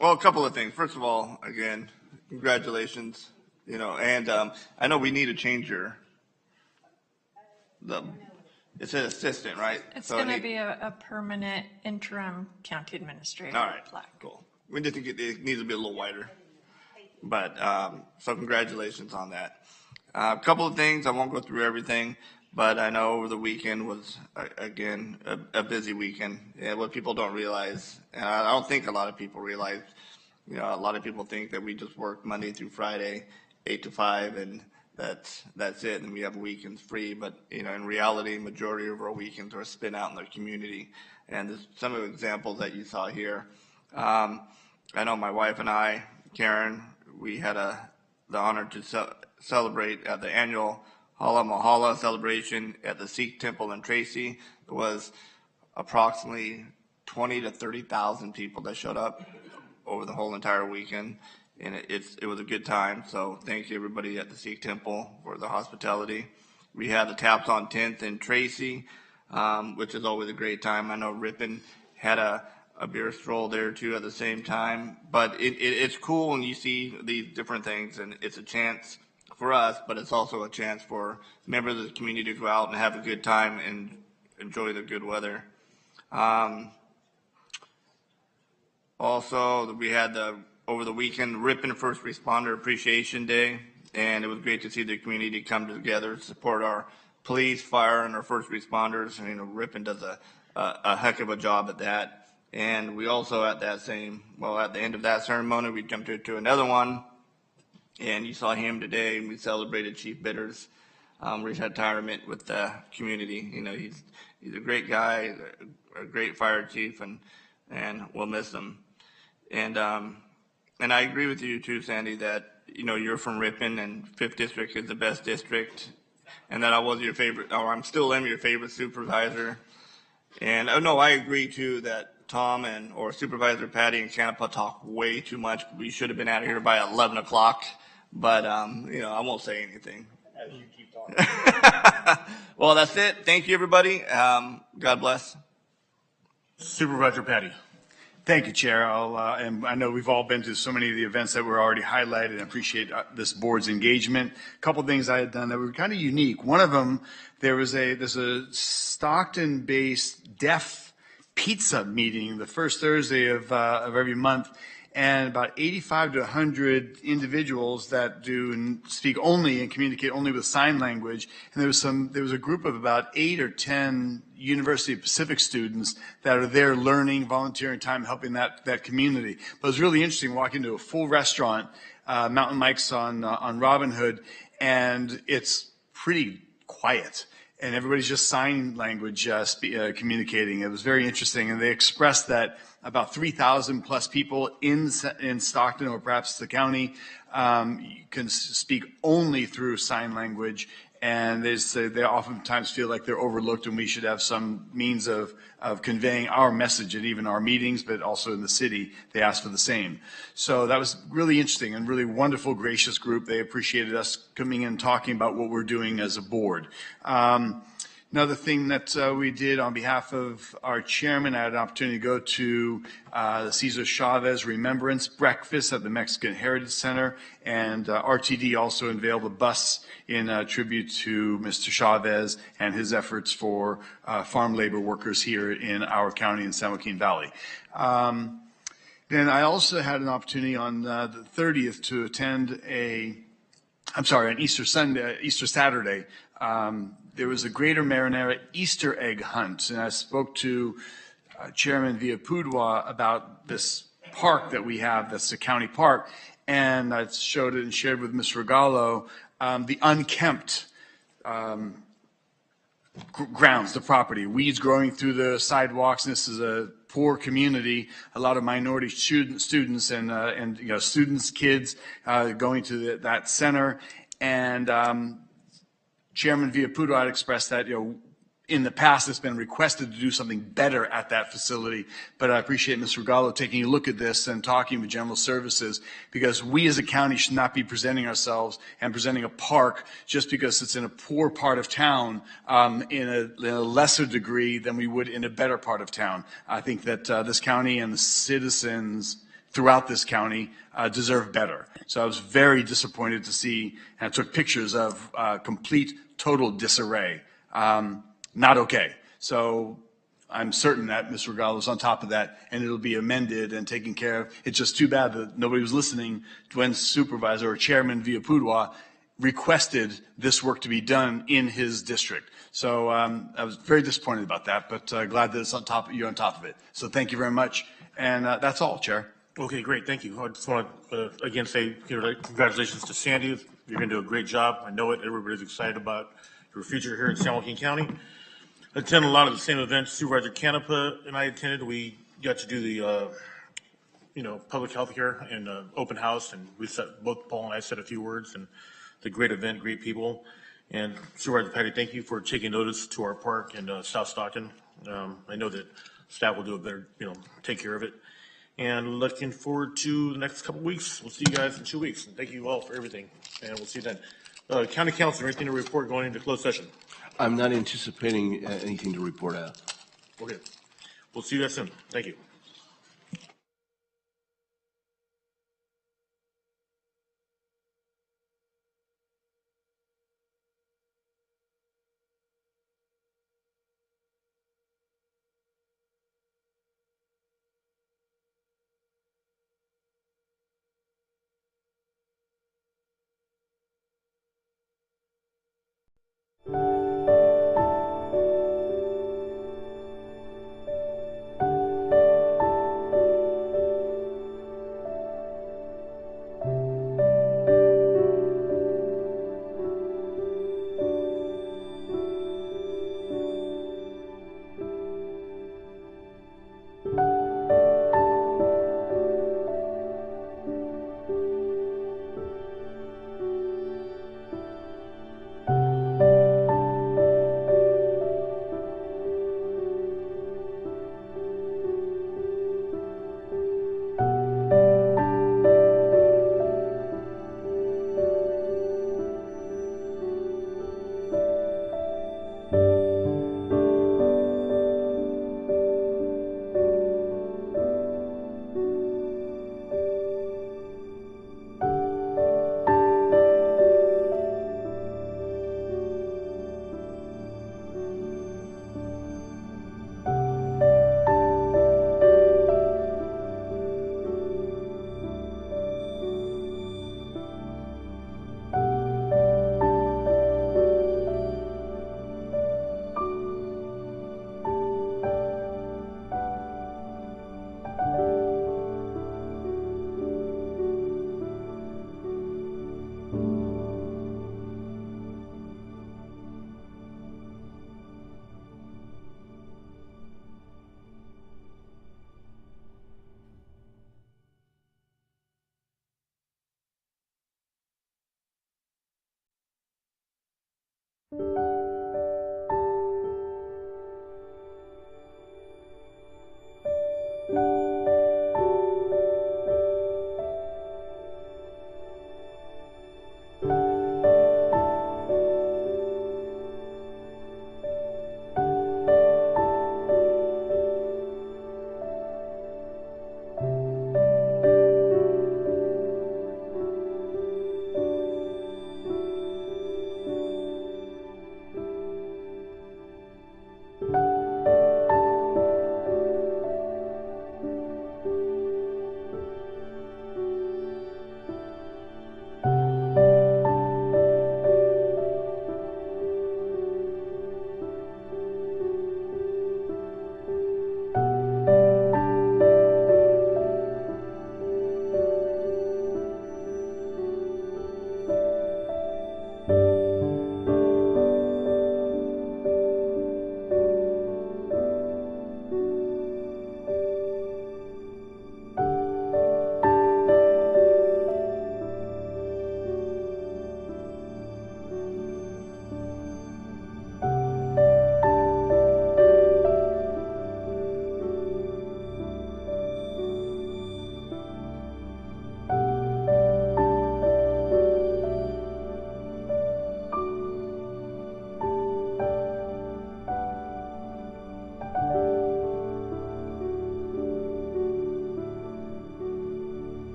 Well, a couple of things. First of all, again, congratulations. And I know we need to change it's an assistant, right? It's going to be a permanent interim county administrator. All right, plaque. cool. We just think it needs to be a little wider. But, so congratulations on that. A couple of things, I won't go through everything, but I know over the weekend was, again, a busy weekend. And what people don't realize, and I don't think a lot of people realize, a lot of people think that we just work Monday through Friday, 8 to 5, and that's it, and we have weekends free. But in reality, majority of our weekends are spent out in the community. And there's some of the examples that you saw here. I know my wife and I, Karen, we had the honor to celebrate at the annual Hala Mahala celebration at the Sikh Temple in Tracy. It was approximately 20 to 30,000 people that showed up over the whole entire weekend. And it was a good time. So thank you everybody at the Sikh Temple for the hospitality. We had the Taps on 10th in Tracy, which is always a great time. I know Ripon had a beer stroll there too at the same time. But it's cool when you see these different things, and it's a chance for us, but it's also a chance for members of the community to go out and have a good time and enjoy the good weather. Also, we had over the weekend, Ripon First Responder Appreciation Day, and it was great to see the community come together to support our police, fire, and our first responders. Ripon does a heck of a job at that. And we also at the end of that ceremony, we jumped into another one, and you saw him today, and we celebrated Chief Bitter's retirement with the community. He's a great guy, a great fire chief, and we'll miss him. And I agree with you too, Sandy, that you're from Ripon, and 5th District is the best district, and that I was your favorite, or I'm still am your favorite supervisor. And I agree too that Tom or Supervisor Patty and Canapa talk way too much. We should have been out of here by 11 o'clock, but I won't say anything. As you keep talking. Well, that's it. Thank you, everybody. God bless. Supervisor Patty. Thank you, Chair. And I know we've all been to so many of the events that were already highlighted, and appreciate this board's engagement. A couple of things I had done that were kind of unique. One of them, there's a Stockton-based deaf pizza meeting the first Thursday of every month, and about 85 to 100 individuals that do and speak only and communicate only with sign language. And there was a group of about 8 or 10 University of Pacific students that are there learning, volunteering time, helping that community. But it was really interesting walking into a full restaurant, Mountain Mike's on Robin Hood, and it's pretty quiet. And everybody's just sign language communicating. It was very interesting. And they expressed that about 3,000 plus people in Stockton, or perhaps the county, can speak only through sign language. And they say they oftentimes feel like they're overlooked, and we should have some means of conveying our message at even our meetings, but also in the city, they asked for the same. So that was really interesting and really wonderful, gracious group. They appreciated us coming in and talking about what we're doing as a board. Another thing that we did on behalf of our chairman, I had an opportunity to go to the Cesar Chavez Remembrance Breakfast at the Mexican Heritage Center, and RTD also unveiled a bus in tribute to Mr. Chavez and his efforts for farm labor workers here in our county in San Joaquin Valley. Then I also had an opportunity on the 30th to attend on Easter Saturday, there was a Greater Marinara Easter egg hunt, and I spoke to Chairman Villapudua about this park that we have, that's the county park, and I showed it and shared with Ms. Regalo the unkempt grounds, the property, weeds growing through the sidewalks. And this is a poor community, a lot of minority students and students, kids going to that center, and Chairman Villapudua had expressed that, in the past it's been requested to do something better at that facility, but I appreciate Mr. Regalo taking a look at this and talking with General Services, because we as a county should not be presenting ourselves and presenting a park just because it's in a poor part of town in a lesser degree than we would in a better part of town. I think that this county and the citizens throughout this county deserve better. So I was very disappointed to see, and I took pictures of complete, total disarray. Not okay. So I'm certain that Ms. Regalo is on top of that, and it'll be amended and taken care of. It's just too bad that nobody was listening when Supervisor or Chairman Villapudois requested this work to be done in his district. So I was very disappointed about that, but glad that it's on top. You're on top of it. So thank you very much, and that's all, Chair. Okay, great, thank you. I just want to again say congratulations to Sandy. You're going to do a great job. I know it. Everybody's excited about your future here in San Joaquin County. I attend a lot of the same events Supervisor Canepa and I attended. We got to do the public health here and open house, and we both Paul and I said a few words, and it's a great event, great people. And Supervisor Patty, thank you for taking notice to our park in South Stockton. I know that staff will do a better, take care of it. And looking forward to the next couple of weeks. We'll see you guys in 2 weeks. And thank you all for everything. And we'll see you then. County Council, anything to report going into closed session? I'm not anticipating anything to report out. Okay. We'll see you guys soon. Thank you. you